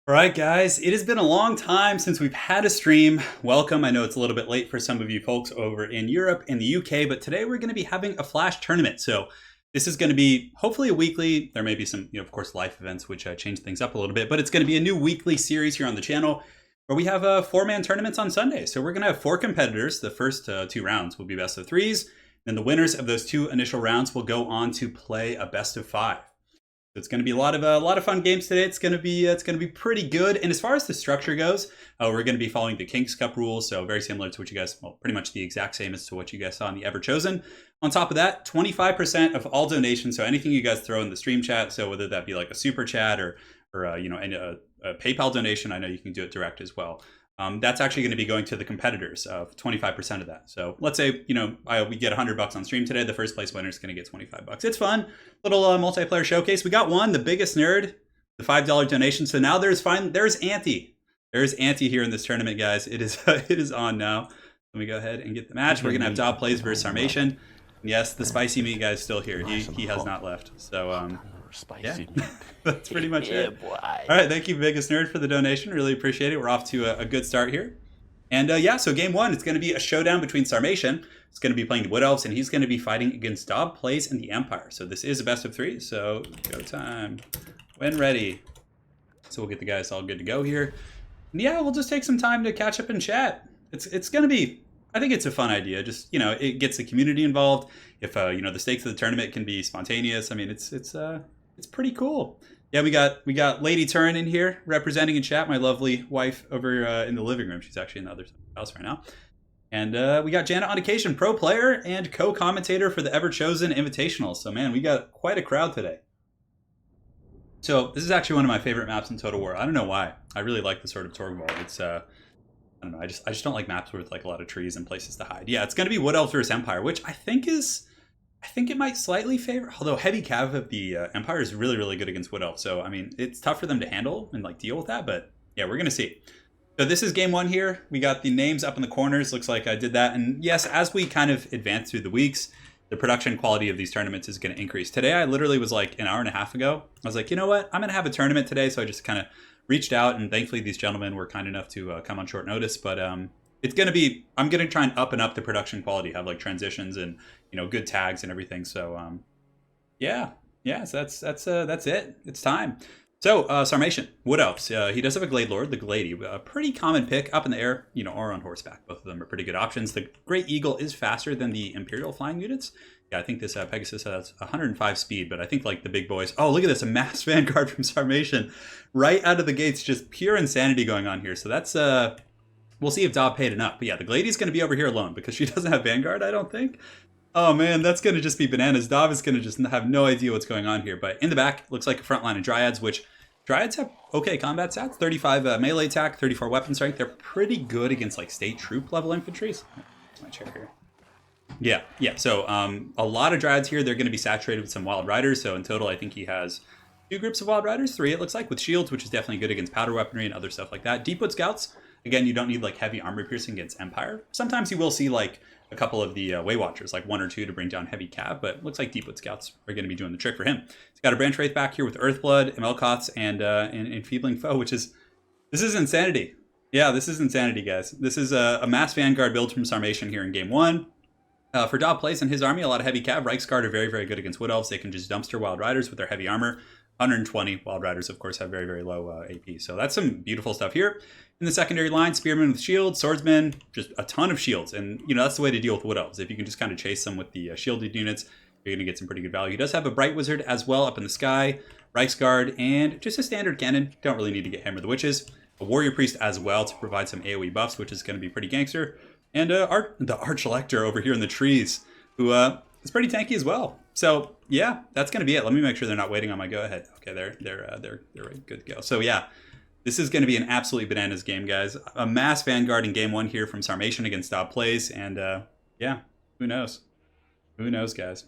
All right, guys, it has been a long time since we've had a stream. Welcome. I know it's a little bit late for some of you folks over in Europe and the UK, but today we're going to be having a Flash tournament. So this is going to be hopefully a weekly. There may be some, of course, life events, which change things up a little bit, but it's going to be a new weekly series here on the channel where we have four-man tournaments on Sunday. So we're going to have four competitors. The first two rounds will be best of threes. Then the winners of those two initial rounds will go on to play a best of five. So it's going to be a lot of fun games today. It's going to be pretty good. And as far as the structure goes, we're going to be following the King's Cup rules, so very similar to what you guys, well, pretty much the exact same as to what you guys saw in the Ever Chosen. On top of that, 25% of all donations. So anything you guys throw in the stream chat, so whether that be like a super chat or a PayPal donation, I know you can do it direct as well. That's actually going to be going to the competitors of 25% of that. So let's say, we get $100 on stream today. The first place winner is going to get $25. It's fun. Little multiplayer showcase. We got one, the biggest nerd, the $5 donation. So now there's Ante. There's Ante here in this tournament, guys. It is on now. Let me go ahead and get the match. We're going to have Dob plays versus Sarmation. Yes, the spicy meat guy is still here. He has not left. So, Spicy. Yeah. That's pretty much it. Boy. All right, thank you, Biggest Nerd, for the donation. Really appreciate it. We're off to a good start here. And so game one, it's going to be a showdown between Sarmation. It's going to be playing the Wood Elves, and he's going to be fighting against Dob Plays and the Empire. So this is a best of three, so go time. When ready. So we'll get the guys all good to go here. And yeah, we'll just take some time to catch up and chat. It's going to be, I think it's a fun idea. Just, it gets the community involved. If, the stakes of the tournament can be spontaneous, I mean, it's pretty cool. Yeah, we got Lady Turin in here representing in chat, my lovely wife over in the living room. She's actually in the other house right now. And we got Janet on occasion, pro player and co-commentator for the Ever Chosen Invitational. So man, we got quite a crowd today. So this is actually one of my favorite maps in Total War. I don't know why. I really like the sort of Torgwald. It's I don't know. I just don't like maps with like a lot of trees and places to hide. Yeah, it's going to be Wood Elves versus Empire, which I think it might slightly favor, although heavy cav of the Empire is really, really good against Wood Elf. So, I mean, it's tough for them to handle and like deal with that, but yeah, we're going to see. So this is game one here. We got the names up in the corners. Looks like I did that. And yes, as we kind of advance through the weeks, the production quality of these tournaments is going to increase. Today, I literally was like an hour and a half ago. I was like, you know what? I'm going to have a tournament today. So I just kind of reached out, and thankfully these gentlemen were kind enough to come on short notice. But it's going to be, I'm going to try and up the production quality, have like transitions and, good tags and everything. So, so that's it. It's time. So, Sarmation, Wood Elves. He does have a Glade Lord, the Glady, a pretty common pick up in the air, or on horseback. Both of them are pretty good options. The Great Eagle is faster than the Imperial flying units. Yeah, I think this Pegasus has 105 speed, but I think like the big boys. Oh, look at this, a mass Vanguard from Sarmation. Right out of the gates, just pure insanity going on here. So that's, we'll see if Dob paid enough. But yeah, the Glady's going to be over here alone because she doesn't have Vanguard, I don't think. Oh man, that's going to just be bananas. Dob is going to just have no idea what's going on here. But in the back, looks like a front line of Dryads, which Dryads have okay combat stats. 35 melee attack, 34 weapon strength. They're pretty good against like state troop level infantry. So, my chair here. Yeah. So a lot of Dryads here. They're going to be saturated with some Wild Riders. So in total, I think he has two groups of Wild Riders. Three, it looks like, with shields, which is definitely good against powder weaponry and other stuff like that. Deepwood Scouts. Again, you don't need like heavy armor piercing against Empire. Sometimes you will see like a couple of the Way Watchers, like one or two to bring down heavy cav, but it looks like Deepwood Scouts are going to be doing the trick for him. He's got a Branch Wraith back here with Earthblood, Emelkots, and Enfeebling Foe, this is insanity. Yeah, this is insanity, guys. This is a mass Vanguard build from Sarmation here in game one. For Dob Plays and his army, a lot of heavy cav. Reichsguard are very, very good against Wood Elves. They can just dumpster Wild Riders with their heavy armor. 120 Wild Riders, of course, have very, very low AP. So that's some beautiful stuff here. In the secondary line, Spearmen with shields, Swordsmen, just a ton of shields. And, that's the way to deal with Wood Elves. If you can just kind of chase them with the shielded units, you're going to get some pretty good value. He does have a Bright Wizard as well up in the sky, Reichsguard, and just a standard cannon. Don't really need to get Hammer the Witches. A Warrior Priest as well to provide some AoE buffs, which is going to be pretty gangster. And the Arch Elector over here in the trees, who is pretty tanky as well. So yeah, that's going to be it. Let me make sure they're not waiting on my go ahead. Okay, they're good to go. So yeah, this is going to be an absolutely bananas game, guys. A mass Vanguard in game one here from Sarmation against Dob Plays, and yeah, who knows? Who knows, guys?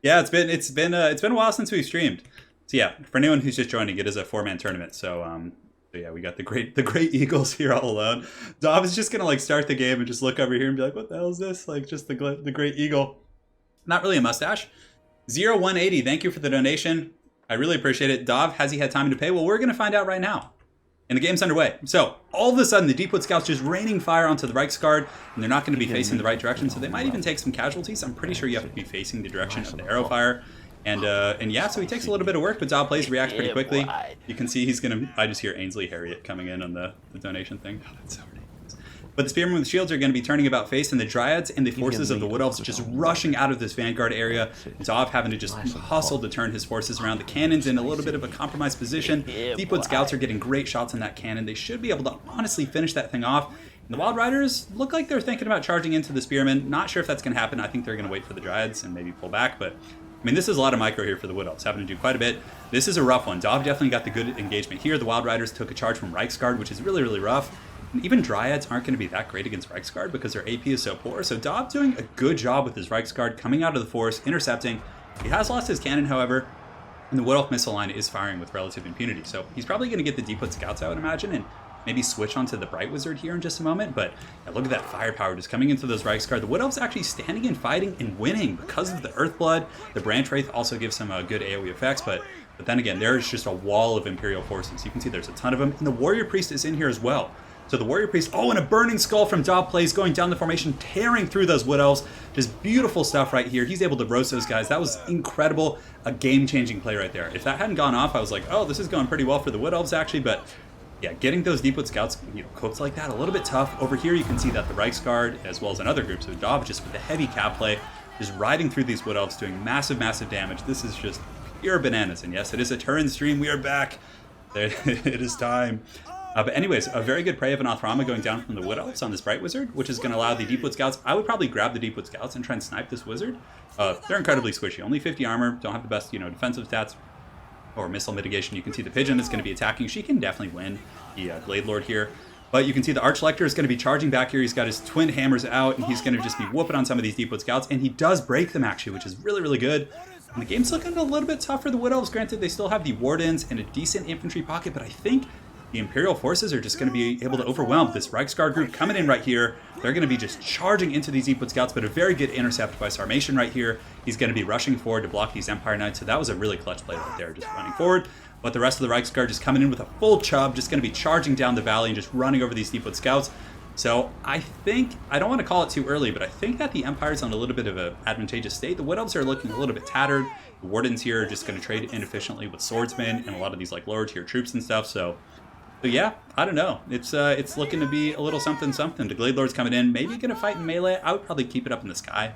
Yeah, it's been a while since we've streamed. So yeah, for anyone who's just joining, it is a 4-man tournament. So yeah, we got the great Eagles here all alone. Dob is just gonna like start the game and just look over here and be like, "What the hell is this?" Like just the great Eagle. Not really a mustache. 0180, thank you for the donation. I really appreciate it. Dov, has he had time to pay? Well, we're going to find out right now. And the game's underway. So, all of a sudden, the Deepwood Scouts just raining fire onto the Reichsguard, and they're not going to be facing the right direction, so they might even take some casualties. I'm pretty sure you have to be facing the direction of the arrow fire. And yeah, so he takes a little bit of work, but Dov plays reacts pretty quickly. You can see he's going to... I just hear Ainsley Harriet coming in on the donation thing. Oh, that's so ridiculous. But the Spearmen with shields are going to be turning about face, and the Dryads and the forces of the Wood Elves just rushing out of this Vanguard area. Dov having to just hustle to turn his forces around. The cannon's in a little bit of a compromised position. Deepwood Scouts are getting great shots on that cannon. They should be able to honestly finish that thing off. And the Wild Riders look like they're thinking about charging into the Spearmen. Not sure if that's going to happen. I think they're going to wait for the Dryads and maybe pull back, but... I mean, this is a lot of micro here for the Wood Elves, having to do quite a bit. This is a rough one. Dov definitely got the good engagement here. The Wild Riders took a charge from Reichsguard, which is really, really rough. And even Dryads aren't going to be that great against Reichsguard because their AP is so poor. So Dov doing a good job with his Reichsguard, coming out of the forest, intercepting. He has lost his cannon, however, and the Wood Elf missile line is firing with relative impunity. So he's probably going to get the Deepwood Scouts, I would imagine, and maybe switch onto the Bright Wizard here in just a moment. But yeah, look at that firepower just coming into those Reichsguard. The Wood Elves actually standing and fighting and winning because of the Earthblood. The Branch Wraith also gives some good AoE effects, but then again, there's just a wall of Imperial forces. You can see there's a ton of them, and the Warrior Priest is in here as well. So the Warrior Priest, and a Burning Skull from Dov plays, going down the formation, tearing through those Wood Elves. Just beautiful stuff right here. He's able to roast those guys. That was incredible. A game-changing play right there. If that hadn't gone off, I was like, oh, this is going pretty well for the Wood Elves, actually, but yeah, getting those Deepwood Scouts, cooked like that, a little bit tough. Over here, you can see that the Reichsguard, as well as another group, so Dov just with the heavy cap play, just riding through these Wood Elves, doing massive, massive damage. This is just pure bananas. And yes, it is a Turin stream. We are back. It is time. But anyways, a very good prey of an Othrama going down from the Wood Elves on this Bright Wizard, which is going to allow the Deepwood Scouts... I would probably grab the Deepwood Scouts and try and snipe this Wizard. They're incredibly squishy. Only 50 armor, don't have the best, defensive stats or missile mitigation. You can see the Pigeon is going to be attacking. She can definitely win the Glade Lord here. But you can see the Archlector is going to be charging back here. He's got his twin hammers out, and he's going to just be whooping on some of these Deepwood Scouts. And he does break them, actually, which is really, really good. And the game's looking a little bit tough for the Wood Elves. Granted, they still have the Wardens and a decent infantry pocket, but I think the Imperial forces are just going to be able to overwhelm this Reichsguard group coming in right here. They're going to be just charging into these Deepwood Scouts, but a very good intercept by Sarmation right here. He's going to be rushing forward to block these Empire Knights, so that was a really clutch play right there, just running forward. But the rest of the Reichsguard just coming in with a full chub, just going to be charging down the valley and just running over these Deepwood Scouts. So I think, I don't want to call it too early, but I think that the Empire's on a little bit of an advantageous state. The Wood Elves are looking a little bit tattered. The Wardens here are just going to trade inefficiently with Swordsmen and a lot of these lower tier troops and stuff, so yeah, I don't know. It's looking to be a little something. The Glade Lord's coming in, maybe going to fight in melee. I would probably keep it up in the sky.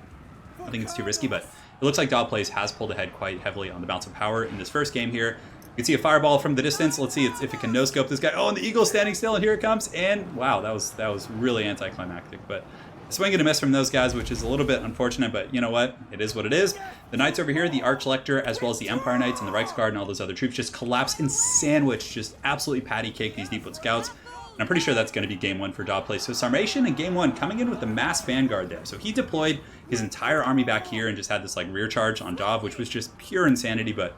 I think it's too risky, but it looks like Dov Plays has pulled ahead quite heavily on the Bounce of Power in this first game here. You can see a fireball from the distance. Let's see if it can no-scope this guy. Oh, and the Eagle's standing still, and here it comes. And wow, that was really anticlimactic. But swing and a miss from those guys, which is a little bit unfortunate, but you know what? It is what it is. The Knights over here, the Archlector, as well as the Empire Knights and the Reichsguard and all those other troops just collapse and sandwich, just absolutely patty cake these Deepwood Scouts. And I'm pretty sure that's going to be game one for Dov Plays. So Sarmation in game one coming in with the mass Vanguard there. So he deployed his entire army back here and just had this like rear charge on Dov, which was just pure insanity, but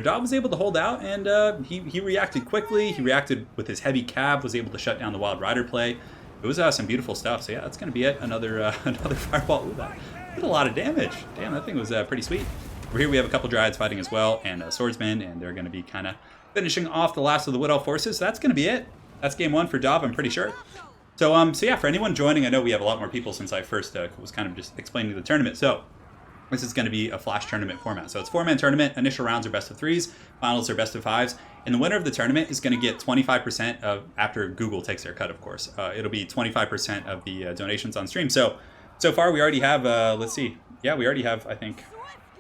Dov was able to hold out, and he reacted quickly. He reacted with his heavy cab, was able to shut down the Wild Rider play. It was some beautiful stuff. So yeah, that's going to be it. Another fireball. Ooh, that did a lot of damage. Damn, that thing was pretty sweet. Over here we have a couple Dryads fighting as well, and Swordsmen, and they're going to be kind of finishing off the last of the Wood Elf forces. So that's going to be it. That's game one for Dov, I'm pretty sure. So yeah, for anyone joining, I know we have a lot more people since I first was kind of just explaining the tournament. So this is going to be a flash tournament format. So it's 4-man tournament. Initial rounds are best of 3s. Finals are best of 5s. And the winner of the tournament is going to get 25% of, after Google takes their cut, of course. It'll be 25% of the donations on stream. So far we already have, let's see. Yeah, we already have, I think,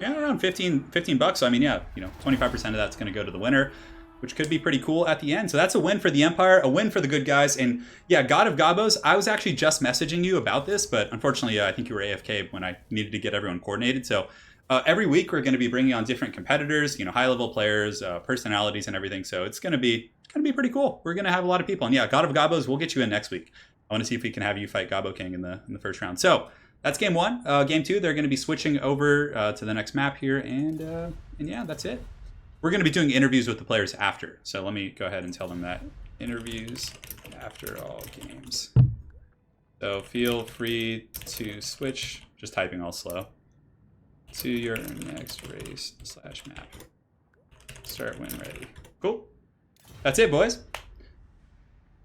around 15 bucks. So I mean, yeah, 25% of that's going to go to the winner, which could be pretty cool at the end. So that's a win for the Empire, a win for the good guys. And yeah, God of Gobos, I was actually just messaging you about this, but unfortunately, I think you were AFK when I needed to get everyone coordinated. So every week we're going to be bringing on different competitors, high-level players, personalities, and everything. So it's going to be pretty cool. We're going to have a lot of people. And yeah, God of Gobos, we'll get you in next week. I want to see if we can have you fight Gobbo King in the first round. So that's game one. Game two, they're going to be switching over to the next map here, and yeah, that's it. We're going to be doing interviews with the players after. So let me go ahead and tell them that. Interviews after all games. So feel free to switch, just typing all slow, to your next race/map. Start when ready. Cool. That's it, boys.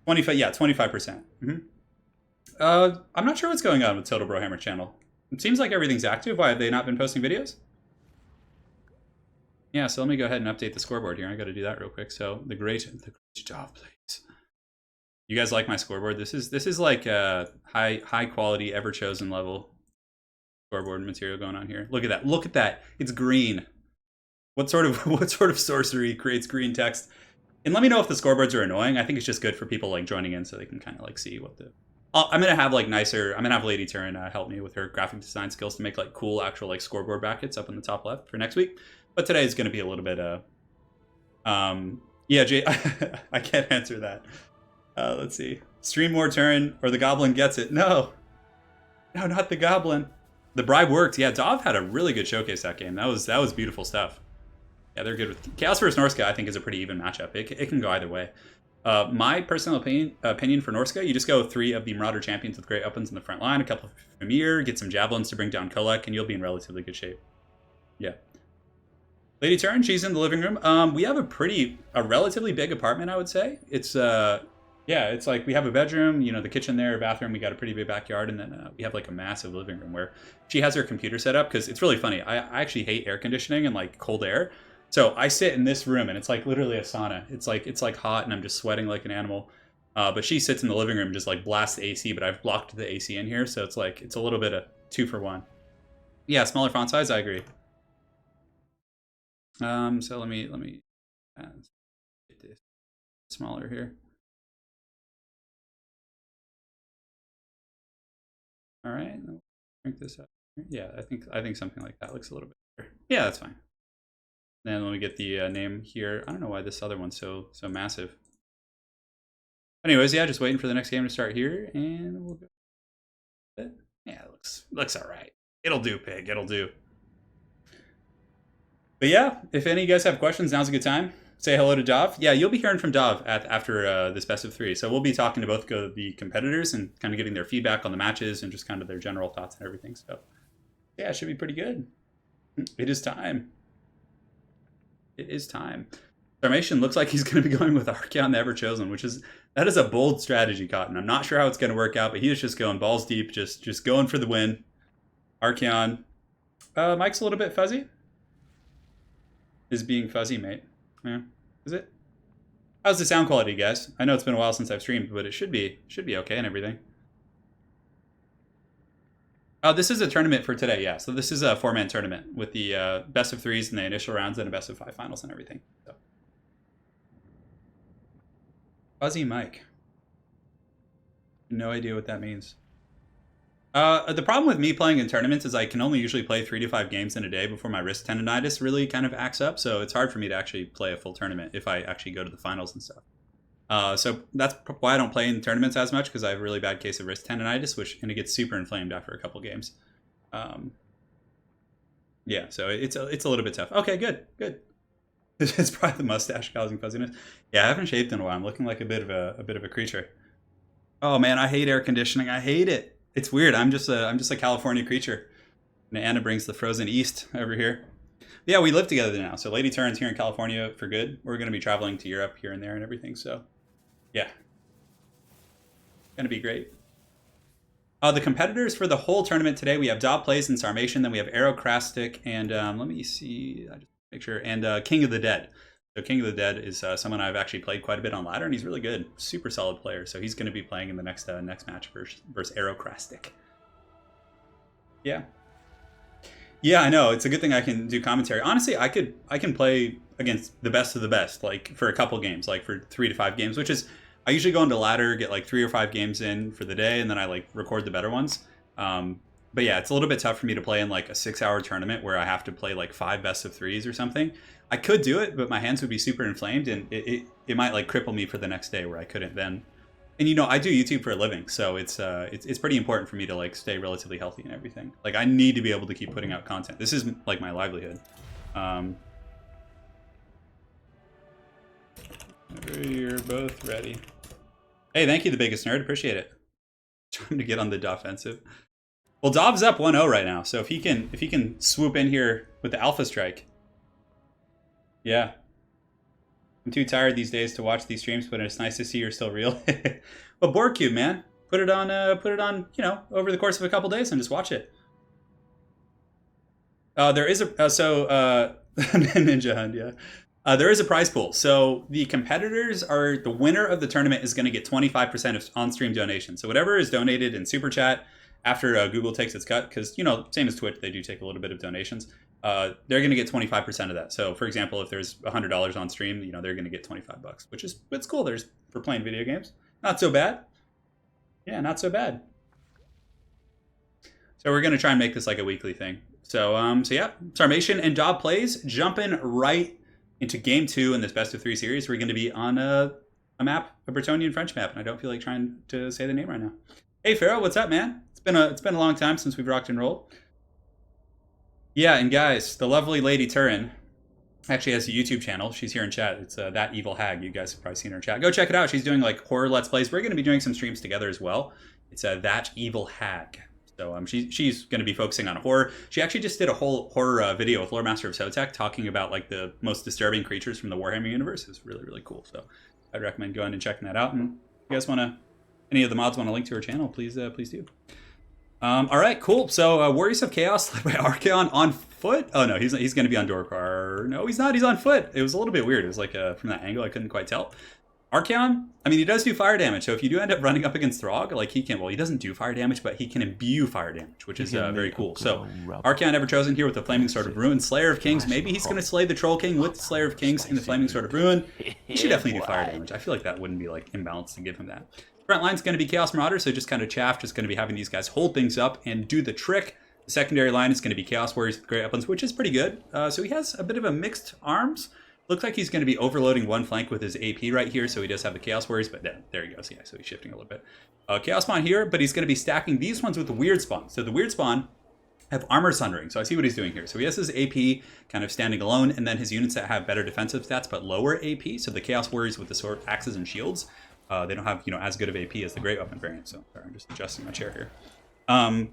25, yeah, 25%. I'm not sure what's going on with Total Brohammer channel. It seems like everything's active. Why have they not been posting videos? Yeah, so let me go ahead and update the scoreboard here. I got to do that real quick. So the great job, please. You guys like my scoreboard? This is like a high quality, ever chosen level scoreboard material going on here. Look at that! Look at that! It's green. What sort of sorcery creates green text? And let me know if the scoreboards are annoying. I think it's just good for people like joining in so they can kind of like see what the. I'm gonna have like nicer. I'm gonna have Lady Turin help me with her graphic design skills to make like cool actual like scoreboard brackets up in the top left for next week. But today is gonna be a little bit yeah, Jay, I can't answer that. Let's see. Stream more Turin or the Goblin gets it. No, not the Goblin. The bribe worked. Yeah, Dov had a really good showcase that game. That was beautiful stuff. Yeah, they're good with Chaos versus Norsca. I think is a pretty even matchup. It can go either way. My personal opinion for Norsca, you just go 3 of the Marauder champions with great weapons in the front line, a couple of Mimir, get some javelins to bring down Kolek, and you'll be in relatively good shape. Yeah. Lady Turin, she's in the living room. We have a relatively big apartment, I would say. It's yeah, it's like we have a bedroom, you know, the kitchen there, a bathroom. We got a pretty big backyard, and then we have like a massive living room where she has her computer set up. Because it's really funny. I actually hate air conditioning and like cold air. So I sit in this room and it's like literally a sauna. It's like hot and I'm just sweating like an animal. But she sits in the living room and just like blasts the AC, but I've blocked the AC in here. So it's like, it's a little bit of 2 for 1. Yeah, smaller font size, I agree. So let me get this smaller here. All right, crank this up. Yeah, I think something like that looks a little bit better. Yeah, that's fine. Then let me get the name here. I don't know why this other one's so massive. Anyways, yeah, just waiting for the next game to start here, and we'll go. Yeah, it looks all right. It'll do, Pig. It'll do. But yeah, if any of you guys have questions, now's a good time. Say hello to Dov. Yeah, you'll be hearing from Dov after this best of 3. So we'll be talking to both the competitors and kind of getting their feedback on the matches and just kind of their general thoughts and everything. So yeah, it should be pretty good. It is time. It is time. Sarmation looks like he's going to be going with Archeon, the Ever Chosen, that is a bold strategy, Cotton. I'm not sure how it's going to work out, but he is just going balls deep, just going for the win. Archeon. Mike's a little bit fuzzy. Is being fuzzy, mate. Yeah, is it? How's the sound quality, guys? I know it's been a while since I've streamed, but it should be okay and everything. This is a tournament for today, yeah. So this is a 4-man tournament with the best of 3s in the initial rounds and a best of 5 finals and everything. So. Fuzzy Mike. No idea what that means. The problem with me playing in tournaments is I can only usually play 3 to 5 games in a day before my wrist tendonitis really kind of acts up. So it's hard for me to actually play a full tournament if I actually go to the finals and stuff. So that's why I don't play in tournaments as much, because I have a really bad case of wrist tendonitis, and it gets super inflamed after a couple games. Yeah, so it's a little bit tough. Okay, good. It's probably the mustache causing fuzziness. Yeah, I haven't shaved in a while. I'm looking like a bit of a creature. Oh man, I hate air conditioning. I hate it. It's weird. I'm just a California creature. And Anna brings the frozen east over here. Yeah, we live together now. So Lady Turin's here in California for good. We're going to be traveling to Europe here and there and everything. So, yeah. Going to be great. The competitors for the whole tournament today, we have Dob Plays and Sarmation. Then we have Aerocrastic and let me see. I just make sure. And King of the Dead. So King of the Dead is someone I've actually played quite a bit on ladder, and he's really good. Super solid player. So he's going to be playing in the next match versus Aerocrastic. Yeah. Yeah, I know. It's a good thing I can do commentary. Honestly, I can play against the best of the best, like for a couple games, like for 3 to 5 games, which is I usually go into ladder, get like 3 or 5 games in for the day, and then I like record the better ones. But yeah, it's a little bit tough for me to play in like a 6-hour tournament where I have to play like 5 best of 3s or something. I could do it, but my hands would be super inflamed, and it might like cripple me for the next day where I couldn't then. And you know, I do YouTube for a living, so it's pretty important for me to like stay relatively healthy and everything. Like I need to be able to keep putting out content. This is like my livelihood. You're both ready. Hey, thank you, the biggest nerd. Appreciate it. Trying to get on the offensive. Well, Dobbs up 1-0 right now, so if he can swoop in here with the Alpha Strike. Yeah. I'm too tired these days to watch these streams, but it's nice to see you're still real. But Board Cube, man, put it on, you know, over the course of a couple days and just watch it. There is a Ninja Hunt, yeah. There is a prize pool. So the competitors are, the winner of the tournament is going to get 25% of on-stream donations. So whatever is donated in Super Chat after Google takes its cut, because, you know, same as Twitch, they do take a little bit of donations. They're going to get 25% of that. So for example, if there's $100 on stream, you know, they're going to get 25 bucks, which is, it's cool. There's for playing video games. Not so bad. Yeah, not so bad. So we're going to try and make this like a weekly thing. So yeah, Sarmation and Dob Plays jumping right into game 2 in this best of 3 series. We're going to be on a map, a Bretonnian French map, and I don't feel like trying to say the name right now. Hey Pharaoh, what's up, man? It's been a long time since we've rocked and rolled. Yeah, and guys, the lovely Lady Turin actually has a YouTube channel. She's here in chat. It's That Evil Hag. You guys have probably seen her in chat. Go check it out. She's doing like horror Let's Plays. We're going to be doing some streams together as well. It's That Evil Hag. So she's going to be focusing on horror. She actually just did a whole horror video with Lore Master of Sotek talking about like the most disturbing creatures from the Warhammer universe. It's really, really cool. So I'd recommend going and checking that out. And if you guys want to, any of the mods want to link to her channel, please do. All right, cool. So Warriors of Chaos led by Archaon on foot. Oh no, he's going to be on Dorkar. No, he's not. He's on foot. It was a little bit weird. It was like from that angle, I couldn't quite tell. Archaon, I mean, he does do fire damage, so if you do end up running up against Throg, like he can, well, he doesn't do fire damage, but he can imbue fire damage, which is very cool. So, Archaon ever chosen here with the Flaming Sword of Ruin, Slayer of Kings. Maybe he's going to slay the Troll King with the Slayer of Kings and the Flaming Sword of Ruin. He should definitely do fire damage. I feel like that wouldn't be like imbalanced to give him that. Front line's going to be Chaos Marauder, so just kind of chaff, just going to be having these guys hold things up and do the trick. The secondary line is going to be Chaos Warriors with Great Weapons, which is pretty good. So he has a bit of a mixed arms. Looks like he's going to be overloading one flank with his AP right here, so he does have the Chaos Warriors, but there he goes. Yeah, so he's shifting a little bit. Chaos Spawn here, but he's going to be stacking these ones with the Weird Spawn. So the Weird Spawn have Armor Sundering, so I see what he's doing here. So he has his AP kind of standing alone, and then his units that have better defensive stats, but lower AP. So the Chaos Warriors with the sword, axes, and shields, they don't have, you know, as good of AP as the Great Weapon variant. So sorry, I'm just adjusting my chair here.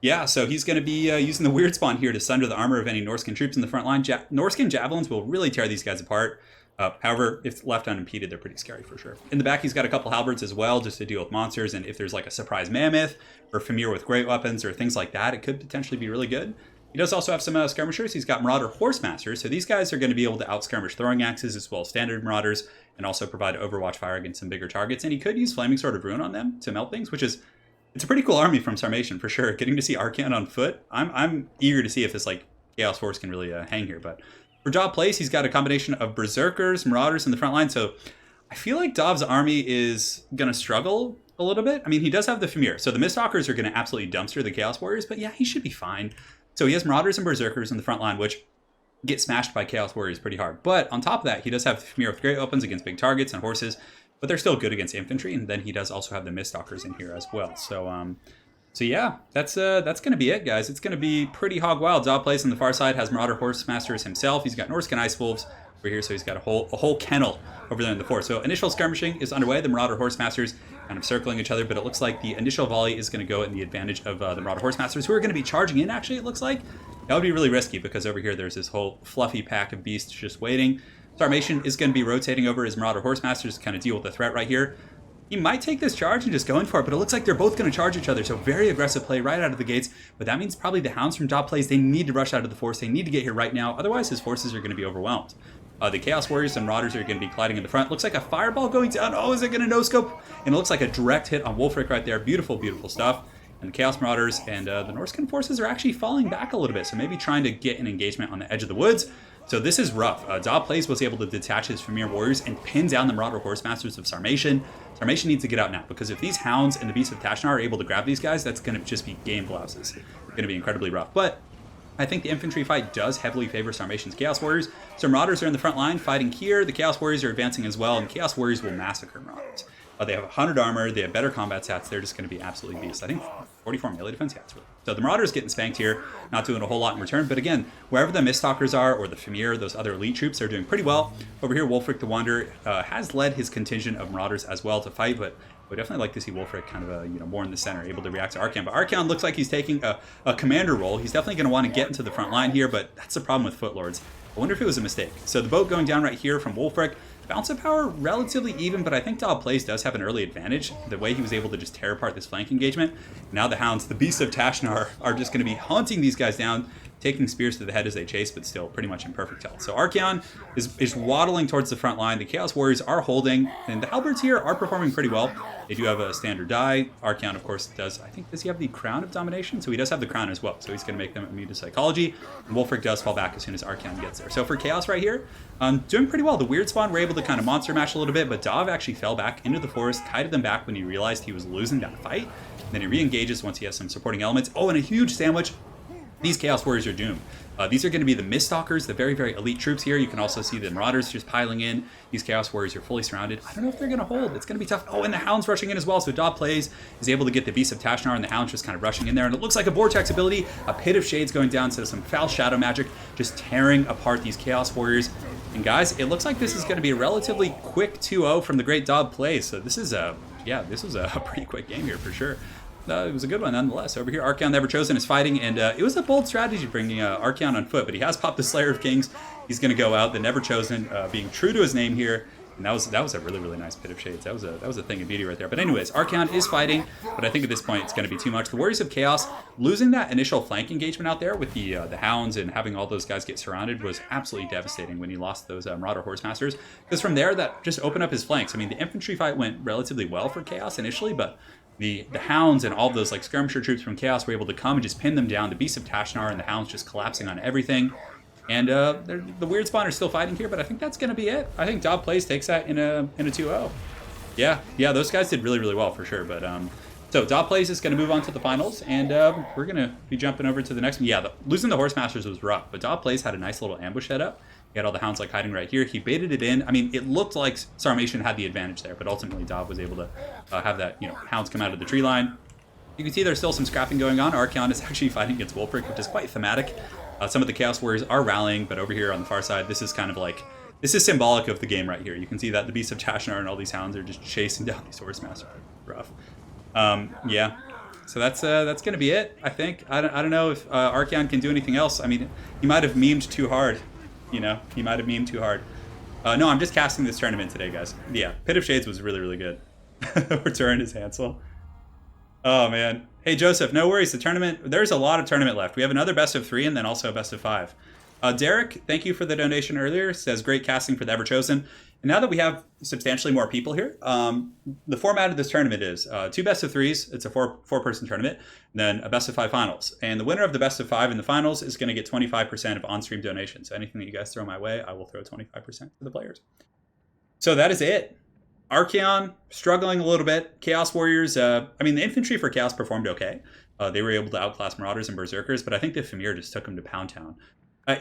Yeah, so he's going to be using the Weird Spawn here to sunder the armor of any Norscan troops in the front line. Norscan Javelins will really tear these guys apart. However, if left unimpeded, they're pretty scary for sure. In the back, he's got a couple halberds as well, just to deal with monsters. And if there's like a surprise mammoth or Famir with great weapons or things like that, it could potentially be really good. He does also have some skirmishers. He's got Marauder Horsemasters. So these guys are going to be able to out-skirmish throwing axes as well as standard Marauders and also provide Overwatch fire against some bigger targets. And he could use Flaming Sword of Ruin on them to melt things, which is... it's a pretty cool army from Sarmation for sure. Getting to see Archaon on foot, I'm eager to see if this like Chaos Force can really hang here. But for Dob Place, he's got a combination of Berserkers, Marauders in the front line. So I feel like Dob's army is going to struggle a little bit. I mean, he does have the Famir. So the Mistalkers are going to absolutely dumpster the Chaos Warriors. But yeah, he should be fine. So he has Marauders and Berserkers in the front line, which get smashed by Chaos Warriors pretty hard. But on top of that, he does have the Famir with great weapons against big targets and horses. But they're still good against infantry, and then he does also have the Mistalkers in here as well. So, so yeah, that's going to be it, guys. It's going to be pretty hog wild. Dob Place on the far side has Marauder Horsemasters himself. He's got Norscan Ice Wolves over here, so he's got a whole kennel over there in the fort. So initial skirmishing is underway. The Marauder Horsemasters kind of circling each other, but it looks like the initial volley is going to go in the advantage of the Marauder Horsemasters, who are going to be charging in. Actually, it looks like that would be really risky because over here there's this whole fluffy pack of beasts just waiting. Sarmation is going to be rotating over his Marauder Horsemasters to kind of deal with the threat right here. He might take this charge and just go in for it, but it looks like they're both going to charge each other, so very aggressive play right out of the gates. But that means probably the Hounds from Dob Plays, they need to rush out of the force. They need to get here right now, otherwise his forces are going to be overwhelmed. The Chaos Warriors and Marauders are going to be colliding in the front. Looks like a fireball going down. Oh, is it going to no-scope? And it looks like a direct hit on Wolfric right there. Beautiful, beautiful stuff. And the Chaos Marauders and the Norscan forces are actually falling back a little bit, so maybe trying to get an engagement on the edge of the woods. So this is rough. Dob Plays was able to detach his Famir Warriors and pin down the Marauder Horsemasters of Sarmation. Sarmation needs to get out now, because if these Hounds and the Beasts of Tashnar are able to grab these guys, that's going to just be game blouses. It's going to be incredibly rough. But I think the infantry fight does heavily favor Sarmation's Chaos Warriors. So Marauders are in the front line fighting here. The Chaos Warriors are advancing as well, and Chaos Warriors will massacre Marauders. They have 100 armor, they have better combat stats, they're just going to be absolutely beasts. I think 44 melee defense, yeah, it's really. So the Marauders getting spanked here, not doing a whole lot in return, but again, wherever the Mistalkers are, or the Famir, those other elite troops, are doing pretty well. Over here, Wolfric the Wanderer has led his contingent of Marauders as well to fight, but we definitely like to see Wolfric kind of, more in the center, able to react to Archaon. But Archaon looks like he's taking a commander role. He's definitely going to want to get into the front line here, but that's the problem with Footlords. I wonder if it was a mistake. So the boat going down right here from Wulfric. Balance of power relatively even, but I think Dob Plays does have an early advantage. The way he was able to just tear apart this flank engagement. Now the Hounds, the Beasts of Tashnar, are just going to be hunting these guys down, taking spears to the head as they chase, but still pretty much in perfect health. So Archaon is waddling towards the front line. The Chaos Warriors are holding, and the Halberds here are performing pretty well. They do have a standard die. Archaon, of course, does he have the Crown of Domination? So he does have the Crown as well. So he's going to make them immune to Psychology. And Wulfric does fall back as soon as Archaon gets there. So for Chaos right here, doing pretty well. The Weird Spawn were able to kind of monster mash a little bit, but Dov actually fell back into the forest, kited them back when he realized he was losing that fight. And then he re-engages once he has some supporting elements. Oh, and a huge sandwich. These Chaos Warriors are doomed. These are going to be the Miststalkers, the very, very elite troops here. You can also see the Marauders just piling in. These Chaos Warriors are fully surrounded. I don't know if they're going to hold. It's going to be tough. Oh, and the Hounds rushing in as well. So Dob Plays is able to get the Beast of Tashnar, and the Hounds just kind of rushing in there. And it looks like a Vortex ability, a Pit of Shades going down, so some foul shadow magic just tearing apart these Chaos Warriors. And guys, it looks like this is going to be a relatively quick 2-0 from the great Dob Plays. So this is this was a pretty quick game here for sure. It was a good one nonetheless. Over here, Archaon the Everchosen is fighting, and it was a bold strategy bringing Archaon on foot, but he has popped the Slayer of Kings. He's going to go out, the Neverchosen, being true to his name here, and that was a really, really nice Pit of Shades. That was a thing of beauty right there. But anyways, Archaon is fighting, but I think at this point it's going to be too much. The Warriors of Chaos losing that initial flank engagement out there with the Hounds and having all those guys get surrounded was absolutely devastating when he lost those Marauder Horsemasters, because from there that just opened up his flanks. I mean, the infantry fight went relatively well for Chaos initially, but the Hounds and all of those like skirmisher troops from Chaos were able to come and just pin them down. The Beasts of Tashnar and the Hounds just collapsing on everything. And the Weird Spawn are still fighting here, but I think that's going to be it. I think Dob Plays takes that in a 2-0. Yeah, those guys did really, really well for sure. But so Dob Plays is going to move on to the finals, and we're going to be jumping over to the next one. Yeah, losing the Horsemasters was rough, but Dob Plays had a nice little ambush set up. He had all the Hounds like hiding right here. He baited it in. I mean, it looked like Sarmation had the advantage there, but ultimately Dob was able to have that, Hounds come out of the tree line. You can see there's still some scrapping going on. Archaon is actually fighting against Wulfric, which is quite thematic. Some of the Chaos Warriors are rallying, but over here on the far side, this is kind of like, this is symbolic of the game right here. You can see that the Beasts of Tashnar and all these Hounds are just chasing down these Horsemasters. Rough. Yeah. So that's going to be it, I think. I don't know if Archaon can do anything else. I mean, he might have memed too hard. He might have memed too hard. No, I'm just casting this tournament today, guys. Yeah, Pit of Shades was really, really good. Return is Hansel. Oh, man. Hey, Joseph, no worries. The tournament, there's a lot of tournament left. We have another best of 3 and then also a best of 5. Derek, thank you for the donation earlier. Says great casting for the Everchosen. And now that we have substantially more people here, the format of this tournament is 2 best of 3s. It's a four-person tournament. And then a best of 5 finals. And the winner of the best of 5 in the finals is going to get 25% of on-stream donations. So anything that you guys throw my way, I will throw 25% for the players. So that is it. Archaon struggling a little bit. Chaos Warriors, I mean, the infantry for Chaos performed okay. They were able to outclass Marauders and Berserkers, but I think the Famir just took them to Pound Town.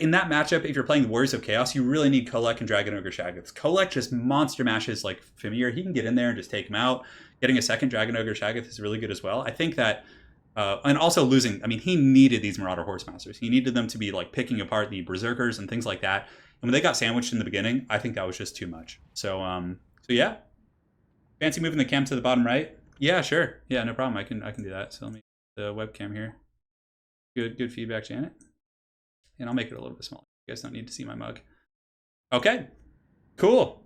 In that matchup, if you're playing the Warriors of Chaos, you really need Kolek and Dragon Ogre Shaggoth. Kolek just monster mashes like Famir. He can get in there and just take him out. Getting a second Dragon Ogre Shaggoth is really good as well. I think that, and also losing, I mean, he needed these Marauder Horsemasters. He needed them to be like picking apart the Berserkers and things like that. And when they got sandwiched in the beginning, I think that was just too much. So yeah. Fancy moving the cam to the bottom right? Yeah, sure. Yeah, no problem. I can do that. So let me the webcam here. Good feedback, Janet. And I'll make it a little bit smaller. You guys don't need to see my mug. Okay, cool.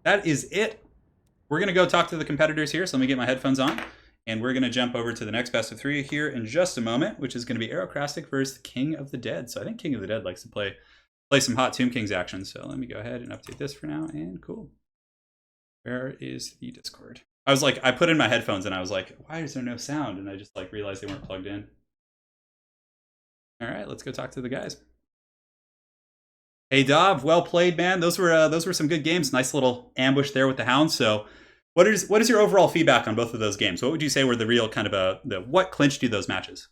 That is it. We're gonna go talk to the competitors here. So let me get my headphones on, and we're gonna jump over to the next best of 3 here in just a moment, which is gonna be Aerocrastic versus King of the Dead. So I think King of the Dead likes to play some hot Tomb Kings action. So let me go ahead and update this for now. And cool. Where is the Discord? I was like, I put in my headphones and I was like, why is there no sound? And I just like realized they weren't plugged in. All right, let's go talk to the guys. Hey, Dob, well played, man. Those were some good games. Nice little ambush there with the Hounds. So what is your overall feedback on both of those games? What would you say were the real kind of what clinched you those matches?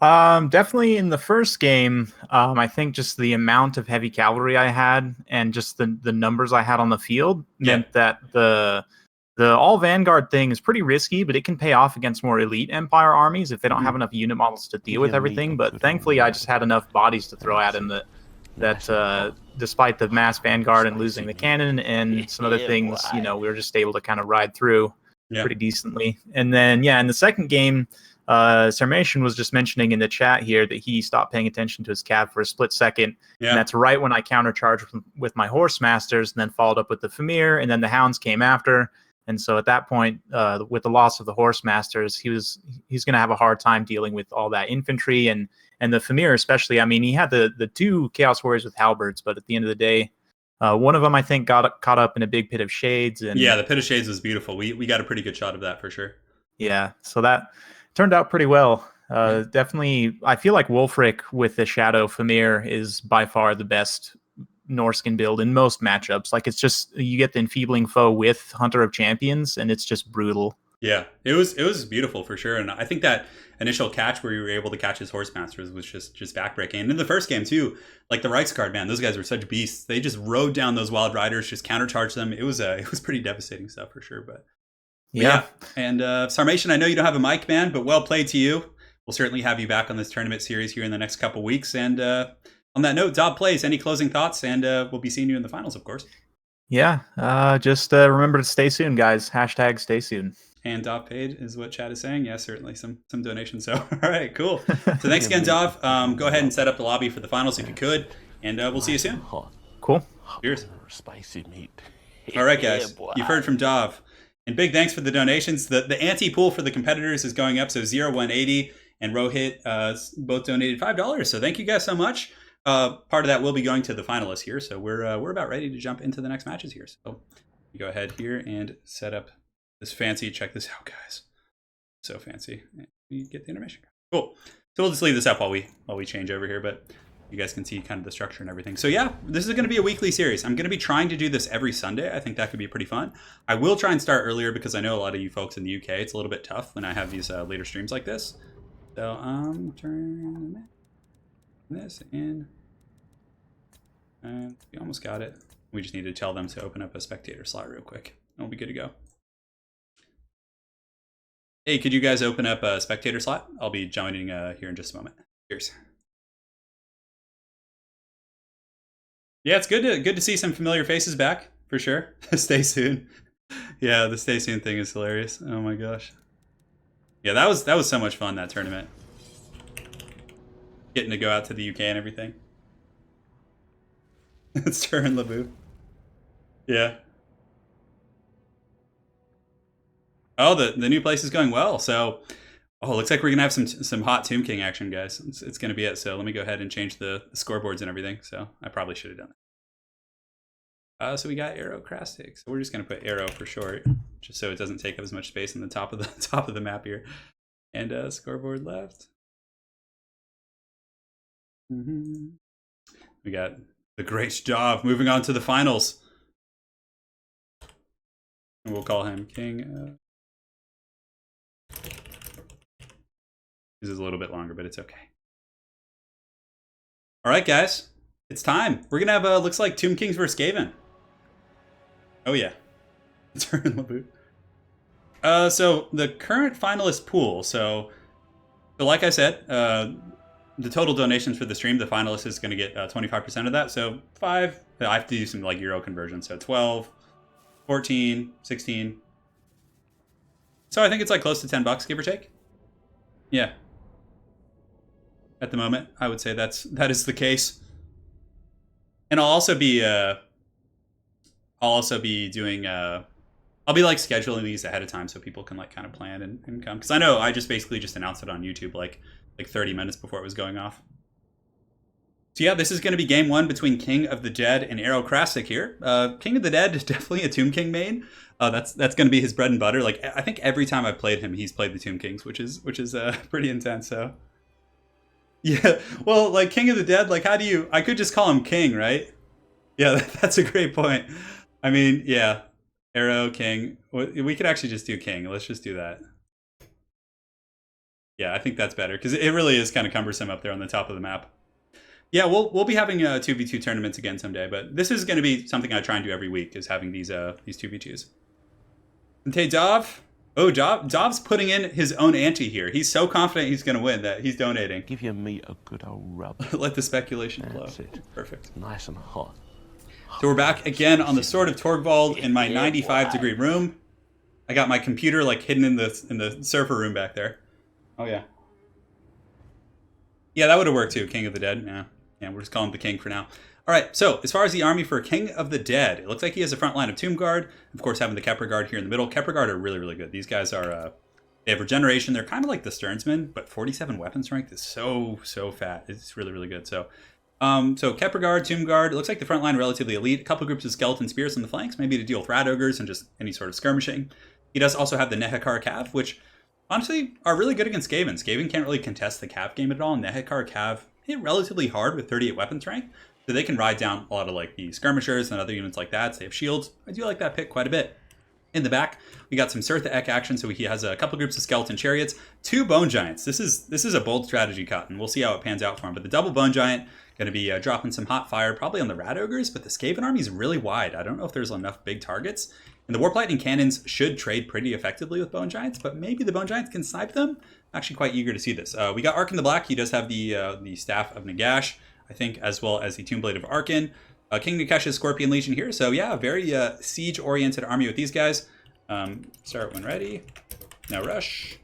Definitely in the first game, I think just the amount of heavy cavalry I had and just the numbers I had on the field meant that the all Vanguard thing is pretty risky, but it can pay off against more elite Empire armies if they don't have enough unit models to deal with everything. But thankfully, I just had enough bodies to throw at him that despite the mass Vanguard and losing the cannon and some other things, we were just able to kind of ride through pretty decently. And then, in the second game, Sarmation was just mentioning in the chat here that he stopped paying attention to his cav for a split second. Yeah. And that's right when I countercharged with my Horse Masters and then followed up with the Famir, and then the Hounds came after. And so at that point, with the loss of the Horse Masters, he's going to have a hard time dealing with all that infantry and the Famir especially. I mean, he had the two Chaos Warriors with halberds, but at the end of the day, one of them I think got caught up in a big pit of shades. And yeah, the pit of shades was beautiful. We got a pretty good shot of that for sure. Yeah, so that turned out pretty well. Definitely, I feel like Wolfric with the Shadow Famir is by far the best Norscan build in most matchups. Like, it's just, you get the enfeebling foe with Hunter of Champions, and it's just brutal. Yeah, it was beautiful for sure. And I think that initial catch where you were able to catch his Horse Masters was just backbreaking. And in the first game too, like the Reichsguard, man, those guys were such beasts. They just rode down those Wild Riders, just countercharged them. It was pretty devastating stuff for sure. But yeah. And Sarmation, I know you don't have a mic, man, but well played to you. We'll certainly have you back on this tournament series here in the next couple weeks. And on that note, Dob Plays, any closing thoughts? And we'll be seeing you in the finals, of course. Yeah, just remember to stay soon, guys. # stay soon. And Dov paid is what chat is saying. Yeah, certainly some donations. So, all right, cool. So thanks again, Dov. Go ahead and set up the lobby for the finals if you could. And we'll see you soon. Cool. Cheers. Spicy meat. All right, guys. You've heard from Dov. And big thanks for the donations. The ante-pool for the competitors is going up. So 0180 and Rohit both donated $5. So thank you guys so much. Part of that will be going to the finalists here. So we're about ready to jump into the next matches here. So you go ahead here and set up this fancy. Check this out, guys. So fancy. You get the animation. Cool. So we'll just leave this up while we change over here, but you guys can see kind of the structure and everything. So yeah, this is going to be a weekly series. I'm going to be trying to do this every Sunday. I think that could be pretty fun. I will try and start earlier because I know a lot of you folks in the UK, it's a little bit tough when I have these later streams like this. So turn this in. And we almost got it. We just need to tell them to open up a spectator slot real quick. And we'll be good to go. Hey, could you guys open up a spectator slot? I'll be joining here in just a moment. Cheers. Yeah, it's good to see some familiar faces back, for sure. Stay soon. Yeah, the stay soon thing is hilarious. Oh my gosh. Yeah, that was so much fun, that tournament. Getting to go out to the UK and everything. It's Turin Labu. Yeah. Oh, the new place is going well. So, looks like we're gonna have some hot Tomb King action, guys. It's gonna be it. So let me go ahead and change the scoreboards and everything. So I probably should have done that. So we got Arrow Crastic. So we're just gonna put Arrow for short, just so it doesn't take up as much space in the top of the map here. And scoreboard left. We got the great job moving on to the finals. And we'll call him King. This is a little bit longer, but it's okay. All right, guys, it's time. We're gonna have looks like Tomb Kings versus Skaven. Oh yeah, Turin Labu. So the current finalist pool. So like I said, the total donations for the stream, the finalist is going to get 25% of that. So 5. I have to do some like Euro conversion. So 12, 14, 16. So I think it's like close to $10, give or take. Yeah. At the moment, I would say that is the case. And I'll also be doing I'll be like scheduling these ahead of time so people can like kind of plan and come, because I know I just basically just announced it on YouTube like 30 minutes before it was going off. So yeah, this is going to be game 1 between King of the Dead and Arrow Krasik here. King of the Dead is definitely a Tomb King main. That's going to be his bread and butter. Like I think every time I've played him, he's played the Tomb Kings, which is pretty intense. So yeah, well, like King of the Dead, like how do you? I could just call him King, right? Yeah, that's a great point. I mean, yeah, Arrow King. We could actually just do King. Let's just do that. Yeah, I think that's better because it really is kind of cumbersome up there on the top of the map. Yeah, we'll be having 2v2 tournaments again someday, but this is going to be something I try and do every week, is having these 2v2s. And hey, Dov. Oh, Dov's putting in his own ante here. He's so confident he's going to win that he's donating. Give your meat a good old rub. Let the speculation flow. That's it. Perfect. Nice and hot. So we're back again on the Sword of Torgvald in my 95-degree room. I got my computer like hidden in the server room back there. Oh, yeah. Yeah, that would have worked too. King of the Dead. Yeah, we'll just call him the King for now. All right, so as far as the army for King of the Dead, it looks like he has a front line of Tomb Guard. Of course, having the Kepler Guard here in the middle. Kepler Guard are really, really good. These guys are, they have regeneration. They're kind of like the Stearnsmen, but 47 weapon strength is so fat. It's really, really good. So Kepler Guard, Tomb Guard. It looks like the front line relatively elite. A couple groups of Skeleton Spears on the flanks, maybe to deal with Rat Ogres and just any sort of skirmishing. He does also have the Nehekar Cav, which honestly are really good against Skaven. Skaven can't really contest the Cav game at all. Nehekar Cav hit relatively hard with 38 weapon strength. So they can ride down a lot of like the skirmishers and other units like that. So they have shields. I do like that pick quite a bit. In the back, we got some Surtha Ek action. So he has a couple groups of skeleton chariots, 2 bone giants. This is a bold strategy, Cotton. We'll see how it pans out for him. But the double bone giant going to be dropping some hot fire, probably on the Rat Ogres. But the Skaven army is really wide. I don't know if there's enough big targets. And the Warp Lightning cannons should trade pretty effectively with bone giants, but maybe the bone giants can snipe them. I'm actually quite eager to see this. We got Arkin the Black. He does have the Staff of Nagash, I think, as well as the Tomb Blade of Arkin. King Nikesh's Scorpion Legion here. So yeah, very siege-oriented army with these guys. Start when ready. Now rush.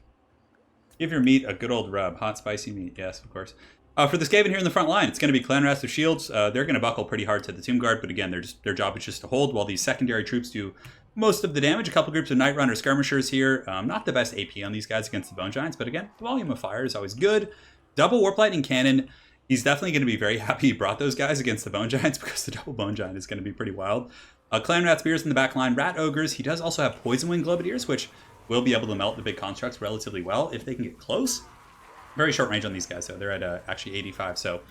Give your meat a good old rub. Hot, spicy meat. Yes, of course. For the Skaven here in the front line, it's going to be Clan Rats with shields. They're going to buckle pretty hard to the Tomb Guard, but again, their job is just to hold while these secondary troops do most of the damage. A couple groups of Night Runner skirmishers here. Not the best AP on these guys against the Bone Giants, but again, the volume of fire is always good. Double Warp Lightning Cannon. He's definitely going to be very happy he brought those guys against the Bone Giants because the double Bone Giant is going to be pretty wild. Clan Rat Spears in the back line. Rat Ogres. He does also have Poison Wing Globadiers, which will be able to melt the big constructs relatively well if they can get close. Very short range on these guys, though. They're at actually 85. So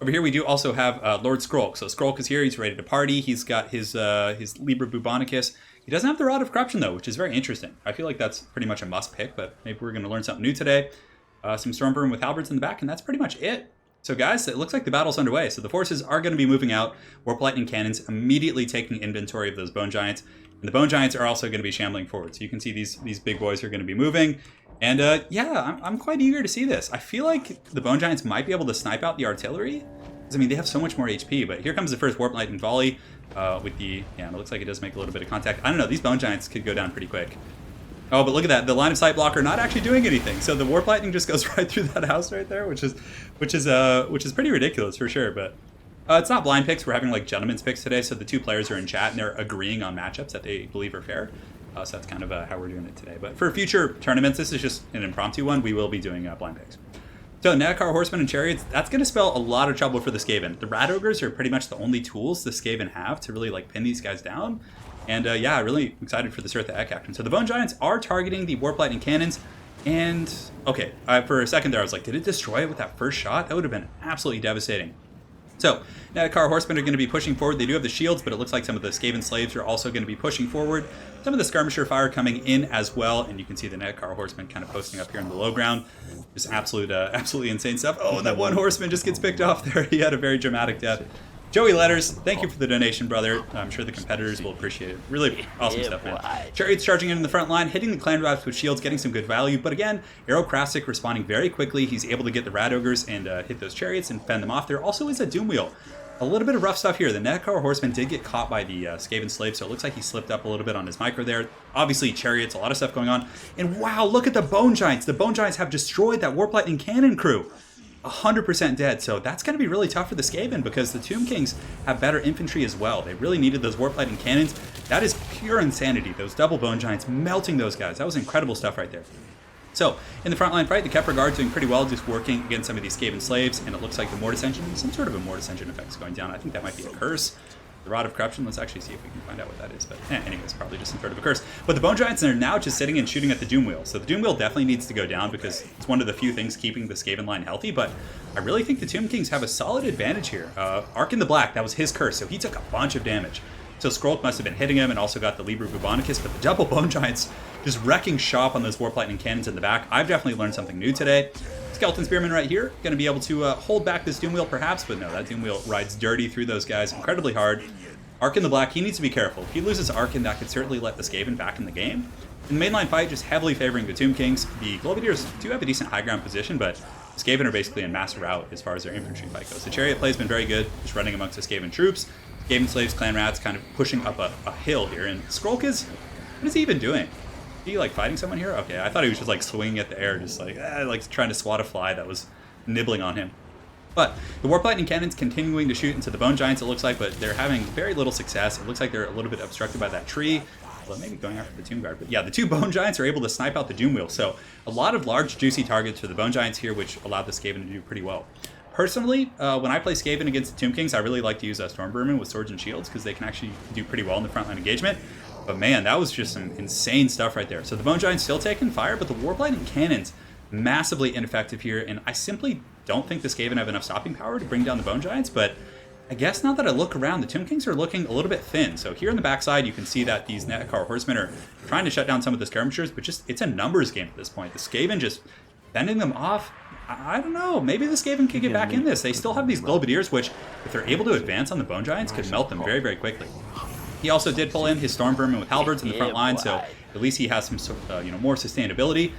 over here we do also have Lord Skrulk. So Skrulk is here. He's ready to party. He's got his Libra Bubonicus. He doesn't have the Rod of Corruption, though, which is very interesting. I feel like that's pretty much a must pick, but maybe we're going to learn something new today. Some Stormburn with Halberds in the back, and that's pretty much it. So guys, it looks like the battle's underway. So the forces are going to be moving out. Warp Lightning Cannons immediately taking inventory of those Bone Giants. And the Bone Giants are also going to be shambling forward. So you can see these big boys are going to be moving. And yeah, I'm quite eager to see this. I feel like the Bone Giants might be able to snipe out the artillery. Because, I mean, they have so much more HP. But here comes the first Warp Lightning Volley with the... Yeah, it looks like it does make a little bit of contact. I don't know. These Bone Giants could go down pretty quick. Oh, but look at that. The line of sight blocker not actually doing anything. So the Warp Lightning just goes right through that house right there, which is pretty ridiculous for sure. But it's not blind picks. We're having like gentlemen's picks today. So the two players are in chat and they're agreeing on matchups that they believe are fair. So that's kind of how we're doing it today. But for future tournaments, this is just an impromptu one. We will be doing blind picks. So Nehekar Horsemen and Chariots, that's going to spell a lot of trouble for the Skaven. The Rat Ogres are pretty much the only tools the Skaven have to really like pin these guys down. And yeah, really excited for the Surtha Ek action. So the Bone Giants are targeting the Warp Lightning Cannons. And, okay, for a second there, I was like, did it destroy it with that first shot? That would have been absolutely devastating. So, Nehekar Horsemen are going to be pushing forward. They do have the shields, but it looks like some of the Skaven slaves are also going to be pushing forward. Some of the skirmisher fire coming in as well. And you can see the Nehekar Horsemen kind of posting up here in the low ground. Just absolutely insane stuff. Oh, and that one horseman just gets picked off there. He had a very dramatic death. Joey Letters, thank you for the donation, brother. I'm sure the competitors will appreciate it. Really awesome stuff, man. Chariots charging in the front line, hitting the clan rats with shields, getting some good value. But again, Aerocrastic responding very quickly. He's able to get the Rat Ogres and hit those chariots and fend them off. There also is a Doom Wheel. A little bit of rough stuff here. The Nehekar Horseman did get caught by the Skaven slave, so it looks like he slipped up a little bit on his micro there. Obviously, chariots, a lot of stuff going on. And wow, look at the Bone Giants. The Bone Giants have destroyed that Warp Lightning Cannon crew. 100% dead, so that's going to be really tough for the Skaven because the Tomb Kings have better infantry as well. They really needed those Warp Lightning Cannons. That is pure insanity. Those double Bone Giants melting those guys. That was incredible stuff right there. So, in the frontline fight, the Kepler Guard doing pretty well, just working against some of these Skaven slaves, and it looks like the Mortis Engine, some sort of a Mortis Engine effect is going down. I think that might be a curse. The Rod of Corruption, let's actually see if we can find out what that is. But anyways, probably just some sort of a curse. But the Bone Giants are now just sitting and shooting at the Doom Wheel. So the Doom Wheel definitely needs to go down because it's one of the few things keeping the Skaven line healthy. But I really think the Tomb Kings have a solid advantage here. Arkin the Black, that was his curse, so he took a bunch of damage. So Skrulk must have been hitting him and also got the Libra Bubonicus, but the double Bone Giants just wrecking shop on those Warp Lightning Cannons in the back. I've definitely learned something new today. Skeleton Spearman right here, going to be able to hold back this Doom Wheel perhaps, but no, that Doom Wheel rides dirty through those guys incredibly hard. Arkin the Black, he needs to be careful. If he loses Arkin, that could certainly let the Skaven back in the game. In the mainline fight, just heavily favoring the Tomb Kings. The Globadiers do have a decent high ground position, but the Skaven are basically in mass rout as far as their infantry fight goes. The Chariot play has been very good, just running amongst the Skaven troops. Skaven slaves, clan rats kind of pushing up a hill here. And Skrulk is, what is he even doing? he like fighting someone here? Okay, I thought he was just like swinging at the air, just like trying to swat a fly that was nibbling on him. But the Warp Lightning Cannon's continuing to shoot into the Bone Giants, it looks like, but they're having very little success. It looks like they're a little bit obstructed by that tree. Well, maybe going after the Tomb Guard. But yeah, the two Bone Giants are able to snipe out the Doom Wheel. So a lot of large, juicy targets for the Bone Giants here, which allowed the Skaven to do pretty well. Personally, when I play Skaven against the Tomb Kings, I really like to use Stormvermin with swords and shields because they can actually do pretty well in the frontline engagement. But man, that was just some insane stuff right there. So the Bone Giants still taking fire, but the Warp Lightning Cannons massively ineffective here, and I simply don't think the Skaven have enough stopping power to bring down the Bone Giants, but I guess now that I look around, the Tomb Kings are looking a little bit thin. So here in the backside, you can see that these Netcar Horsemen are trying to shut down some of the skirmishers, but just it's a numbers game at this point. The Skaven just fending them off. I don't know. Maybe the Skaven could get back in this. They still have these Globadiers, which, if they're able to advance on the Bone Giants, could melt them very, very quickly. He also did pull in his Stormvermin with Halberds in the front line, so at least he has some more sustainability.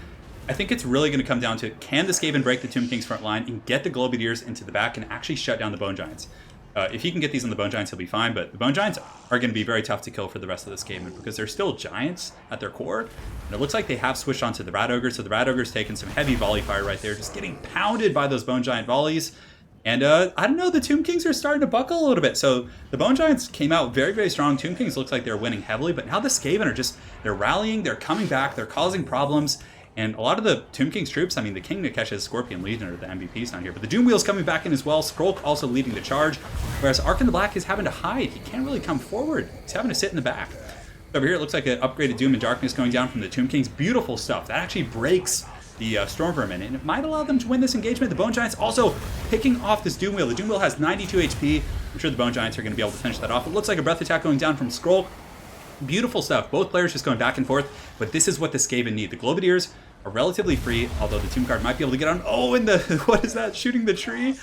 I think it's really going to come down to, can the Skaven break the Tomb King's front line and get the Globadiers into the back and actually shut down the Bone Giants? If he can get these on the Bone Giants, he'll be fine, but the Bone Giants are going to be very tough to kill for the rest of the Skaven because they're still giants at their core. And it looks like they have switched onto the Rat Ogre, so the Rat Ogre's taking some heavy volley fire right there, just getting pounded by those Bone Giant volleys. And I don't know, the Tomb Kings are starting to buckle a little bit. So the Bone Giants came out very, very strong. Tomb Kings looks like they're winning heavily, but now the Skaven are they're rallying, they're coming back, they're causing problems. And a lot of the Tomb King's troops, I mean, the King Nikesh's Scorpion Legion are the MVPs down here, but the Doom Wheel's coming back in as well. Skrulk also leading the charge, whereas Arkin the Black is having to hide. He can't really come forward. He's having to sit in the back. Over here, it looks like an upgraded Doom and Darkness going down from the Tomb Kings. Beautiful stuff. That actually breaks the Stormvermin, and it might allow them to win this engagement. The Bone Giants also picking off this Doom Wheel. The Doom Wheel has 92 HP. I'm sure the Bone Giants are going to be able to finish that off. It looks like a breath attack going down from Skrulk. Beautiful stuff. Both players just going back and forth, but this is what the Skaven need. The Globadiers are relatively free, although the Tomb Guard might be able to get on. Oh, and the what is that? Shooting the tree?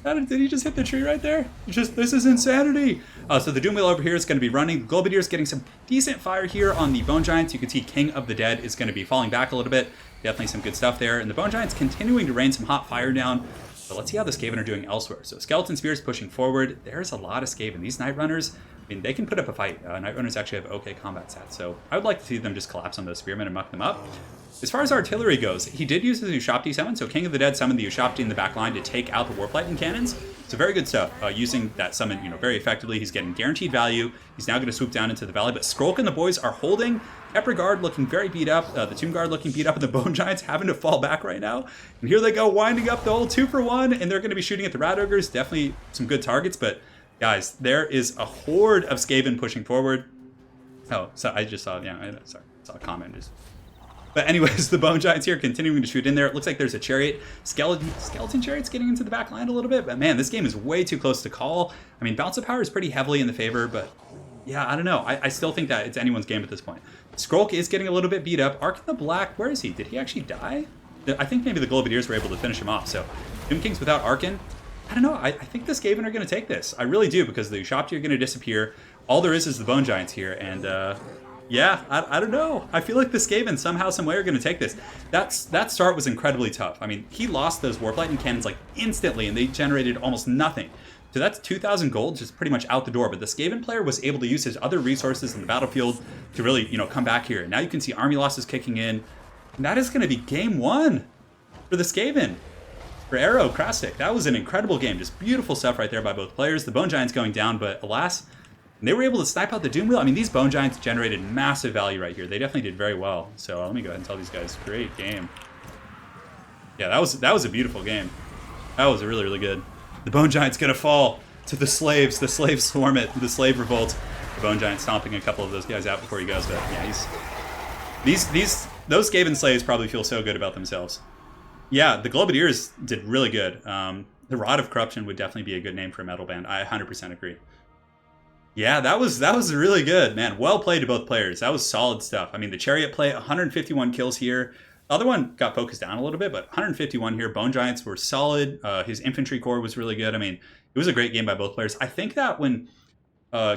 Did he just hit the tree right there? This is insanity. So the Doom Wheel over here is going to be running. The Globadiers getting some decent fire here on the Bone Giants. You can see King of the Dead is going to be falling back a little bit. Definitely some good stuff there. And the Bone Giants continuing to rain some hot fire down. But let's see how the Skaven are doing elsewhere. So Skeleton Spears pushing forward. There's a lot of Skaven. These Night Runners, I mean, they can put up a fight. Night Runners actually have okay combat stats. So I would like to see them just collapse on those Spearmen and muck them up. As far as artillery goes, he did use his Ushapti summon, so King of the Dead summoned the Ushapti in the back line to take out the Warp Lightning Cannons. So very good stuff. Using that summon, very effectively. He's getting guaranteed value. He's now going to swoop down into the valley, but Skrulk and the boys are holding. Kepler Guard looking very beat up. The Tomb Guard looking beat up, and the Bone Giants having to fall back right now. And here they go, winding up the whole 2-for-1, and they're going to be shooting at the Rat Ogres. Definitely some good targets, but guys, there is a horde of Skaven pushing forward. Oh, so I just saw, saw a comment just. But anyways, the Bone Giants here continuing to shoot in there. It looks like there's a chariot. Skeleton Chariot's getting into the back line a little bit. But man, this game is way too close to call. I mean, Bounce of Power is pretty heavily in the favor. But yeah, I don't know. I still think that it's anyone's game at this point. Skrulk is getting a little bit beat up. Arkin the Black, where is he? Did he actually die? I think maybe the Globadiers were able to finish him off. So Tomb Kings without Arkin. I don't know. I think the Skaven are going to take this. I really do, because the Ushapti are going to disappear. All there is the Bone Giants here. And yeah, I don't know. I feel like the Skaven somehow, some way are going to take this. That start was incredibly tough. I mean, he lost those Warp Lightning Cannons like instantly, and they generated almost nothing. So that's 2,000 gold just pretty much out the door. But the Skaven player was able to use his other resources in the battlefield to really, come back here. And now you can see army losses kicking in. And that is going to be game one for the Skaven. For Arrow, Krasik. That was an incredible game. Just beautiful stuff right there by both players. The Bone Giants going down, but alas, they were able to snipe out the Doom Wheel. I mean, these Bone Giants generated massive value right here. They definitely did very well. So let me go ahead and tell these guys, great game. Yeah, that was a beautiful game. That was really, really good. The Bone Giant's gonna fall to the slaves. The slaves swarm it. The slave revolt. The Bone Giant stomping a couple of those guys out before he goes. But yeah, those Skaven slaves probably feel so good about themselves. Yeah, the Globadiers did really good. The Rod of Corruption would definitely be a good name for a metal band. I 100% agree. Yeah, that was really good, man. Well played to both players. That was solid stuff. I mean, the Chariot play, 151 kills here. The other one got focused down a little bit, but 151 here. Bone Giants were solid. His infantry core was really good. I mean, it was a great game by both players. I think that when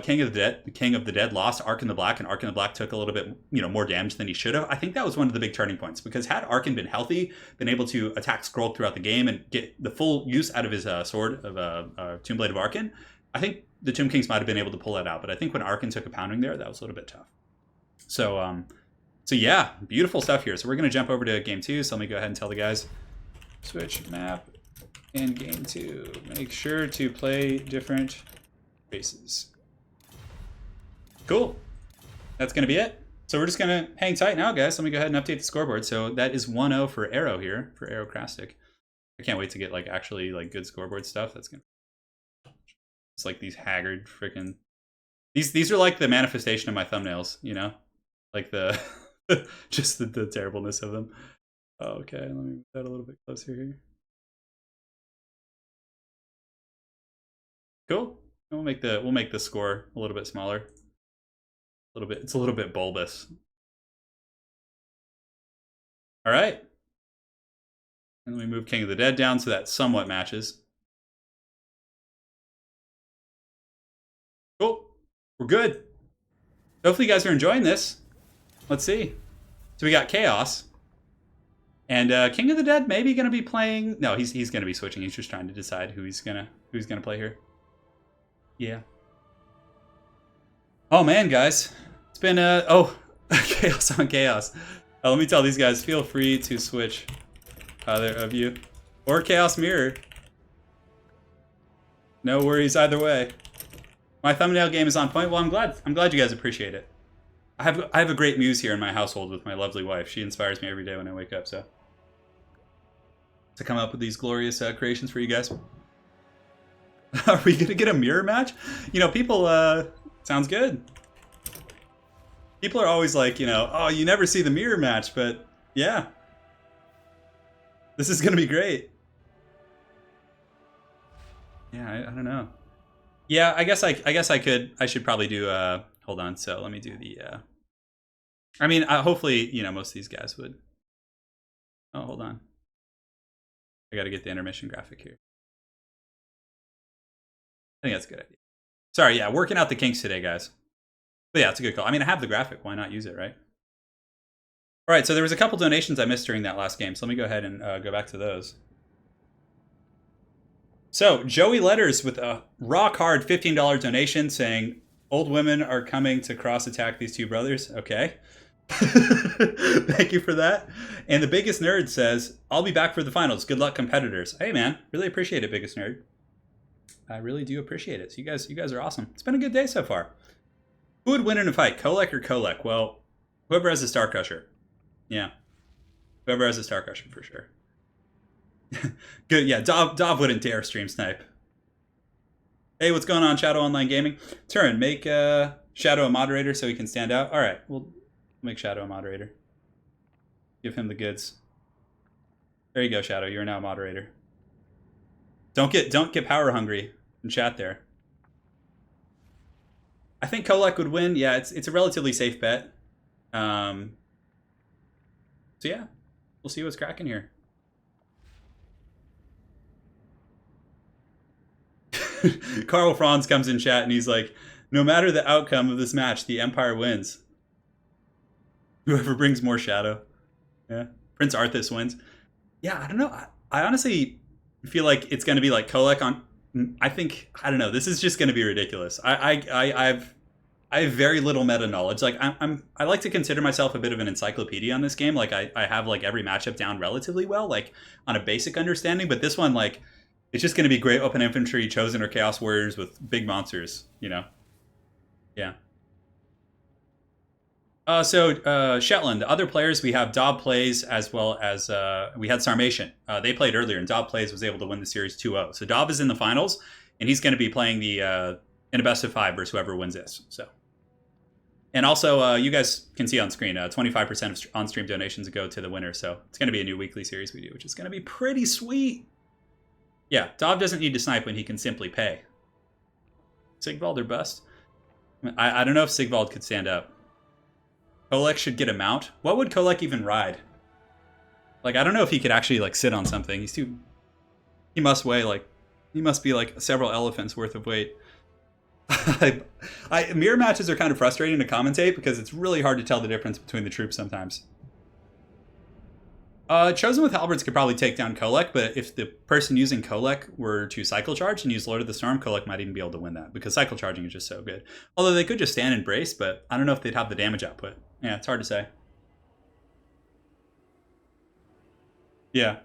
King of the Dead lost Arkin the Black, and Arkin the Black took a little bit, more damage than he should have. I think that was one of the big turning points, because had Arkin been healthy, been able to attack Skrulk throughout the game and get the full use out of his sword of Tomb Blade of Arkin, I think the Tomb Kings might have been able to pull that out. But I think when Arkin took a pounding there, that was a little bit tough. So So yeah, beautiful stuff here. So we're going to jump over to game 2. So let me go ahead and tell the guys. Switch map in game 2. Make sure to play different races. Cool. That's going to be it. So we're just going to hang tight now, guys. Let me go ahead and update the scoreboard. So that is 1-0 for Arrow here, for Arrow Krastic. I can't wait to get like actually like good scoreboard stuff. That's going to... It's like these haggard freaking... These are like the manifestation of my thumbnails, you know? Like the... just the terribleness of them. Okay, let me move that a little bit closer here. Cool. We'll make the score a little bit smaller. It's a little bit bulbous. All right. And then we move King of the Dead down so that somewhat matches. Cool. We're good. Hopefully you guys are enjoying this. Let's see. So we got Chaos. And King of the Dead maybe going to be playing... No, he's going to be switching. He's just trying to decide who he's going to play here. Yeah. Oh, man, guys. It's been... Chaos on Chaos. Let me tell these guys, feel free to switch either of you. Or Chaos Mirror. No worries either way. My thumbnail game is on point. Well, I'm glad you guys appreciate it. I have a great muse here in my household with my lovely wife. She inspires me every day when I wake up, so to come up with these glorious creations for you guys. Are we gonna get a mirror match? You know, people sounds good. People are always like, you know, oh, you never see the mirror match, but yeah. This is gonna be great. Yeah, I don't know. Yeah, I guess I should probably do hold on, so let me do the I mean, hopefully, you know, most of these guys would. Oh, hold on. I got to get the intermission graphic here. I think that's a good idea. Sorry, yeah, working out the kinks today, guys. But yeah, it's a good call. I mean, I have the graphic. Why not use it, right? All right, so there was a couple donations I missed during that last game, so let me go ahead and go back to those. So, Joey Letters with a rock hard $15 donation saying, old women are coming to cross-attack these two brothers. Okay. Thank you for that. And the Biggest Nerd says, I'll be back for the finals. Good luck, competitors. Hey, man. Really appreciate it, Biggest Nerd. I really do appreciate it. So you guys are awesome. It's been a good day so far. Who would win in a fight, Kolek or Kolek? Well, whoever has a Star Crusher. Yeah. Whoever has a Star Crusher, for sure. Good, yeah. Dov wouldn't dare stream snipe. Hey, what's going on, Shadow Online Gaming? Turin, make Shadow a moderator so he can stand out. All right, we'll make Shadow a moderator. Give him the goods. There you go, Shadow. You're now a moderator. Don't get power hungry in chat there. I think Kolek would win. Yeah, it's a relatively safe bet. So yeah, we'll see what's cracking here. Carl Franz comes in chat and he's like, no matter the outcome of this match, the Empire wins. Whoever brings more shadow. Yeah. Prince Arthas wins. Yeah, I don't know. I honestly feel like it's going to be like Kolek on... I don't know. This is just going to be ridiculous. I have very little meta knowledge. Like I like to consider myself a bit of an encyclopedia on this game. Like I have like every matchup down relatively well, like on a basic understanding. But this one, like, it's just going to be great open infantry, chosen or chaos warriors with big monsters, you know? Yeah. So Shetland, other players, we have Dob Plays as well as we had Sarmation. They played earlier, and Dob Plays was able to win the series 2-0. So Dob is in the finals, and he's going to be playing the in a best of 5 versus whoever wins this. So, and also you guys can see on screen 25% of on-stream donations go to the winner. So it's going to be a new weekly series we do, which is going to be pretty sweet. Yeah, Dob doesn't need to snipe when he can simply pay. Sigvald or bust? I don't know if Sigvald could stand up. Kolek should get a mount. What would Kolek even ride? Like, I don't know if he could actually, like, sit on something. He's too... He must weigh, like... He must be, like, several elephants worth of weight. Mirror matches are kind of frustrating to commentate because it's really hard to tell the difference between the troops sometimes. Chosen with Halberds could probably take down Kolek, but if the person using Kolek were to cycle charge and use Lord of the Storm, Kolek might even be able to win that because cycle charging is just so good. Although they could just stand and brace, but I don't know if they'd have the damage output. Yeah, it's hard to say. Yeah.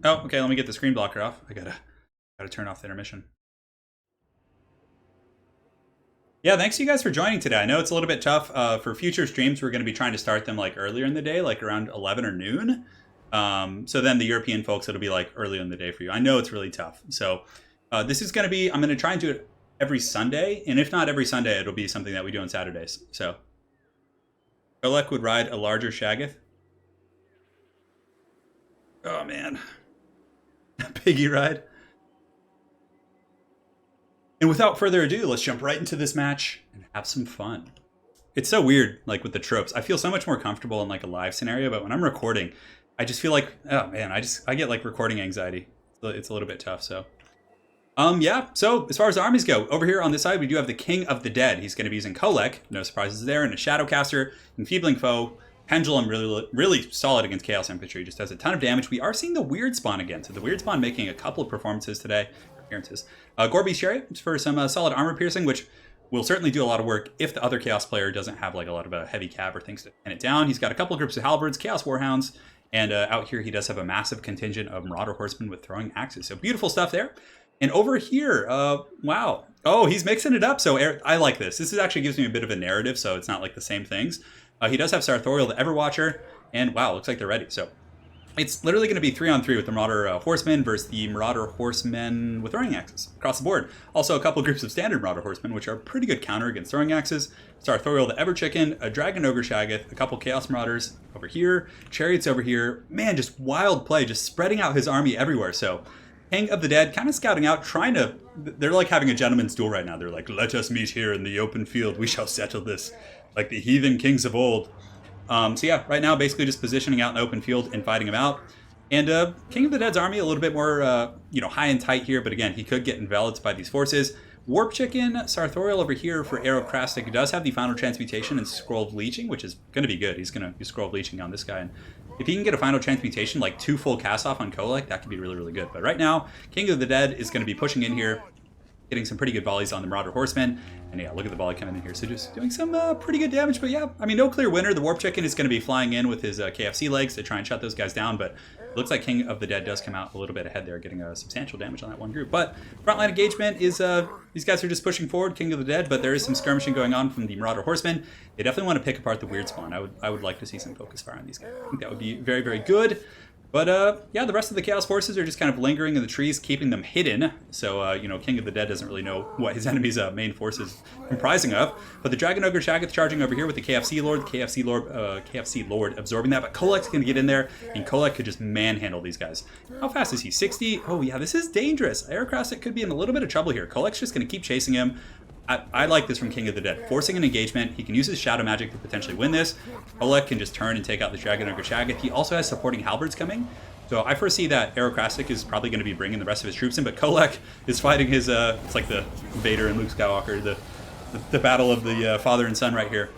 Oh, okay, let me get the screen blocker off. I gotta turn off the intermission. Yeah, thanks you guys for joining today. I know it's a little bit tough. For future streams, we're going to be trying to start them like earlier in the day, like around 11 or noon. So then the European folks, it'll be like early in the day for you. I know it's really tough. So this is going to be, I'm going to try and do it every Sunday. And if not every Sunday, it'll be something that we do on Saturdays. So Kolek would ride a larger Shaggoth. Oh, man. Piggy ride. And without further ado, let's jump right into this match and have some fun. It's so weird, like with the tropes. I feel so much more comfortable in like a live scenario, but when I'm recording, I just feel like, oh man, I get like recording anxiety. It's a little bit tough, so. Yeah, so as far as the armies go, over here on this side, we do have the King of the Dead. He's going to be using Kolek, no surprises there, and a Shadowcaster, Enfeebling Foe, Pendulum, really solid against Chaos Infantry, just does a ton of damage. We are seeing the Weird Spawn again, so the Weird Spawn making a couple of performances today. Appearances. Gorby's Chariot for some solid armor piercing, which will certainly do a lot of work if the other Chaos player doesn't have like a lot of heavy cab or things to pin it down. He's got a couple of groups of Halberds, Chaos Warhounds, and out here he does have a massive contingent of Marauder Horsemen with throwing axes. So beautiful stuff there. And over here, wow. Oh, he's mixing it up. So I like this. This actually gives me a bit of a narrative, so it's not like the same things. He does have Sartorial the Everwatcher, and wow, looks like they're ready. So it's literally going to be 3-on-3 with the Marauder Horsemen versus the Marauder Horsemen with throwing axes across the board. Also, a couple of groups of standard Marauder Horsemen, which are pretty good counter against throwing axes. Sartorial the Everchicken, a Dragon Ogre Shaggoth, a couple Chaos Marauders over here, Chariots over here. Man, just wild play, just spreading out his army everywhere. So King of the Dead kind of scouting out, trying to... They're like having a gentleman's duel right now. They're like, let us meet here in the open field. We shall settle this like the heathen kings of old. So yeah, right now basically just positioning out in the open field and fighting him out. And King of the Dead's army a little bit more, high and tight here, but again, he could get enveloped by these forces. Warp Chicken, Sartorial over here for Aerocrastic does have the final transmutation and Scroll of Leeching, which is going to be good. He's going to use Scroll of Leeching on this guy. And if he can get a final transmutation, like 2 full cast off on Kolek, that could be really, really good. But right now, King of the Dead is going to be pushing in here, getting some pretty good volleys on the Marauder Horsemen. And yeah, look at the volley coming in here. So just doing some pretty good damage. But yeah, I mean, no clear winner. The Warp Chicken is going to be flying in with his KFC legs to try and shut those guys down. But it looks like King of the Dead does come out a little bit ahead there, getting substantial damage on that one group. But frontline engagement is, these guys are just pushing forward, King of the Dead. But there is some skirmishing going on from the Marauder Horsemen. They definitely want to pick apart the Weird Spawn. I would like to see some focus fire on these guys. I think that would be very, very good. But yeah, the rest of the Chaos Forces are just kind of lingering in the trees, keeping them hidden. So, King of the Dead doesn't really know what his enemy's main force is comprising of. But the Dragon Ogre Shaggoth charging over here with the KFC Lord, KFC Lord absorbing that. But Kolek's going to get in there, and Kolek could just manhandle these guys. How fast is he? 60? Oh, yeah, this is dangerous. Aerocrastic could be in a little bit of trouble here. Kolek's just going to keep chasing him. I like this from King of the Dead. Forcing an engagement. He can use his Shadow Magic to potentially win this. Kolek can just turn and take out the Dragon Ogre Shaggoth. He also has supporting Halberds coming. So I foresee that Aerocrastic is probably going to be bringing the rest of his troops in, but Kolek is fighting his, it's like the Vader and Luke Skywalker, the battle of the father and son right here.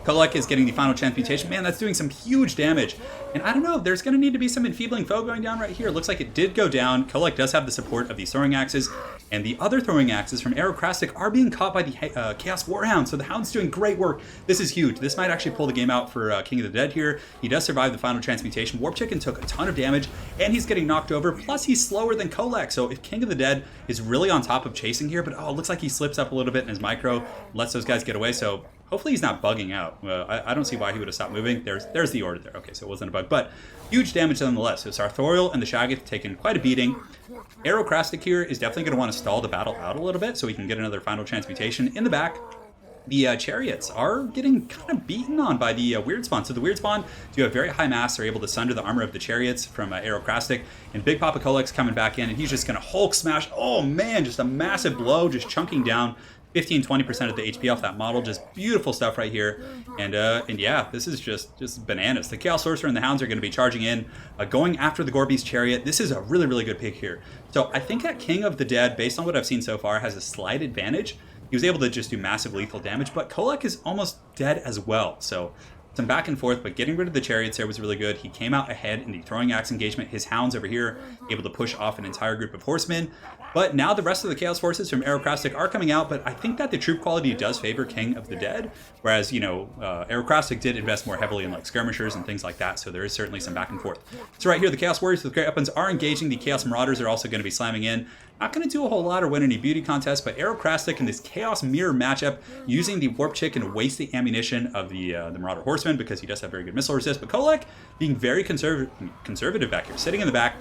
Kolek is getting the final transmutation. Man, that's doing some huge damage. And I don't know, there's going to need to be some Enfeebling Foe going down right here. It looks like it did go down. Kolek does have the support of these throwing axes. And the other throwing axes from Aerocrastic are being caught by the Chaos Warhound. So the Hound's doing great work. This is huge. This might actually pull the game out for King of the Dead here. He does survive the final transmutation. Warp Chicken took a ton of damage, and he's getting knocked over. Plus, he's slower than Kolek. So if King of the Dead is really on top of chasing here, but oh, it looks like he slips up a little bit in his micro, lets those guys get away. So hopefully he's not bugging out. I don't see why he would have stopped moving. There's the order there. Okay, so it wasn't a bug, but huge damage nonetheless. So Sartorial and the Shaggoth taking quite a beating. Aerocrastic here is definitely going to want to stall the battle out a little bit so he can get another final transmutation in the back. The Chariots are getting kind of beaten on by the Weird Spawn. So the Weird Spawn do have very high mass. They're able to sunder the armor of the Chariots from Aerocrastic. And Big Papa Kolek's coming back in, and he's just going to Hulk smash. Oh, man, just a massive blow, just chunking down 15-20% of the HP off that model. Just beautiful stuff right here. And yeah, this is just bananas. The Chaos Sorcerer and the Hounds are going to be charging in, going after the Gorby's Chariot. This is a really, really good pick here. So I think that King of the Dead, based on what I've seen so far, has a slight advantage. He was able to just do massive lethal damage, but Kolek is almost dead as well. So some back and forth, but getting rid of the chariots there was really good. He came out ahead in the throwing axe engagement. His hounds over here able to push off an entire group of horsemen. But now the rest of the Chaos Forces from Aerocrastic are coming out, but I think that the troop quality does favor King of the Dead, whereas, you know, Aerocrastic did invest more heavily in like skirmishers and things like that, so there is certainly some back and forth. So right here, the Chaos Warriors with great weapons are engaging. The Chaos Marauders are also going to be slamming in. Not going to do a whole lot or win any beauty contests, but Aerocrastic in this Chaos Mirror matchup, using the Warp Chicken to waste the ammunition of the Marauder Horseman because he does have very good missile resist, but Kolek being very conservative back here, sitting in the back.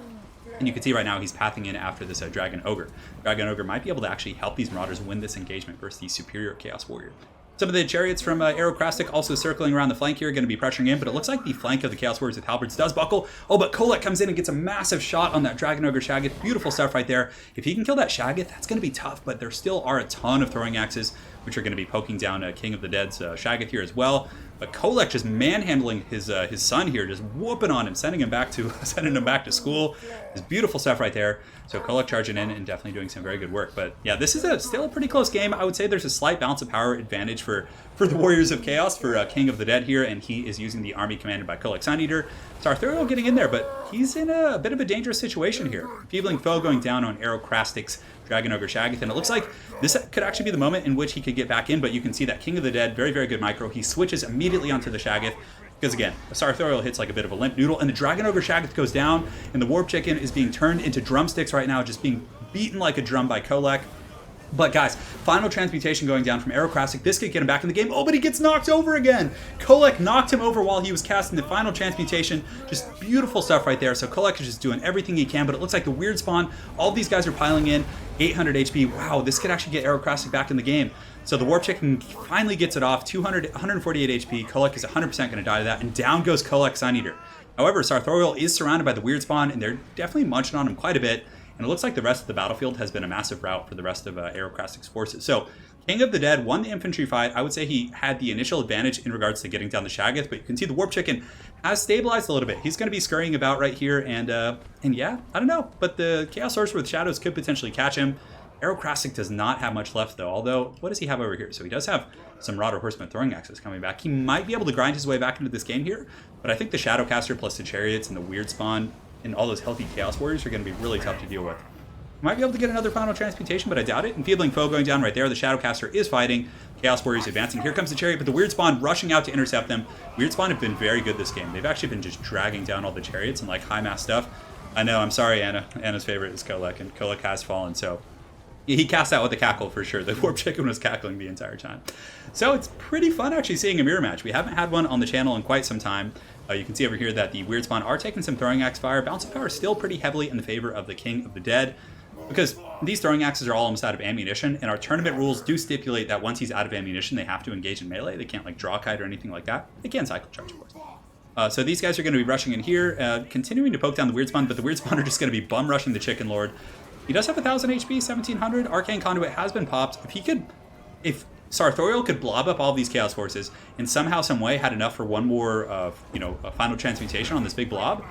And you can see right now he's pathing in after this Dragon Ogre. Dragon Ogre might be able to actually help these Marauders win this engagement versus the superior Chaos Warrior. Some of the chariots from Aerocrastic also circling around the flank here, going to be pressuring in, but it looks like the flank of the Chaos Warriors with halberds does buckle. Oh, but Kolek comes in and gets a massive shot on that Dragon Ogre Shaggoth. Beautiful stuff right there. If he can kill that Shaggoth, that's going to be tough, but there still are a ton of throwing axes, which are going to be poking down King of the Dead's Shaggoth here as well. But Kolek just manhandling his son here, just whooping on him, sending him back to school. It's beautiful stuff right there. So Kolek charging in and definitely doing some very good work. But yeah, this is still a pretty close game. I would say there's a slight balance of power advantage for the Warriors of Chaos, for King of the Dead here, and he is using the army commanded by Kolek Suneater. Sarthuriel getting in there, but he's in a bit of a dangerous situation here. Feebling foe going down on Aerocrastic's Dragon Ogre Shaggoth, and it looks like this could actually be the moment in which he could get back in, but you can see that King of the Dead, very, very good micro. He switches immediately onto the Shaggoth, because again, Sarthuriel hits like a bit of a limp noodle, and the Dragon Ogre Shaggoth goes down, and the Warp Chicken is being turned into drumsticks right now, just being beaten like a drum by Kolek. But guys, final transmutation going down from Aerocrastic. This could get him back in the game. Oh, but he gets knocked over again. Kolek knocked him over while he was casting the final transmutation. Just beautiful stuff right there. So Kolek is just doing everything he can, but it looks like the weird spawn, all these guys are piling in. 800 HP. Wow, this could actually get Aerocrastic back in the game. So the Warp Chicken finally gets it off. 148 HP. Kolek is 100% going to die to that, and down goes Kolek Suneater. However, Sarthuriel is surrounded by the weird spawn, and they're definitely munching on him quite a bit. And it looks like the rest of the battlefield has been a massive rout for the rest of Aerocrastic's forces. So King of the Dead won the infantry fight. I would say he had the initial advantage in regards to getting down the Shaggoth, but you can see the Warp Chicken has stabilized a little bit. He's going to be scurrying about right here, and yeah, I don't know. But the Chaos Sorcerer with Shadows could potentially catch him. Aerocrastic does not have much left, though, although, what does he have over here? So he does have some Marauder Horseman throwing axes coming back. He might be able to grind his way back into this game here, but I think the Shadowcaster plus the Chariots and the Weird Spawn and all those healthy Chaos Warriors are going to be really tough to deal with. Might be able to get another final transmutation, but I doubt it. Enfeebling foe going down right there. The Shadowcaster is fighting. Chaos Warriors advancing. Here comes the Chariot, but the Weird Spawn rushing out to intercept them. Weird Spawn have been very good this game. They've actually been just dragging down all the Chariots and like high mass stuff. I know, I'm sorry, Anna. Anna's favorite is Kolek, and Kolek has fallen, so he cast out with a cackle for sure. The Warp Chicken was cackling the entire time. So it's pretty fun actually seeing a mirror match. We haven't had one on the channel in quite some time. You can see over here that the Weird Spawn are taking some throwing axe fire. Bounce of power is still pretty heavily in the favor of the King of the Dead, because these throwing axes are all almost out of ammunition, and our tournament rules do stipulate that once he's out of ammunition, they have to engage in melee. They can't like draw kite or anything like that. They can cycle charge, of course. So these guys are going to be rushing in here, continuing to poke down the Weird Spawn, but the Weird Spawn are just going to be bum rushing the Chicken Lord. He does have 1,000 HP, 1,700. Arcane Conduit has been popped. If Sarthuriel could blob up all of these Chaos Forces and somehow, some way had enough for one more, a final transmutation on this big blob,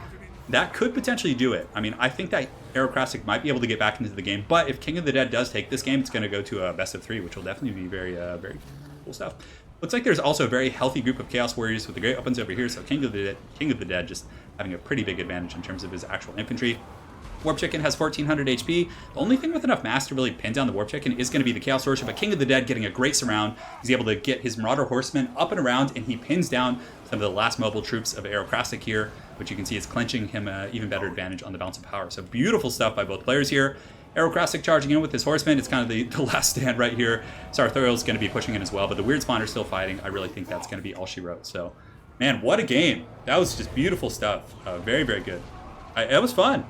that could potentially do it. I mean, I think that Aerocrastic might be able to get back into the game, but if King of the Dead does take this game, it's going to go to a best of 3, which will definitely be very, very cool stuff. Looks like there's also a very healthy group of Chaos Warriors with the great weapons over here, so King of the Dead just having a pretty big advantage in terms of his actual infantry. Warp Chicken has 1,400 HP. The only thing with enough mass to really pin down the Warp Chicken is going to be the Chaos Sorcerer, but King of the Dead getting a great surround. He's able to get his Marauder Horsemen up and around, and he pins down some of the last mobile troops of Aerocrastic here, which you can see is clinching him an even better advantage on the Bounce of Power. So beautiful stuff by both players here. Aerocrastic charging in with his horsemen. It's kind of the last stand right here. Sarthuriel is going to be pushing in as well, but the Weird Spawn are still fighting. I really think that's going to be all she wrote. So, man, what a game. That was just beautiful stuff. Very, very good. It was fun.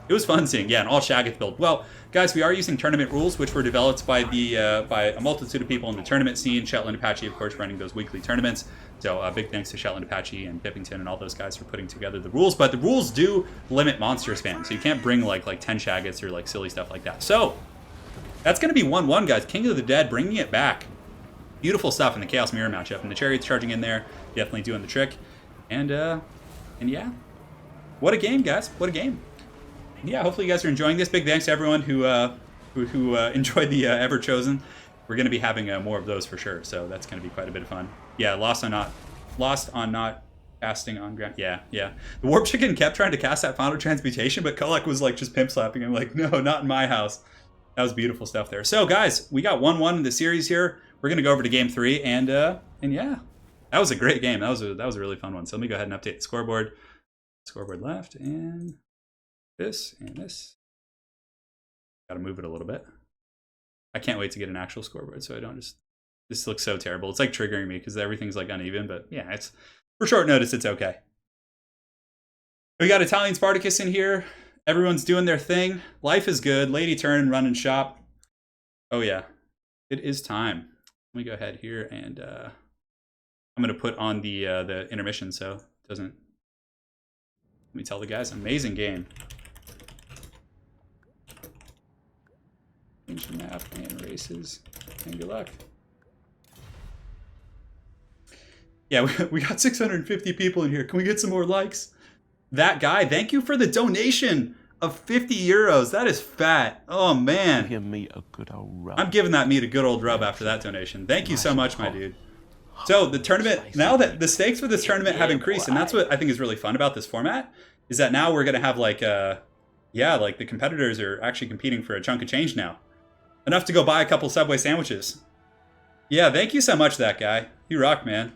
It was fun seeing, yeah, an all Shaggoth build. Well, guys, we are using tournament rules, which were developed by by a multitude of people in the tournament scene. Shetland Apache, of course, running those weekly tournaments. So big thanks to Shetland Apache and Pippington and all those guys for putting together the rules. But the rules do limit monster spam, so you can't bring like 10 Shaggoths or like silly stuff like that. So that's going to be 1-1, guys. King of the Dead bringing it back. Beautiful stuff in the Chaos Mirror matchup, and the Chariots charging in there, definitely doing the trick. And yeah, what a game, guys! What a game! Yeah, hopefully you guys are enjoying this. Big thanks to everyone who enjoyed the Ever Chosen. We're going to be having more of those for sure, so that's going to be quite a bit of fun. Yeah, Lost or Not. Lost on not casting on ground. Yeah, yeah. The Warp Chicken kept trying to cast that Final Transmutation, but Kolek was like just pimp slapping him, like, no, not in my house. That was beautiful stuff there. So, guys, we got 1-1 in the series here. We're gonna go over to game 3, and yeah, that was a great game. That was a really fun one. So let me go ahead and update the scoreboard. Scoreboard left, and this and this. Got to move it a little bit. I can't wait to get an actual scoreboard, so I don't just. This looks so terrible. It's like triggering me because everything's like uneven, but yeah, it's for short notice. It's okay. We got Italian Spartacus in here. Everyone's doing their thing. Life is good. Lady Turin running shop. Oh yeah, it is time. Let me go ahead here and I'm gonna put on the intermission so it doesn't. Let me tell the guys, amazing game. Change the map and races. And good luck. Yeah, we got 650 people in here. Can we get some more likes? That guy, thank you for the donation of 50 euros. That is fat. Oh, man. Give me a good old rub. I'm giving that meat a good old rub after that donation. Thank you so much, my dude. So the tournament, now that the stakes for this tournament have increased, and that's what I think is really fun about this format, is that now we're going to have like, like the competitors are actually competing for a chunk of change now. Enough to go buy a couple Subway sandwiches. Yeah, thank you so much, that guy. You rock, man.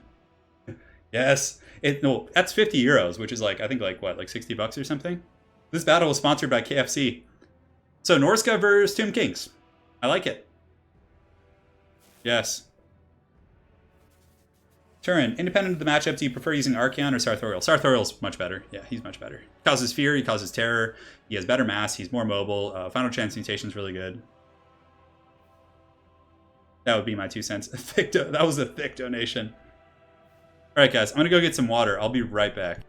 Yes. No, that's 50 euros, which is like, I think like what, like 60 bucks or something? This battle was sponsored by KFC. So Norsca versus Tomb Kings. I like it. Yes. Turin, independent of the matchup, do you prefer using Archeon or Sartorial? Sartorial's much better. Yeah, he's much better. He causes fear, he causes terror, he has better mass, he's more mobile. Final Transmutation's really good. That would be my 2 cents. That was a thick donation. All right, guys, I'm going to go get some water. I'll be right back.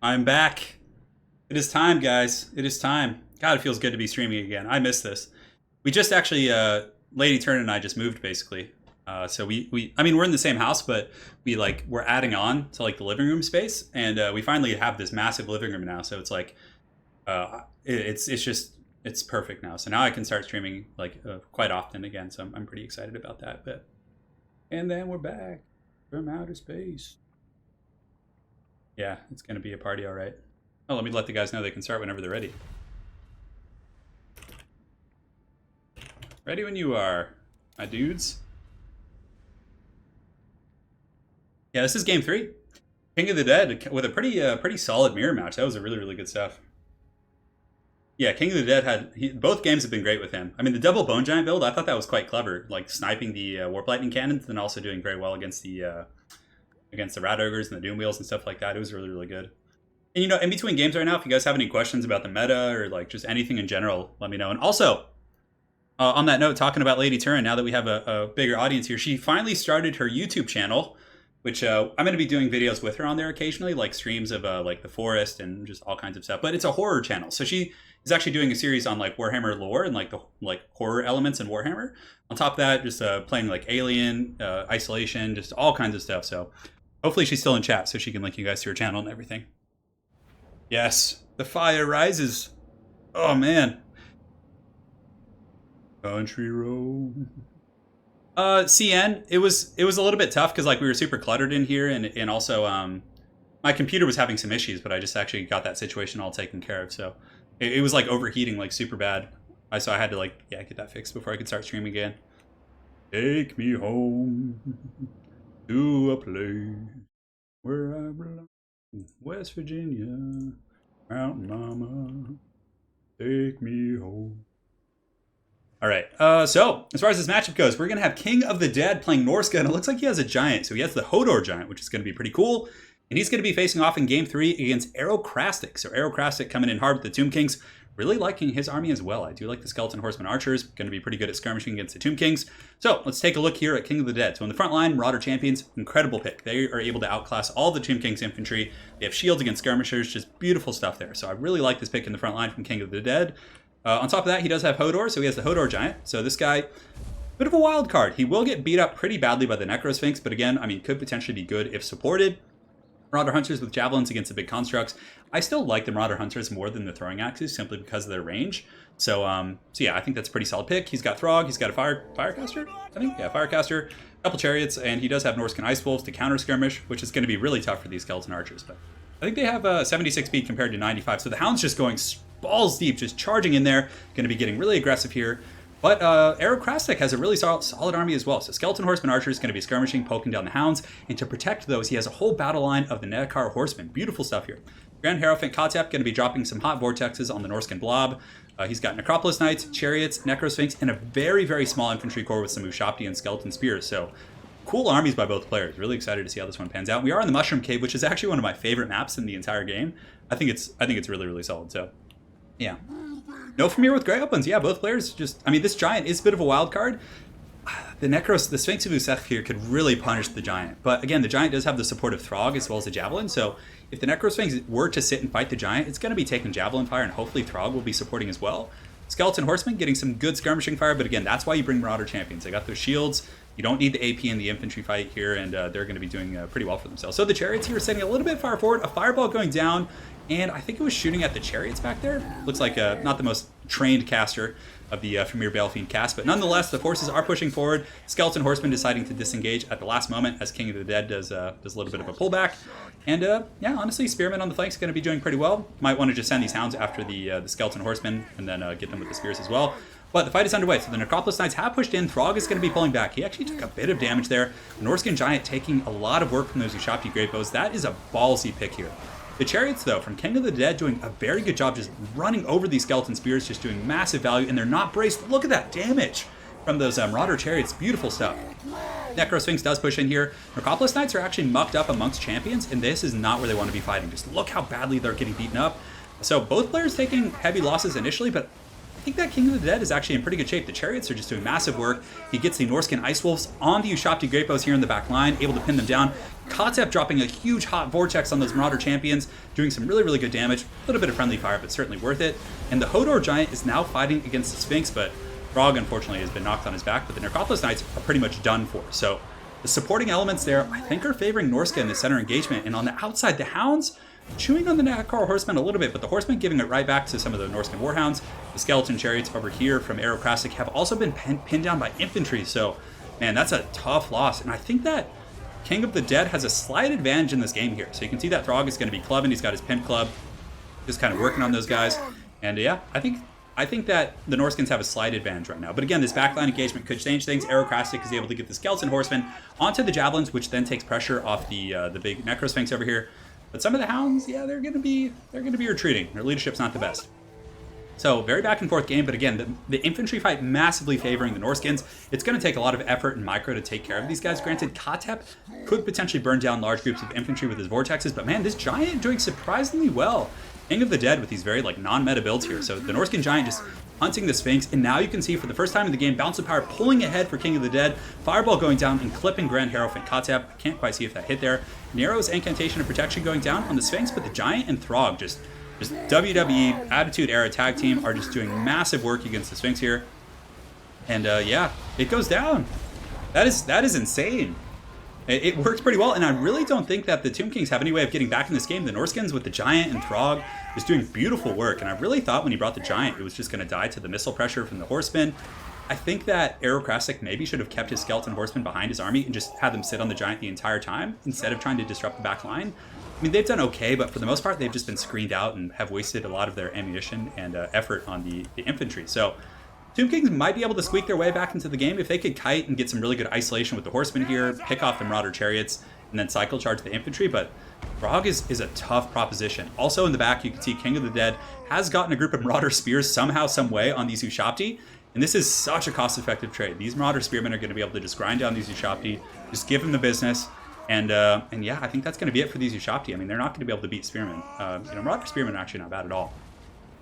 I'm back. It is time, guys. It is time. God, it feels good to be streaming again. I miss this. We just actually, Lady Turn and I just moved, basically. So I mean, we're in the same house, but we're adding on to like the living room space, and we finally have this massive living room now. So it's like, it's perfect now. So now I can start streaming like quite often again. So I'm pretty excited about that. And then we're back from outer space. Yeah, it's gonna be a party, all right. Oh, let me let the guys know they can start whenever they're ready. Ready when you are, my dudes. Yeah, this is game 3. King of the Dead with a pretty solid mirror match. That was a really good stuff. Yeah, King of the Dead both games have been great with him. I mean, the double Bone Giant build, I thought that was quite clever, like sniping the Warp Lightning cannons, and also doing very well against the Rat Ogres and the Doom Wheels and stuff like that. It was really good. And in between games right now, if you guys have any questions about the meta or like just anything in general, let me know. And also, on that note, talking about Lady Turin, now that we have a bigger audience here, she finally started her YouTube channel, which I'm going to be doing videos with her on there occasionally, like streams of like the forest and just all kinds of stuff. But it's a horror channel, so she is actually doing a series on like Warhammer lore and like the horror elements in Warhammer. On top of that, just playing like Alien, Isolation, just all kinds of stuff. So hopefully she's still in chat so she can link you guys to her channel and everything. Yes, the fire rises. Oh man. Country road. CN, it was a little bit tough because like we were super cluttered in here, and also my computer was having some issues, but I just actually got that situation all taken care of. So it was like overheating like super bad. So I had to like get that fixed before I could start streaming again. Take me home to a place where I belong, West Virginia, Mountain Mama. Take me home. All right, so as far as this matchup goes, we're going to have King of the Dead playing Norsca, and it looks like he has a giant. So he has the Hodor giant, which is going to be pretty cool. And he's going to be facing off in Game 3 against Aerocrastic. So Aerocrastic coming in hard with the Tomb Kings. Really liking his army as well. I do like the Skeleton Horseman Archers. Going to be pretty good at skirmishing against the Tomb Kings. So let's take a look here at King of the Dead. So in the front line, Marauder Champions, incredible pick. They are able to outclass all the Tomb Kings infantry. They have shields against skirmishers. Just beautiful stuff there. So I really like this pick in the front line from King of the Dead. On top of that, he does have Hodor, so he has the Hodor Giant. So this guy, bit of a wild card. He will get beat up pretty badly by the Necrosphinx, but again, I mean, could potentially be good if supported. Marauder Hunters with Javelins against the big constructs. I still like the Marauder Hunters more than the Throwing Axes simply because of their range. So yeah, I think that's a pretty solid pick. He's got Throg, he's got a Firecaster, I think? Yeah, Firecaster, a couple Chariots, and he does have Norscan Ice Wolves to counter skirmish, which is going to be really tough for these Skeleton Archers. But I think they have 76 speed compared to 95, so the Hound's just going balls deep, just charging in there, going to be getting really aggressive here. But Aerocrastic has a really solid army as well. So Skeleton Horseman Archer is going to be skirmishing, poking down the Hounds, and to protect those, he has a whole battle line of the Nedakar Horsemen. Beautiful stuff here. Grand Hierophant Katep going to be dropping some hot vortexes on the Norscan Blob. He's got Necropolis Knights, Chariots, Necrosphinx, and a very, very small infantry corps with some Ushapti and Skeleton Spears. So cool armies by both players. Really excited to see how this one pans out. We are in the Mushroom Cave, which is actually one of my favorite maps in the entire game. I think it's really, really solid. So yeah. No Familiar with Grey Opens. Yeah, both players just... I mean, this Giant is a bit of a wild card. The Sphinx of Usech here could really punish the Giant. But again, the Giant does have the support of Throg as well as the Javelin. So if the Necrosphinx were to sit and fight the Giant, it's going to be taking Javelin fire, and hopefully Throg will be supporting as well. Skeleton Horsemen getting some good skirmishing fire, but again, that's why you bring Marauder Champions. They got those shields. You don't need the AP in the infantry fight here, and they're going to be doing pretty well for themselves. So the Chariots here are setting a little bit far forward. A fireball going down, and I think it was shooting at the Chariots back there. Looks like not the most trained caster of the Familiar Battlefield cast, but nonetheless, the forces are pushing forward. Skeleton Horseman deciding to disengage at the last moment as King of the Dead does a little bit of a pullback. And yeah, honestly, Spearmen on the flanks is going to be doing pretty well. Might want to just send these Hounds after the Skeleton Horsemen and then get them with the Spears as well. But the fight is underway, so the Necropolis Knights have pushed in. Throg is going to be pulling back. He actually took a bit of damage there. The Norscan Giant taking a lot of work from those Ushapti Great Bows. That is a ballsy pick here. The Chariots, though, from King of the Dead, doing a very good job just running over these Skeleton Spears, just doing massive value, and they're not braced. Look at that damage from those Marauder Chariots. Beautiful stuff. Necrosphinx does push in here. Necropolis Knights are actually mucked up amongst champions, and this is not where they want to be fighting. Just look how badly they're getting beaten up. So both players taking heavy losses initially, but I think that King of the Dead is actually in pretty good shape. The Chariots are just doing massive work. He gets the Norscan Ice Wolves on the Ushapti Great Bows here in the back line, able to pin them down. Katep dropping a huge hot vortex on those Marauder Champions, doing some really, really good damage. A little bit of friendly fire, but certainly worth it. And the Hodor Giant is now fighting against the Sphinx, but Throg, unfortunately, has been knocked on his back, but the Necropolis Knights are pretty much done for. So the supporting elements there, I think, are favoring Norsca in the center engagement. And on the outside, the Hounds chewing on the Nedakar Horsemen a little bit, but the Horsemen giving it right back to some of the Norscan Warhounds. The Skeleton Chariots over here from Aerocrastic have also been pinned down by infantry. So, man, that's a tough loss. And I think that King of the Dead has a slight advantage in this game here. So you can see that Throg is going to be clubbing. He's got his pimp club, just kind of working on those guys. And yeah, I think that the Norscans have a slight advantage right now. But again, this backline engagement could change things. Aerocrastic is able to get the Skeleton Horsemen onto the Javelins, which then takes pressure off the big Necrosphinx over here. But some of the Hounds, yeah, they're going to be retreating. Their leadership's not the best. So very back and forth game, but again, the infantry fight massively favoring the Norscans. It's going to take a lot of effort and micro to take care of these guys. Granted, Katep could potentially burn down large groups of infantry with his vortexes, but man, this Giant doing surprisingly well. King of the Dead with these very non-meta builds here. So the Norscan Giant just hunting the Sphinx, and now you can see for the first time in the game, Bounce of Power pulling ahead for King of the Dead, Fireball going down and clipping Grand Hierophant Katep. Can't quite see if that hit there. Nero's Incantation of Protection going down on the Sphinx, but the Giant and Throg just WWE Attitude Era tag team are just doing massive work against the Sphinx here. And yeah, it goes down. That is insane. It works pretty well, and I really don't think that the Tomb Kings have any way of getting back in this game. The Norscans with the Giant and Throg is doing beautiful work, and I really thought when he brought the Giant, it was just going to die to the missile pressure from the Horsemen. I think that Aerocrastic maybe should have kept his skeleton horsemen behind his army and just had them sit on the giant the entire time instead of trying to disrupt the back line. I mean, they've done okay, but for the most part, they've just been screened out and have wasted a lot of their ammunition and effort on the infantry. So Tomb Kings might be able to squeak their way back into the game if they could kite and get some really good isolation with the horsemen here, pick off the Marauder chariots, and then cycle charge the infantry. But Throg is a tough proposition. Also in the back, you can see King of the Dead has gotten a group of Marauder spears somehow, some way on these Ushabti. And this is such a cost-effective trade. These Marauder Spearmen are going to be able to just grind down these Ushabti, just give them the business, and yeah, I think that's going to be it for these Ushabti. I mean, they're not going to be able to beat Spearmen. Marauder Spearmen are actually not bad at all.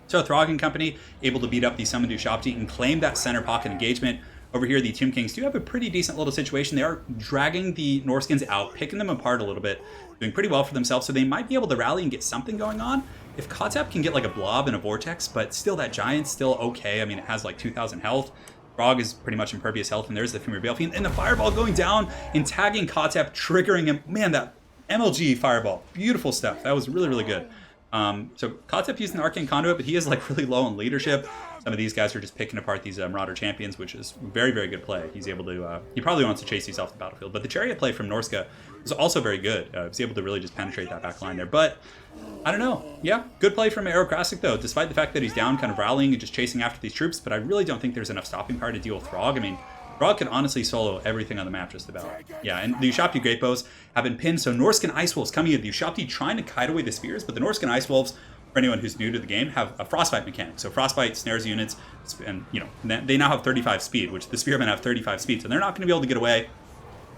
So Throg and company able to beat up the summoned Ushabti and claim that center pocket engagement. Over here, the Tomb Kings do have a pretty decent little situation. They are dragging the Norskins out, picking them apart a little bit, doing pretty well for themselves, so they might be able to rally and get something going on. If Kotzeb can get like a blob and a vortex, but still that giant's still okay. I mean, it has like 2,000 health. Throg is pretty much impervious health, and there's the Femur Balefiend, and the fireball going down and tagging Kotzeb, triggering him. Man, that MLG fireball, beautiful stuff. That was really, really good. So Kotzeb using the Arcane Conduit, but he is like really low on leadership. Some of these guys are just picking apart these Marauder champions, which is very, very good play. He's able to, he probably wants to chase these off the battlefield. But the chariot play from Norsca was also very good. He was able to really just penetrate that back line there. But I don't know. Yeah, good play from Aerocrastic though, despite the fact that he's down, kind of rallying and just chasing after these troops. But I really don't think there's enough stopping power to deal with Throg. I mean, Throg can honestly solo everything on the map just about. Yeah, and the Ushabti Great Bows have been pinned, so Norscan Ice Wolves coming in. The Ushabti trying to kite away the spears, but the Norscan Ice Wolves, for anyone who's new to the game, have a Frostbite mechanic. So Frostbite snares units, and they now have 35 speed, which the Spearmen have 35 speed, so they're not going to be able to get away.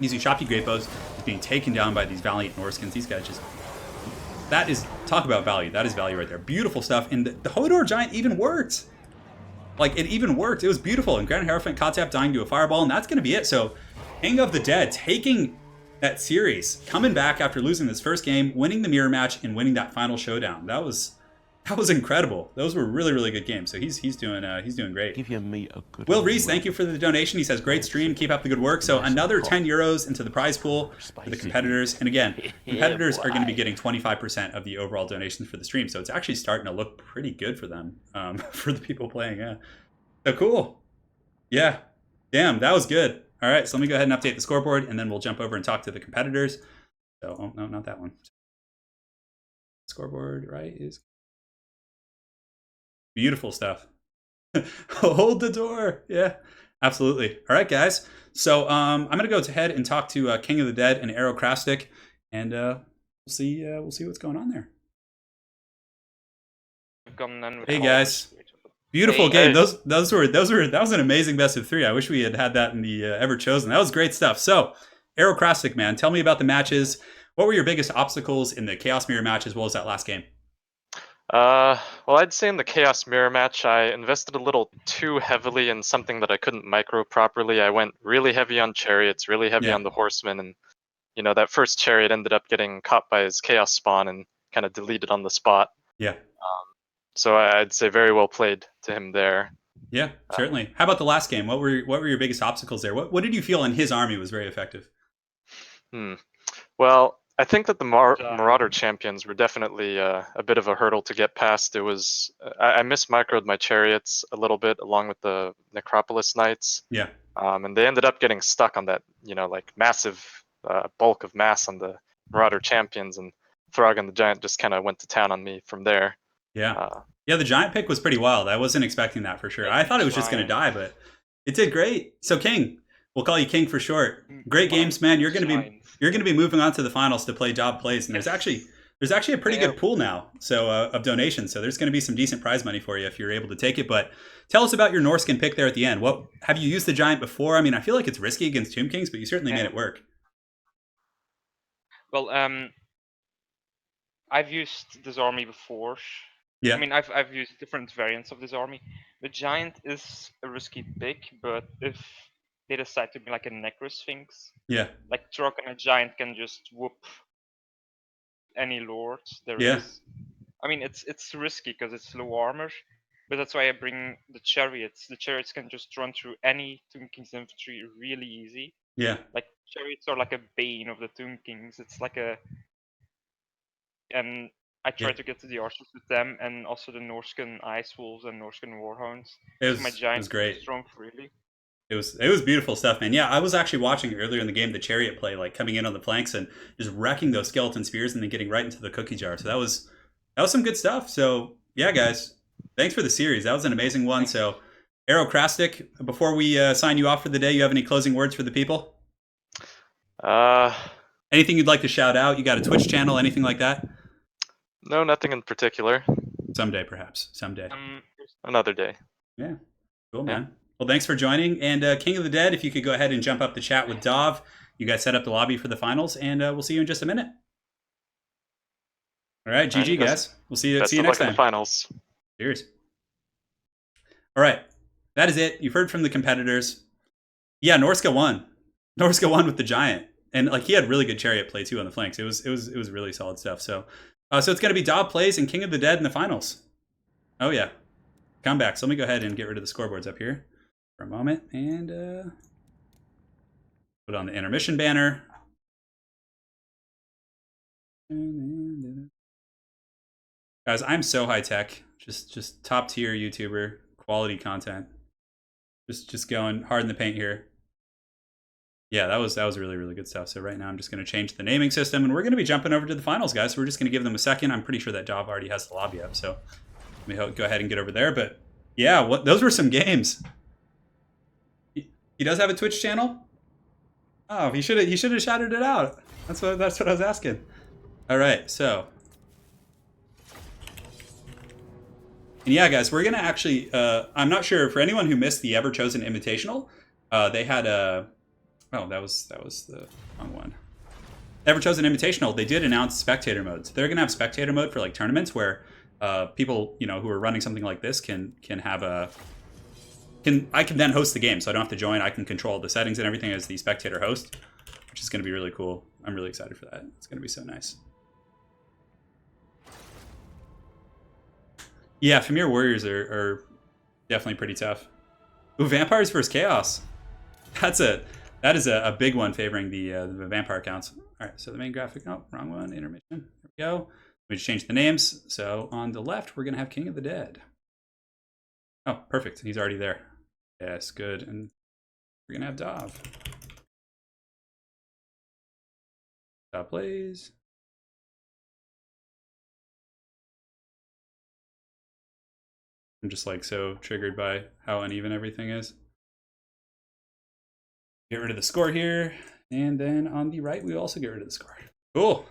These Ushabti Great Bows is being taken down by these valiant Norskins. These guys just... That is... Talk about value. That is value right there. Beautiful stuff. And the Hodor Giant even worked. Like, it even worked. It was beautiful. And Grand Hierophant Kotzeb dying to a fireball, and that's going to be it. So, King of the Dead taking that series, coming back after losing this first game, winning the mirror match, and winning that final showdown. That was incredible. Those were really, really good games. So he's doing great. Give your meat a good Will Reese, thank you for the donation. He says, great stream, keep up the good work. So another 10 euros into the prize pool for the competitors. And again, competitors are going to be getting 25% of the overall donations for the stream. So it's actually starting to look pretty good for them, for the people playing. Yeah. So cool. Yeah. Damn, that was good. All right, so let me go ahead and update the scoreboard, and then we'll jump over and talk to the competitors. So, oh, no, not that one. Scoreboard, right, is beautiful stuff. Hold the door. Yeah, absolutely. All right, guys. So I'm going to go ahead and talk to King of the Dead and Aerocrastic, and we'll see what's going on there. Hey, guys. Beautiful game. That was an amazing best of 3. I wish we had that in the Ever Chosen. That was great stuff. So, Aerocrastic, man, tell me about the matches. What were your biggest obstacles in the Chaos Mirror match as well as that last game? Well, I'd say in the Chaos Mirror match, I invested a little too heavily in something that I couldn't micro properly. I went really heavy on chariots, really heavy on the horsemen, and that first chariot ended up getting caught by his Chaos spawn and kind of deleted on the spot. Yeah. So I'd say very well played to him there. Yeah, certainly. How about the last game? What were your biggest obstacles there? What did you feel on his army was very effective? Well, I think that the Marauder champions were definitely a bit of a hurdle to get past. It was I mismicroed my chariots a little bit along with the Necropolis Knights. Yeah. And they ended up getting stuck on that, like massive bulk of mass on the Marauder champions, and Throg and the Giant just kind of went to town on me from there. Yeah. Yeah, the Giant pick was pretty wild. I wasn't expecting that for sure. I thought it was just going to die, but it did great. So King, we'll call you King for short. Great games, man. You're going to be moving on to the finals to play job plays, and there's actually a pretty good pool now, so of donations. So there's going to be some decent prize money for you if you're able to take it. But tell us about your Norscan pick there at the end. What have you used the Giant before? I mean, I feel like it's risky against Tomb Kings, but you certainly made it work. Well, I've used this army before. Yeah. I mean, I've used different variants of this army. The Giant is a risky pick, but if they decide to be like a Necrosphinx, yeah, like Trog and a Giant can just whoop any lord there is. I mean, it's risky because it's low armor, but that's why I bring the Chariots. The Chariots can just run through any Tomb King's infantry really easy. Yeah. Like Chariots are like a bane of the Tomb Kings. It's like and I try to get to the archers with them, and also the Norscan Ice Wolves and Norscan Warhounds. It was my Giant great. Strong freely. It was beautiful stuff, man. Yeah, I was actually watching earlier in the game the chariot play, like coming in on the flanks and just wrecking those skeleton spears and then getting right into the cookie jar. So that was some good stuff. So yeah, guys, thanks for the series. That was an amazing one. So Aerocrastic, before we sign you off for the day, you have any closing words for the people? Anything you'd like to shout out? You got a Twitch channel, anything like that? No, nothing in particular. Someday, perhaps. Someday. Another day. Yeah. Cool, man. Well, thanks for joining. And King of the Dead, if you could go ahead and jump up the chat with Dov. You guys set up the lobby for the finals, and we'll see you in just a minute. All right, GG, guys. We'll see you next time. In the finals. Cheers. All right. That is it. You've heard from the competitors. Yeah, Norsca won. Norsca won with the giant. And like he had really good chariot play too on the flanks. It was really solid stuff. So so it's gonna be Dov plays and King of the Dead in the finals. Oh yeah. Comebacks. Let me go ahead and get rid of the scoreboards up here for a moment and put on the intermission banner. Guys, I'm so high tech. Just top tier YouTuber, quality content. Just going hard in the paint here. Yeah, that was really, really good stuff. So right now I'm just going to change the naming system, and we're going to be jumping over to the finals, guys. So we're just going to give them a second. I'm pretty sure that Dov already has the lobby up, so let me go ahead and get over there. But yeah, those were some games. He does have a Twitch channel. Oh, he should have shouted it out. That's what I was asking. All right, so. And yeah, guys, we're going to actually, I'm not sure, for anyone who missed the Ever Chosen Invitational, they had a, oh, that was the wrong one. Ever Chosen Invitational, they did announce spectator mode. So they're going to have spectator mode for like tournaments where people, who are running something like this can have I can then host the game. So I don't have to join. I can control the settings and everything as the spectator host, which is going to be really cool. I'm really excited for that. It's going to be so nice. Yeah, Famir Warriors are definitely pretty tough. Ooh, Vampires versus Chaos. That is a big one favoring the vampire accounts. All right, so the main graphic, oh, wrong one, intermission. There we go. We just changed the names. So on the left, we're going to have King of the Dead. Oh, perfect. He's already there. Yes, good. And we're going to have Dov. Dov plays. I'm just like so triggered by how uneven everything is. Get rid of the score here. And then on the right, we also get rid of the score. Cool.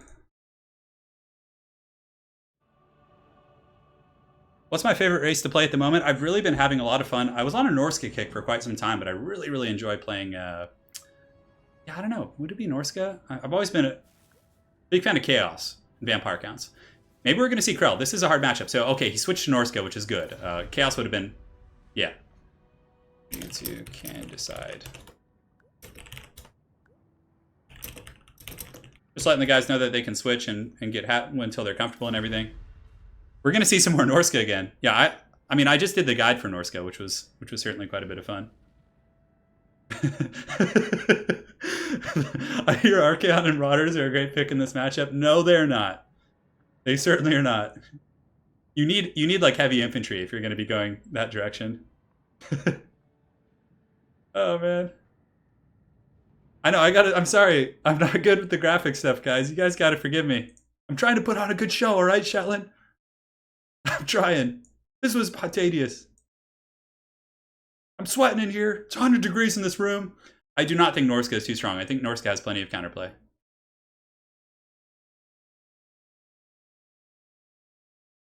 What's my favorite race to play at the moment? I've really been having a lot of fun. I was on a Norsca kick for quite some time, but I really, really enjoy playing, yeah, I don't know. Would it be Norsca? I've always been a big fan of Chaos and Vampire counts. Maybe we're going to see Krell. This is a hard matchup. So, okay, he switched to Norsca, which is good. Chaos would have been, yeah. You two can decide. Just letting the guys know that they can switch and get hat until they're comfortable and everything. We're going to see some more Norsca again. Yeah, I mean, I just did the guide for Norsca, which was certainly quite a bit of fun. I hear Archaon and Marauders are a great pick in this matchup. No, they're not. They certainly are not. You need like heavy infantry if you're going to be going that direction. Oh man. I know, I'm sorry. I'm not good with the graphic stuff, guys. You guys got to forgive me. I'm trying to put on a good show, all right, Shetland? I'm trying. This was tedious. I'm sweating in here. It's 100 degrees in this room. I do not think Norsca is too strong. I think Norsca has plenty of counterplay.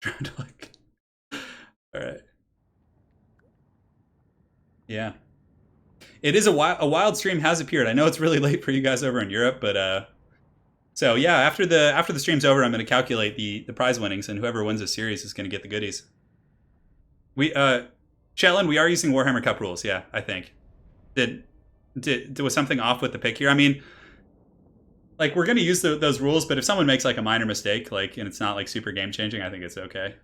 Trying to like... All right. Yeah. It is a wild stream has appeared. I know it's really late for you guys over in Europe, but so yeah, after the stream's over, I'm going to calculate the prize winnings, and whoever wins the series is going to get the goodies. Shetland, we are using Warhammer Cup rules. Yeah, I think. Was something off with the pick here? I mean, like we're going to use those rules, but if someone makes like a minor mistake, like and it's not like super game changing, I think it's okay.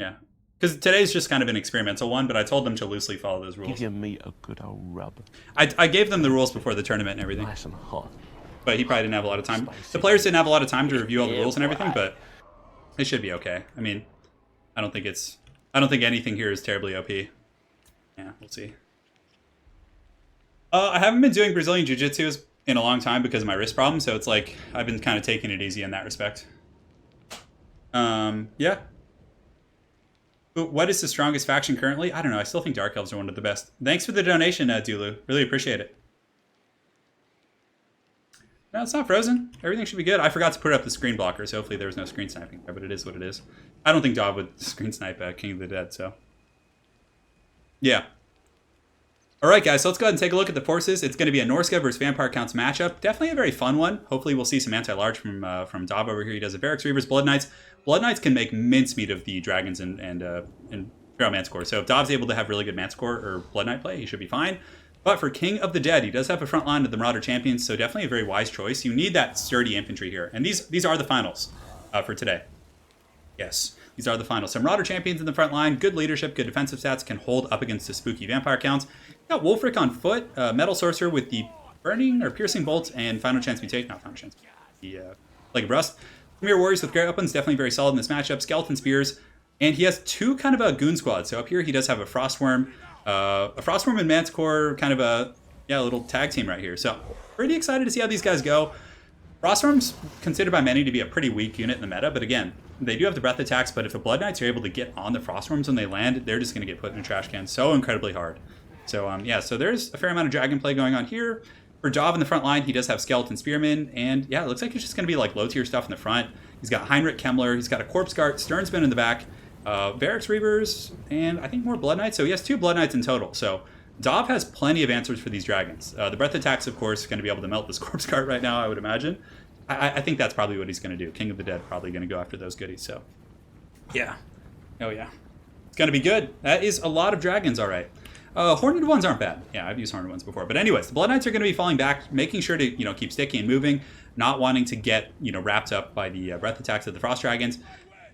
Yeah. Because today's just kind of an experimental one, but I told them to loosely follow those rules. Give your meat a good old rub. I gave them the rules before the tournament and everything. Nice and hot. But he probably didn't have a lot of time. The players didn't have a lot of time to review all the rules and everything, but it should be okay. I mean, I don't think anything here is terribly OP. Yeah, we'll see. I haven't been doing Brazilian Jiu-Jitsu in a long time because of my wrist problem, so it's like I've been kind of taking it easy in that respect. Yeah. What is the strongest faction currently? I don't know. I still think Dark Elves are one of the best. Thanks for the donation, Dulu. Really appreciate it. No, it's not frozen. Everything should be good. I forgot to put up the screen blocker, so hopefully there was no screen sniping there, but it is what it is. I don't think Dog would screen snipe King of the Dead, so. Yeah. All right, guys, so let's go ahead and take a look at the forces. It's going to be a Norsca versus Vampire Counts matchup. Definitely a very fun one. Hopefully we'll see some anti-large from Dob over here. He does a Varix Reavers, Blood Knights. Blood Knights can make mincemeat of the Dragons and Feral Manticore. So if Dob's able to have really good Manticore or Blood Knight play, he should be fine. But for King of the Dead, he does have a front line of the Marauder Champions, so definitely a very wise choice. You need that sturdy infantry here. And these are the finals for today. Yes, these are the finals. Some Marauder Champions in the front line, good leadership, good defensive stats, can hold up against the spooky Vampire Counts. Got Wulfric on foot, Metal Sorcerer with the Burning or Piercing Bolts and Final Chance Mutate. Not Final Chance, the Plague of Rust. Premier Warriors with great weapons, definitely very solid in this matchup. Skeleton Spears, and he has two kind of a goon squad. So up here he does have a Frostworm and Manticore, kind of a little tag team right here. So pretty excited to see how these guys go. Frostworm's considered by many to be a pretty weak unit in the meta, but again, they do have the breath attacks, but if the Blood Knights are able to get on the Frostworms when they land, they're just going to get put in a trash can so incredibly hard. So yeah, so there's a fair amount of dragon play going on here. For Dov in the front line, he does have Skeleton Spearmen, and yeah, it looks like it's just going to be like low-tier stuff in the front. He's got Heinrich Kemmler, he's got a Corpse Guard, Sternsman in the back, Varix Reavers, and I think more Blood Knights. So he has 2 Blood Knights in total. So Dov has plenty of answers for these dragons. The breath attacks, of course, going to be able to melt this Corpse Guard right now, I would imagine. I think that's probably what he's going to do. King of the Dead probably going to go after those goodies. So yeah. Oh yeah. It's going to be good. That is a lot of dragons, all right. Horned ones aren't bad. Yeah, I've used horned ones before. But anyways, the Blood Knights are going to be falling back, making sure to, keep sticky and moving, not wanting to get, wrapped up by the breath attacks of the Frost Dragons.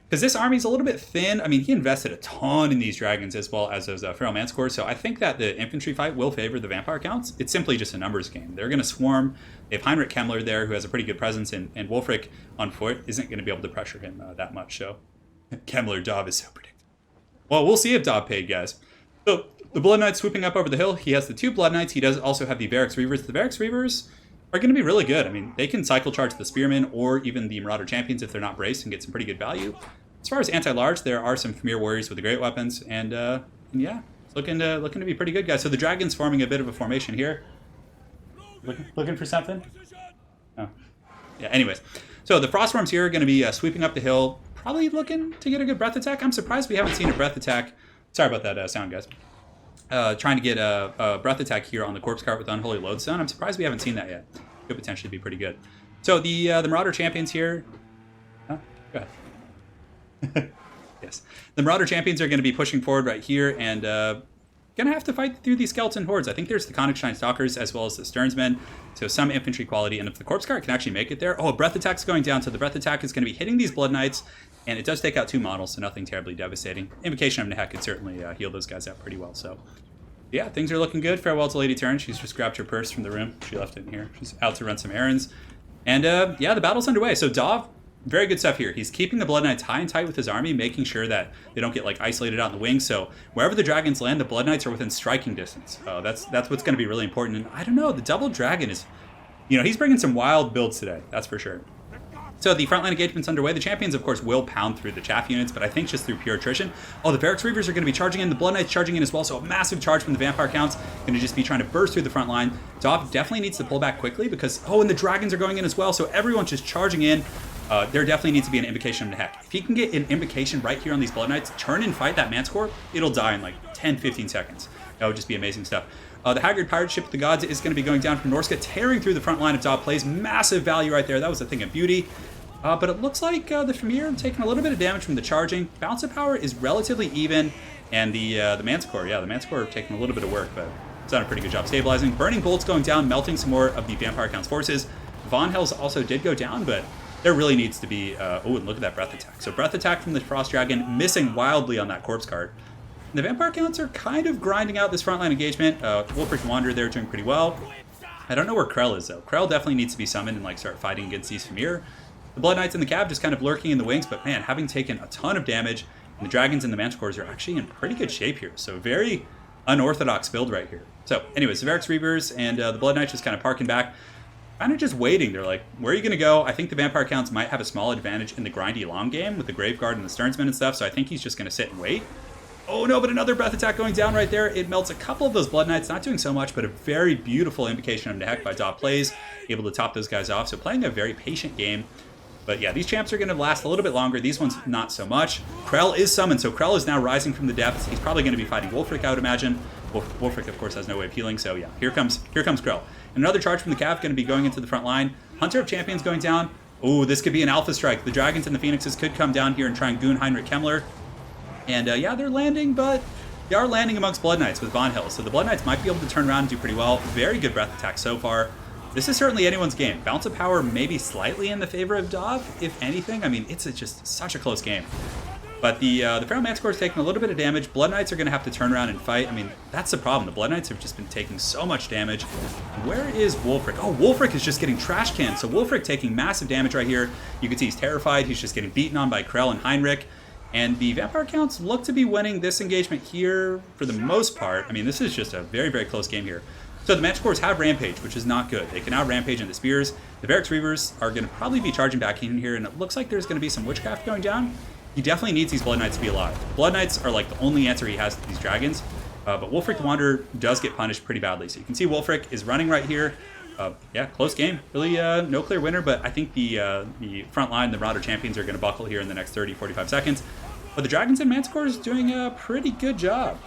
Because this army's a little bit thin. I mean, he invested a ton in these dragons as well as those Feral Manticores. So I think that the infantry fight will favor the Vampire Counts. It's simply just a numbers game. They're going to swarm. They have Heinrich Kemmler there, who has a pretty good presence, and Wulfric on foot isn't going to be able to pressure him that much. So Kemmler, Dob is so predictable. Well, we'll see if Dob paid, guys. So the Blood Knight swooping up over the hill. He has the 2 Blood Knights. He does also have the Varix Reavers. The Varix Reavers are going to be really good. I mean, they can cycle charge the Spearmen or even the Marauder Champions if they're not braced and get some pretty good value. As far as anti-large, there are some Premier Warriors with the great weapons, and yeah, it's looking to be pretty good, guys. So the Dragon's forming a bit of a formation here. Looking for something? Oh. Yeah, anyways. So the Frostworms here are going to be sweeping up the hill, probably looking to get a good breath attack. I'm surprised we haven't seen a breath attack. Sorry about that sound, guys. Trying to get a breath attack here on the Corpse Cart with Unholy Lodestone. I'm surprised we haven't seen that yet. Could potentially be pretty good. So the Marauder Champions here... Huh? Go ahead. Yes. The Marauder Champions are going to be pushing forward right here and going to have to fight through these skeleton hordes. I think there's the Conic Shine Stalkers as well as the Sternsmen, so some infantry quality. And if the Corpse Cart can actually make it there... Oh, a Breath Attack's going down, so the Breath Attack is going to be hitting these Blood Knights, and it does take out 2 models, so nothing terribly devastating. Invocation of Nehek could certainly heal those guys out pretty well, so... Yeah, things are looking good. Farewell to Lady Turin. She's just grabbed her purse from the room. She left it in here. She's out to run some errands. And yeah, the battle's underway. So Dov, very good stuff here. He's keeping the Blood Knights high and tight with his army, making sure that they don't get isolated out in the wings. So wherever the dragons land, the Blood Knights are within striking distance. That's what's going to be really important. And I don't know, the double dragon is, he's bringing some wild builds today. That's for sure. So the frontline engagement's underway. The champions, of course, will pound through the chaff units, but I think just through pure attrition. Oh, the Varix Reavers are going to be charging in. The Blood Knights charging in as well, so a massive charge from the Vampire Counts. Going to just be trying to burst through the front line. Dov definitely needs to pull back quickly because, and the dragons are going in as well, so everyone's just charging in. There definitely needs to be an Invocation of Nehek. If he can get an Invocation right here on these Blood Knights, turn and fight that Manticore, it'll die in 10-15 seconds. That would just be amazing stuff. The Haggard Pirate Ship of the Gods is going to be going down from Norsca, tearing through the front line of Dov plays. Massive value right there. That was a thing of beauty. But it looks like the Famir taking a little bit of damage from the charging. Bounce of power is relatively even, and the Manticore, the Manticore taking a little bit of work, but it's done a pretty good job stabilizing. Burning Bolts going down, melting some more of the Vampire Count's forces. Von Hells also did go down, but there really needs to be... and look at that Breath Attack. So Breath Attack from the Frost Dragon, missing wildly on that Corpse Cart. And the Vampire Counts are kind of grinding out this frontline engagement. Wulfric Wanderer there doing pretty well. I don't know where Krell is, though. Krell definitely needs to be summoned and start fighting against these Famir. The Blood Knights in the cab just kind of lurking in the wings, but man, having taken a ton of damage, and the Dragons and the Manticores are actually in pretty good shape here. So very unorthodox build right here. So anyways, the Varix Reavers and the Blood Knights just kind of parking back, kind of just waiting. They're like, where are you going to go? I think the Vampire Counts might have a small advantage in the grindy long game with the Graveguard and the Stearnsman and stuff, so I think he's just going to sit and wait. Oh no, but another breath attack going down right there. It melts a couple of those Blood Knights, not doing so much, but a very beautiful invocation of Nehek by Dot Plays, able to top those guys off. So playing a very patient game. But yeah, these champs are going to last a little bit longer. These ones, not so much. Krell is summoned, so Krell is now rising from the depths. He's probably going to be fighting Wulfric, I would imagine. Wulfric, of course, has no way of healing, so yeah, here comes Krell. And another charge from the Cav going to be going into the front line. Hunter of Champions going down. Oh, this could be an alpha strike. The Dragons and the Phoenixes could come down here and try and goon Heinrich Kemmler. And yeah, they're landing, but they are landing amongst Blood Knights with Von Hill. So the Blood Knights might be able to turn around and do pretty well. Very good breath attack so far. This is certainly anyone's game. Balance of power maybe slightly in the favor of Dov, if anything. I mean, it's just such a close game. But the Feral Manticore is taking a little bit of damage. Blood Knights are going to have to turn around and fight. I mean, that's the problem. The Blood Knights have just been taking so much damage. Where is Wulfric? Oh, Wulfric is just getting trash canned. So Wulfric taking massive damage right here. You can see he's terrified. He's just getting beaten on by Krell and Heinrich. And the Vampire Counts look to be winning this engagement here for the most part. I mean, this is just a very, very close game here. So the Manticores have Rampage, which is not good. They can now Rampage into Spears. The Varix Reavers are going to probably be charging back in here, and it looks like there's going to be some Witchcraft going down. He definitely needs these Blood Knights to be alive. Blood Knights are like the only answer he has to these dragons, but Wulfric the Wanderer does get punished pretty badly. So you can see Wulfric is running right here. Yeah, close game. Really no clear winner, but I think the front line, the Marauder Champions, are going to buckle here in the next 30, 45 seconds. But the Dragons and Manticore is doing a pretty good job.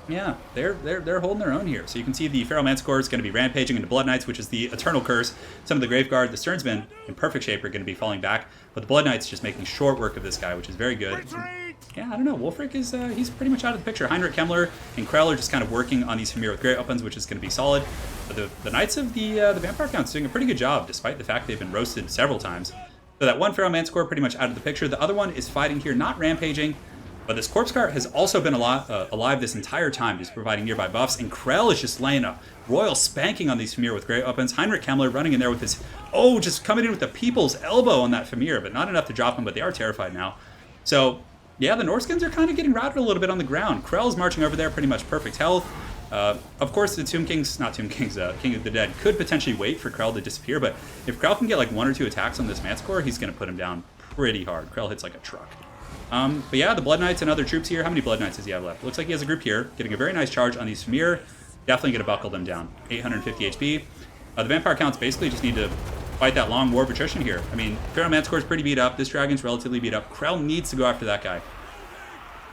Yeah, they're holding their own here. So you can see the Feral Manticore is going to be rampaging into Blood Knights, which is the eternal curse. Some of the Graveguard, the Stearnsmen, in perfect shape, are going to be falling back. But the Blood Knights just making short work of this guy, which is very good. Yeah, I don't know. Wulfric is he's pretty much out of the picture. Heinrich Kemmler and Krell are just kind of working on these Familiar with Great Weapons, which is going to be solid. But the Knights of the Vampire Counts doing a pretty good job, despite the fact they've been roasted several times. So that one Feral Manticore pretty much out of the picture. The other one is fighting here, not rampaging. But this Corpse Cart has also been alive this entire time, just providing nearby buffs. And Krell is just laying a royal spanking on these Familiar with Great Weapons. Heinrich Kemmler running in there with his, just coming in with the people's elbow on that Familiar, but not enough to drop him, but they are terrified now. So, yeah, the Norskins are kind of getting routed a little bit on the ground. Krell's marching over there, pretty much perfect health. Of course, the King of the Dead could potentially wait for Krell to disappear, but if Krell can get like 1 or 2 attacks on this Manticore, he's going to put him down pretty hard. Krell hits like a truck. But yeah, the Blood Knights and other troops here. How many Blood Knights does he have left? Looks like he has a group here, getting a very nice charge on these Famir. Definitely going to buckle them down. 850 HP. The Vampire Counts basically just need to fight that long war of attrition here. I mean, Feral Manticore's pretty beat up. This Dragon's relatively beat up. Krell needs to go after that guy.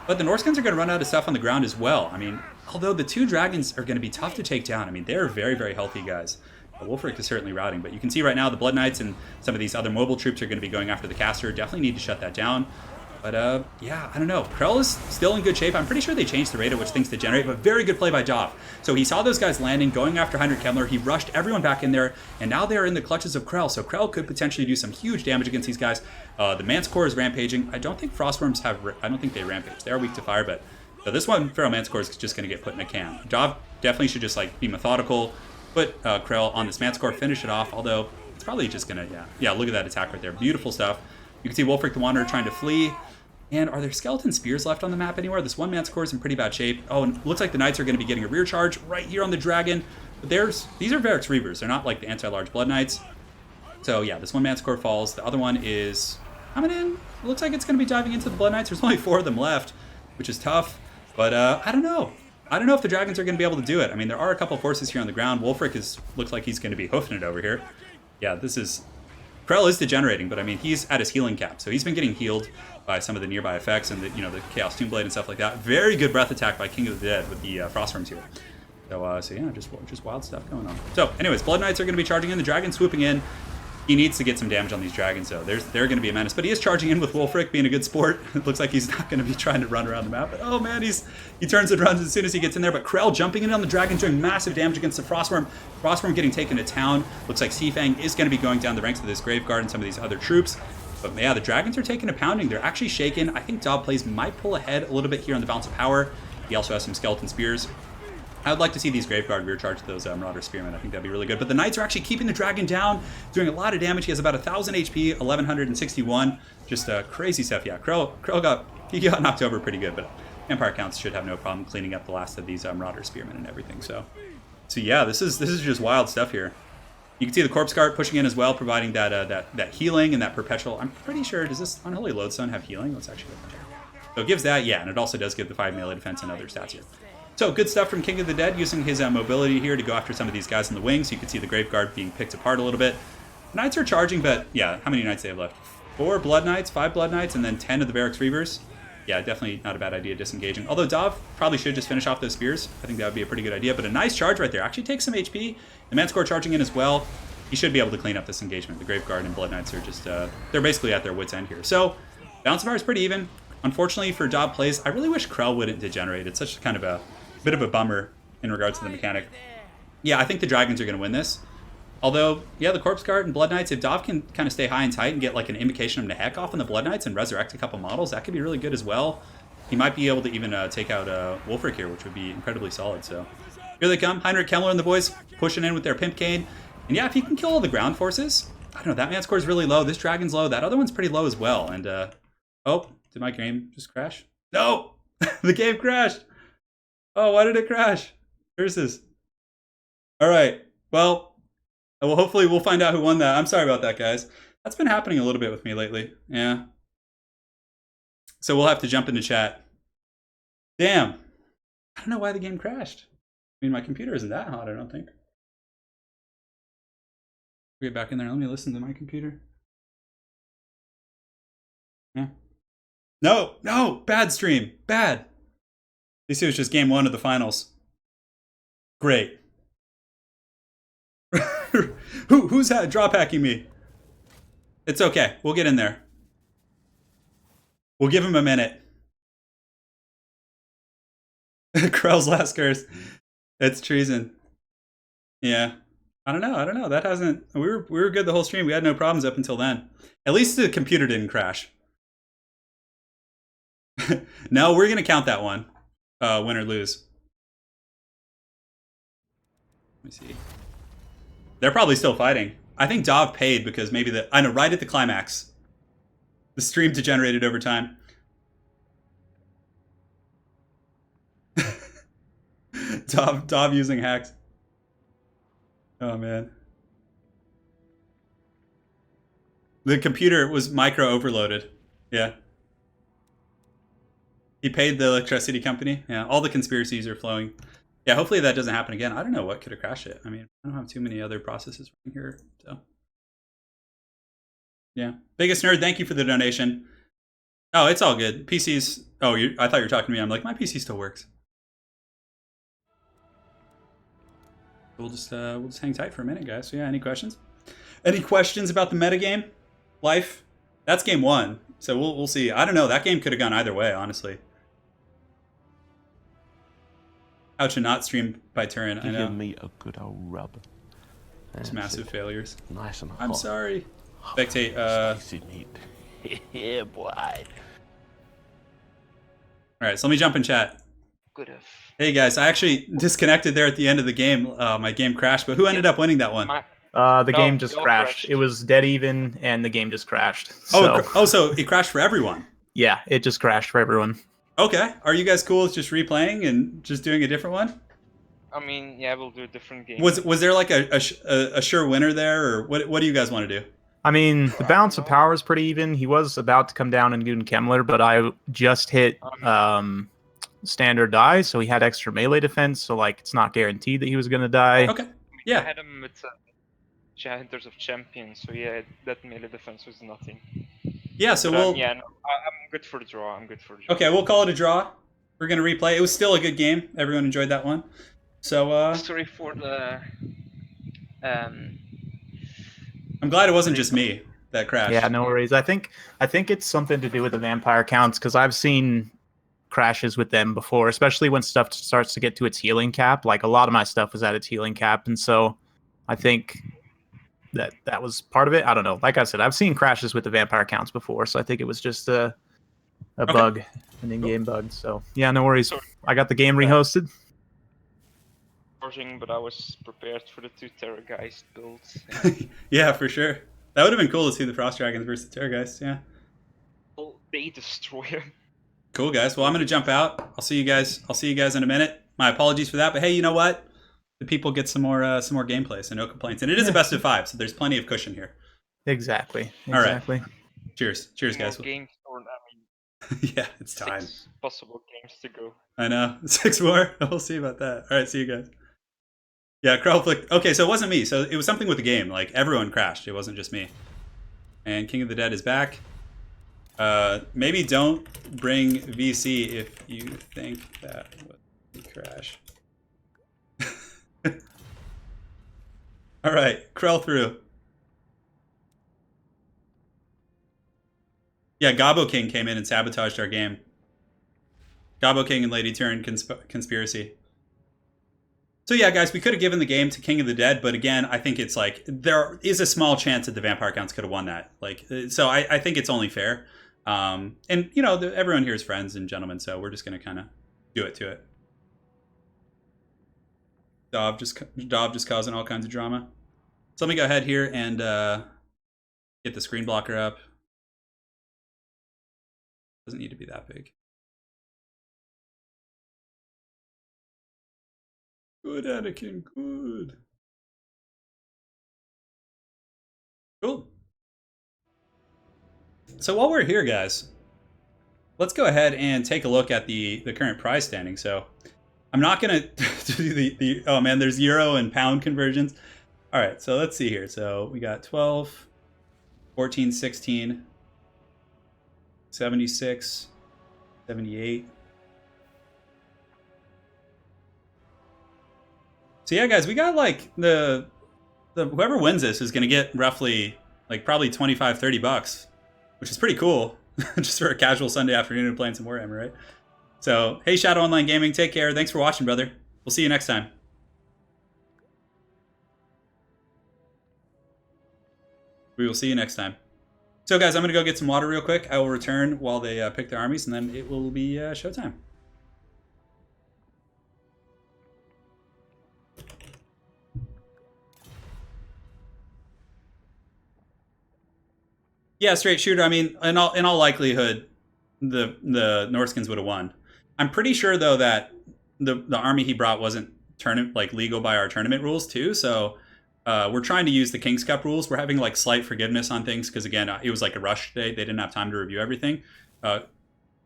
But the Norskins are going to run out of stuff on the ground as well. I mean, although the 2 Dragons are going to be tough to take down. I mean, they're very, very healthy guys. Wulfric is certainly routing, but you can see right now the Blood Knights and some of these other mobile troops are going to be going after the caster. Definitely need to shut that down. But, yeah, I don't know. Krell is still in good shape. I'm pretty sure they changed the rate at which things to generate, but very good play by Dov. So he saw those guys landing, going after Heinrich Kemmler. He rushed everyone back in there, and now they're in the clutches of Krell. So Krell could potentially do some huge damage against these guys. The Manticore is rampaging. I don't think Frostworms have... I don't think they rampage. They are weak to fire, but... So this one, Feral Manticore is just going to get put in a can. Dov definitely should just, like, be methodical, put Krell on this Manticore, finish it off, although it's probably just going to... Yeah, look at that attack right there. Beautiful stuff. You can see Wulfric the Wanderer trying to flee. And are there skeleton spears left on the map anywhere? This one Manticore is in pretty bad shape. Oh, and it looks like the Knights are going to be getting a rear charge right here on the Dragon. But these are Varix Reavers. They're not like the anti-large Blood Knights. So yeah, this one Manticore falls. The other one is coming in. It looks like it's going to be diving into the Blood Knights. There's only 4 of them left, which is tough. But I don't know. I don't know if the Dragons are going to be able to do it. I mean, there are a couple of forces here on the ground. Wulfric looks like he's going to be hoofing it over here. Yeah, this is... Krell is degenerating, but I mean, he's at his healing cap. So he's been getting healed by some of the nearby effects and the Chaos Tomb Blade and stuff like that. Very good breath attack by King of the Dead with the Frostworms here. So yeah, just wild stuff going on. So anyways, Blood Knights are going to be charging in. The Dragon swooping in. He needs to get some damage on these Dragons, so they're going to be a menace. But he is charging in with Wulfric, being a good sport. It looks like he's not going to be trying to run around the map. But oh man, he turns and runs as soon as he gets in there. But Krell jumping in on the Dragon, doing massive damage against the Frostworm. Frostworm getting taken to town. Looks like Seafang is going to be going down the ranks of this Graveguard and some of these other troops. But yeah, the Dragons are taking a pounding. They're actually shaken. I think Dog Plays might pull ahead a little bit here on the Balance of Power. He also has some Skeleton Spears. I would like to see these Graveguard rear charge those Marauder Spearmen. I think that'd be really good. But the Knights are actually keeping the Dragon down, doing a lot of damage. He has about 1,000 HP, 1,161. Just crazy stuff. Yeah, Krell got knocked over pretty good, but Vampire Counts should have no problem cleaning up the last of these Marauder Spearmen and everything. So So yeah, this is just wild stuff here. You can see the Corpse Guard pushing in as well, providing that that healing and that perpetual. I'm pretty sure, does this Unholy Lodestone have healing? Let's actually check. So it gives that, yeah, and it also does give the 5 melee defense and other stats here. So good stuff from King of the Dead, using his mobility here to go after some of these guys in the wings. You can see the Grave Guard being picked apart a little bit. Knights are charging, but yeah, how many Knights they have left? 4 Blood Knights, 5 Blood Knights, and then 10 of the Barracks Reavers. Yeah, definitely not a bad idea disengaging. Although Dov probably should just finish off those spears. I think that would be a pretty good idea, but a nice charge right there. Actually takes some HP. The Manscore charging in as well. He should be able to clean up this engagement. The Grave Guard and Blood Knights are just, they're basically at their wit's end here. So, balance of power is pretty even. Unfortunately for Dob plays, I really wish Krell wouldn't degenerate. It's such kind of a bit of a bummer in regards to the mechanic. Yeah, I think the Dragons are going to win this. Although, yeah, the Corpse Guard and Blood Knights, if Dov can kind of stay high and tight and get like an invocation of Nehek off on the Blood Knights and resurrect a couple models, that could be really good as well. He might be able to even take out Wolfric here, which would be incredibly solid. So here they come. Heinrich Kemmler and the boys pushing in with their Pimp Cane. And yeah, if he can kill all the ground forces, I don't know, that man score is really low. This Dragon's low. That other one's pretty low as well. And, oh, did my game just crash? No! The game crashed! Oh, why did it crash? Curses. All right. Well, hopefully we'll find out who won that. I'm sorry about that, guys. That's been happening a little bit with me lately. Yeah. So we'll have to jump into chat. Damn. I don't know why the game crashed. I mean, my computer isn't that hot, I don't think. Get back in there. Let me listen to my computer. Yeah. No, no, bad stream, bad. You see, it was just game 1 of the finals. Great. Who's drop hacking me? It's okay. We'll get in there. We'll give him a minute. Krell's last curse. It's treason. Yeah. I don't know. That hasn't. We were good the whole stream. We had no problems up until then. At least the computer didn't crash. No, we're gonna count that one. Win or lose. Let me see. They're probably still fighting. I think Dov paid because maybe I know, right at the climax. The stream degenerated over time. Dov using hacks. Oh, man. The computer was micro overloaded. Yeah. He paid the electricity company. Yeah, all the conspiracies are flowing. Yeah, hopefully that doesn't happen again. I don't know what could have crashed it. I mean, I don't have too many other processes running here, so. Yeah. Biggest Nerd, thank you for the donation. Oh, it's all good. PC's... Oh, I thought you were talking to me. I'm like, my PC still works. We'll just hang tight for a minute, guys. So yeah, any questions? Any questions about the metagame? Life? That's game 1. So we'll see. I don't know. That game could have gone either way, honestly. How to not stream by Turin, I know. Give me a good old rub. It's massive failures. Nice and hot. I'm sorry. Spectate, Spicy meat. Yeah, boy. Alright, so let me jump in chat. Good. Hey guys, I actually disconnected there at the end of the game. My game crashed, but who ended up winning that one? The game just crashed. It was dead even, and the game just crashed. So. So it crashed for everyone? Yeah, it just crashed for everyone. Okay. Are you guys cool with just replaying and just doing a different one? I mean, yeah, we'll do a different game. Was there like a sure winner there, or what do you guys want to do? I mean, the balance of power is pretty even. He was about to come down and do Kemmler, but I just hit standard die, so he had extra melee defense, so like it's not guaranteed that he was going to die. Okay. Yeah. I had him with Hunters of Champions, so yeah, that melee defense was nothing. Yeah, so but, yeah, no, I'm good for the draw. Okay, we'll call it a draw. We're going to replay. It was still a good game. Everyone enjoyed that one. So, sorry for the... I'm glad it wasn't just me that crashed. Yeah, no worries. I think it's something to do with the vampire counts, because I've seen crashes with them before, especially when stuff starts to get to its healing cap. Like, a lot of my stuff was at its healing cap, and so I think that was part of it. I don't know. Like I said, I've seen crashes with the vampire counts before, so I think it was just a bug, an in-game bug. So yeah, no worries. I got the game rehosted. But I was prepared for the 2 Terrorgeist builds. Yeah, for sure. That would have been cool to see the Frost Dragons versus Terrorgeist. Yeah. Well, they destroy him. Cool, guys. Well, I'm gonna jump out. I'll see you guys in a minute. My apologies for that, but hey, you know what? the people get some more gameplay, so no complaints. And it is a best of 5, so there's plenty of cushion here. Exactly. All right. Exactly. Cheers, More guys. games, or I mean, Yeah, it's time. 6 possible games to go. I know. 6 more. We'll see about that. All right, see you guys. Yeah, Crow flicked. Okay, so it wasn't me. So it was something with the game. Like, everyone crashed. It wasn't just me. And King of the Dead is back. Maybe don't bring VC if you think that would crash. All right, Krell through. Yeah, Gobbo King came in and sabotaged our game. Gobbo King and Lady Turin conspiracy. So yeah, guys, we could have given the game to King of the Dead, but again, I think it's like there is a small chance that the Vampire Counts could have won that. Like, so I think it's only fair. And you know, everyone here is friends and gentlemen, so we're just gonna kind of do it to it. Dob just causing all kinds of drama. So let me go ahead here and get the screen blocker up. Doesn't need to be that big. Good, Anakin, good. Cool. So while we're here, guys, let's go ahead and take a look at the current prize standing. So I'm not going to do the oh man, there's euro and pound conversions. All right, so let's see here. So we got 12, 14, 16, 76, 78. So yeah, guys, we got like the whoever wins this is going to get roughly like probably 25, 30 bucks, which is pretty cool just for a casual Sunday afternoon and playing some Warhammer, right? So, hey, Shadow Online Gaming, take care. Thanks for watching, brother. We'll see you next time. We will see you next time. So, guys, I'm going to go get some water real quick. I will return while they pick their armies, and then it will be showtime. Yeah, straight shooter. I mean, in all likelihood, the Norskins would have won. I'm pretty sure though that the army he brought wasn't legal by our tournament rules too. So we're trying to use the King's Cup rules. We're having like slight forgiveness on things because again, it was like a rush day. They didn't have time to review everything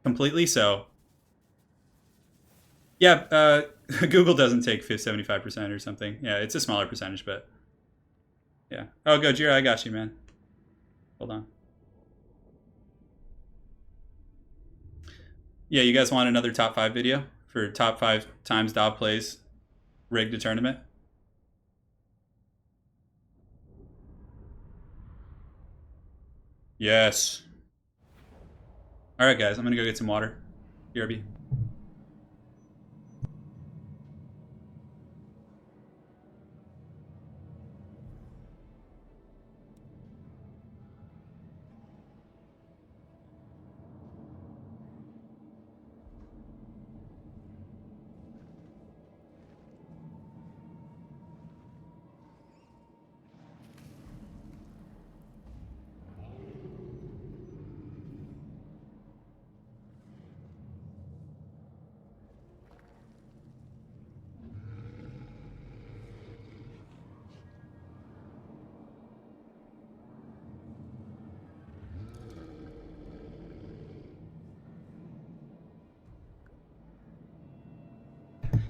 completely. So yeah, Google doesn't take 75% or something. Yeah, it's a smaller percentage, but yeah. Oh, go Jira, I got you, man. Hold on. Yeah, you guys want another top 5 video for top 5 times Dob plays rigged a tournament? Yes. All right, guys, I'm gonna go get some water. BRB.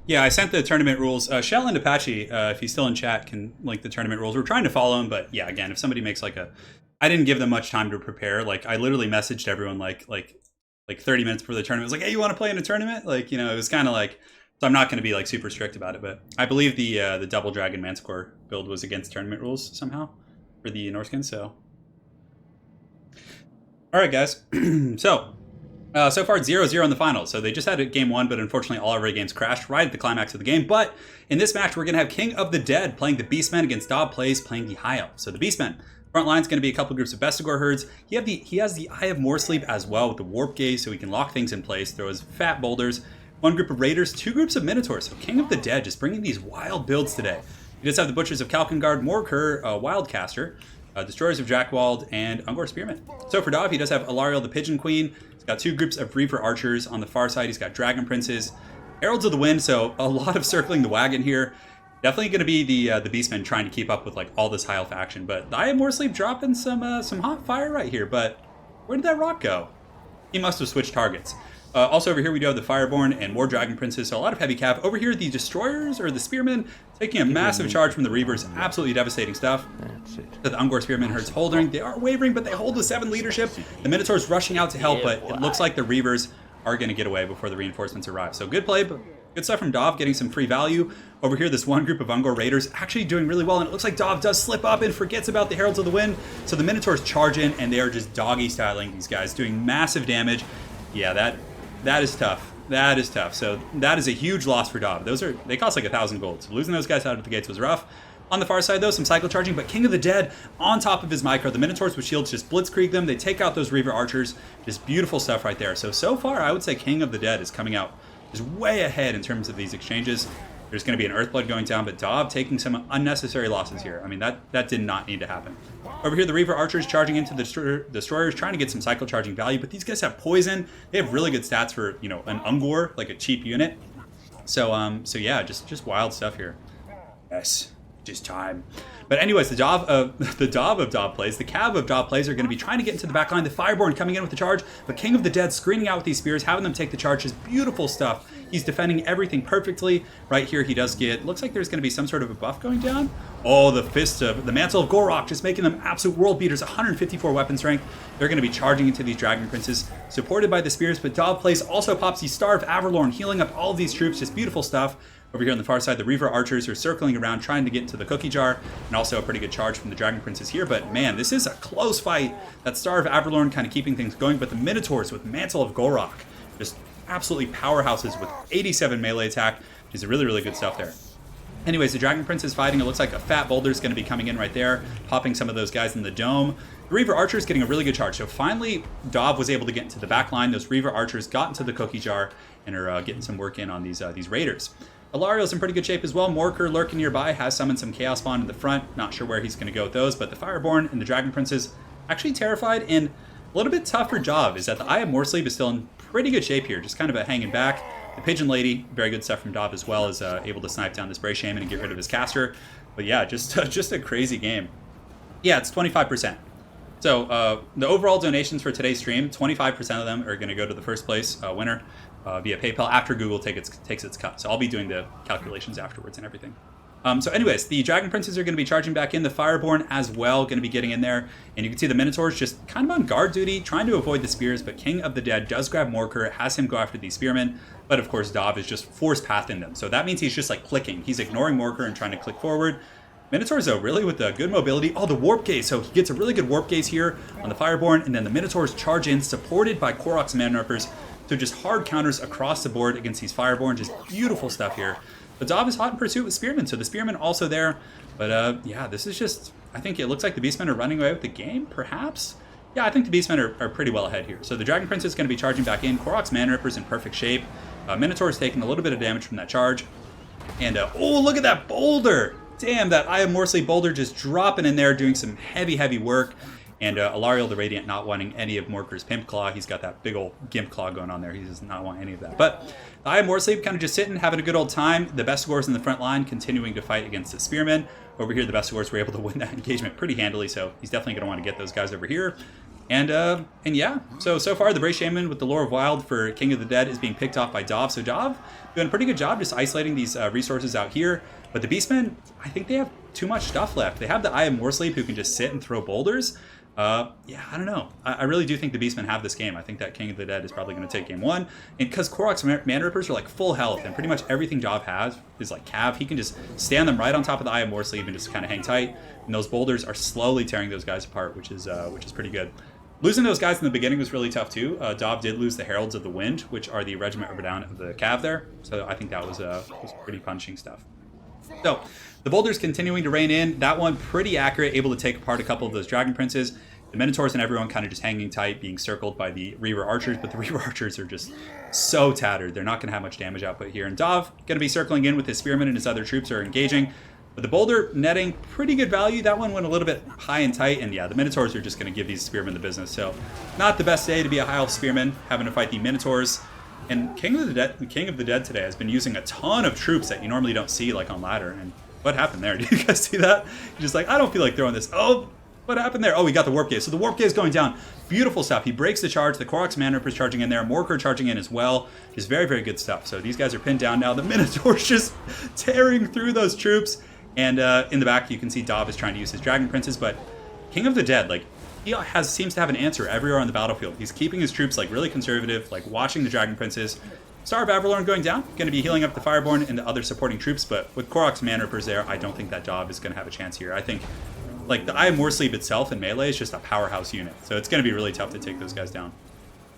Yeah, I sent the tournament rules. Shell and Apache, if he's still in chat, can link the tournament rules. We're trying to follow him, but yeah, again, if somebody makes like I didn't give them much time to prepare. Like I literally messaged everyone like 30 minutes before the tournament. I was like, hey, you want to play in a tournament? Like, you know, it was kind of like, so I'm not going to be like super strict about it, but I believe the Double Dragon Manticore build was against tournament rules somehow for the Norskins. So, all right, guys. So far, it's 0-0 in the finals. So they just had a game 1, but unfortunately all of our games crashed right at the climax of the game. But in this match, we're going to have King of the Dead playing the Beastmen against Dob Plays playing the High Elves. So the Beastmen, front line's going to be a couple groups of Bestigor herds. He has the Eye of More Sleep as well with the Warp Gaze, so he can lock things in place, throw his fat boulders. 1 group of Raiders, 2 groups of Minotaurs. So King of the Dead just bringing these wild builds today. He does have the Butchers of Kalkengard, Morkur, Wildcaster, Destroyers of Drakkwald, and Ungor Spearman. So for Dob, he does have Alariel the Pigeon Queen. He's got 2 groups of Reaper Archers on the far side. He's got Dragon Princes, Heralds of the Wind, so a lot of circling the wagon here. Definitely going to be the Beastmen trying to keep up with like all this high elf action, but I am more sleep dropping some hot fire right here. But where did that rock go? He must have switched targets. Also over here we do have the Fireborn and more Dragon Princes, so a lot of heavy cav. Over here the Destroyers or the Spearmen taking a massive charge from the Reavers, absolutely devastating stuff. That's it. So the Ungor Spearmen herds holding, they are wavering, but they hold with 7 leadership. The Minotaur's rushing out to help, but it looks like the Reavers are going to get away before the reinforcements arrive. So good play, but good stuff from Dov, getting some free value. Over here, this one group of Ungor Raiders actually doing really well, and it looks like Dov does slip up and forgets about the Heralds of the Wind. So the Minotaurs charge in, and they are just doggy-styling these guys, doing massive damage. Yeah, that is tough. That is tough. So that is a huge loss for Dov. They cost like 1,000 gold. So losing those guys out of the gates was rough. On the far side, though, some cycle charging, but King of the Dead on top of his micro. The Minotaurs with shields just blitzkrieg them. They take out those Reaver archers. Just beautiful stuff right there. So far, I would say King of the Dead is coming out just way ahead in terms of these exchanges. There's going to be an Earthblood going down, but Dov taking some unnecessary losses here. I mean, that did not need to happen. Over here, the Reaver archers charging into the Destroyers, trying to get some cycle charging value, but these guys have poison. They have really good stats for, you know, an Ungor, like a cheap unit. So yeah, just wild stuff here. Yes. Just time. But anyways, the Dov of Dov plays, the Cav of Dov plays are going to be trying to get into the back line. The Fireborn coming in with the charge, but King of the Dead screening out with these spears, having them take the charge. Just beautiful stuff. He's defending everything perfectly. Right here, he does get, looks like there's going to be some sort of a buff going down. Oh, the Fist of the Mantle of Gorok, just making them absolute world beaters. 154 weapon strength. They're going to be charging into these Dragon Princes, supported by the spears, but Dov plays also pops the Star of Averlorn, healing up all of these troops. Just beautiful stuff. Over here on the far side, the Reaver archers are circling around trying to get into the cookie jar, and also a pretty good charge from the Dragon Princes here. But man, this is a close fight. That Star of Averlorn kind of keeping things going, but the Minotaurs with Mantle of Gorok, just absolutely powerhouses with 87 melee attack, which is really, really good stuff there. Anyways, the Dragon Prince is fighting. It looks like a fat boulder is going to be coming in right there, popping some of those guys in the dome. The Reaver archers getting a really good charge. So finally, Dov was able to get into the back line. Those Reaver archers got into the cookie jar and are getting some work in on these Raiders. Alariel's in pretty good shape as well. Morker lurking nearby, has summoned some Chaos Spawn in the front. Not sure where he's going to go with those, but the Fireborn and the Dragon Princes actually terrified, and a little bit tougher job is that the Eye of Morsleep is still in pretty good shape here, just kind of hanging back. The Pigeon Lady, very good stuff from Dov as well, is able to snipe down this Bray Shaman and get rid of his caster. But yeah, just a crazy game. Yeah, it's 25%. So the overall donations for today's stream, 25% of them are going to go to the first place winner via PayPal after Google takes its cut. So I'll be doing the calculations afterwards and everything. So anyways, the Dragon Princes are going to be charging back in. The Fireborn as well going to be getting in there. And you can see the Minotaurs just kind of on guard duty, trying to avoid the spears. But King of the Dead does grab Morker, has him go after these spearmen. But of course, Dov is just force pathing them. So that means he's just like clicking. He's ignoring Morker and trying to click forward. Minotaurs, though, really with the good mobility. Oh, the Warp Gaze. So he gets a really good Warp Gaze here on the Fireborn. And then the Minotaurs charge in, supported by Korok's Man-Rippers. So just hard counters across the board against these Fireborn. Just beautiful stuff here. But Dov is hot in pursuit with Spearmen. So the Spearmen also there. But yeah, this is just... I think it looks like the Beastmen are running away with the game, perhaps? Yeah, I think the Beastmen are pretty well ahead here. So the Dragon Prince is going to be charging back in. Korok's Man-Rippers in perfect shape. Minotaur's taking a little bit of damage from that charge. And, oh, look at that boulder! Damn, that Eye of Morsleep boulder just dropping in there, doing some heavy, heavy work. And Alariel the Radiant not wanting any of Morker's Pimp Claw. He's got that big old Gimp Claw going on there. He does not want any of that. But the Eye of Morsleep kind of just sitting, having a good old time. The Bestigors in the front line continuing to fight against the Spearmen. Over here, the Bestigors were able to win that engagement pretty handily, so he's definitely going to want to get those guys over here. And yeah, so far the Bray Shaman with the Lore of Wild for King of the Dead is being picked off by Dov. So Dov doing a pretty good job just isolating these resources out here. But the Beastmen, I think they have too much stuff left. They have the Eye of Morsleep who can just sit and throw boulders. Yeah, I don't know. I really do think the Beastmen have this game. I think that King of the Dead is probably going to take game one. And because Korok's Man-Rippers are like full health, and pretty much everything Dov has is like Cav, he can just stand them right on top of the Eye of Morsleep and just kind of hang tight. And those boulders are slowly tearing those guys apart, which is pretty good. Losing those guys in the beginning was really tough too. Dov did lose the Heralds of the Wind, which are the Regiment of Renown of the Cav there. So I think that was pretty punishing stuff. So the boulders continuing to rain in. That one pretty accurate, able to take apart a couple of those Dragon Princes. The Minotaurs and everyone kind of just hanging tight, being circled by the Reaver Archers, but the Reaver Archers are just so tattered. They're not going to have much damage output here. And Dov going to be circling in with his Spearmen, and his other troops are engaging. But the boulder netting pretty good value. That one went a little bit high and tight, and yeah, the Minotaurs are just going to give these Spearmen the business. So not the best day to be a high elf Spearman, having to fight the Minotaurs. And King of the Dead today has been using a ton of troops that you normally don't see, like on ladder. And What happened there? Did you guys see that? He's just like, I don't feel like throwing this. Oh, what happened there? Oh, we got the Warp Gaze. So the Warp Gaze going down. Beautiful stuff. He breaks the charge. The Korok's Man Ripper's charging in there. Morkur charging in as well. Just very, very good stuff. So these guys are pinned down now. The Minotaur's just tearing through those troops. And in the back, you can see Dov is trying to use his Dragon Princes. But King of the Dead, like, he seems to have an answer everywhere on the battlefield. He's keeping his troops, like, really conservative, like, watching the Dragon Princes. Star of Avalorn going down, going to be healing up the Fireborn and the other supporting troops, but with Korok's Man Rippers there, I don't think that Dov is going to have a chance here. I think, like, the Eye of Moorsleep itself in melee is just a powerhouse unit, so it's going to be really tough to take those guys down.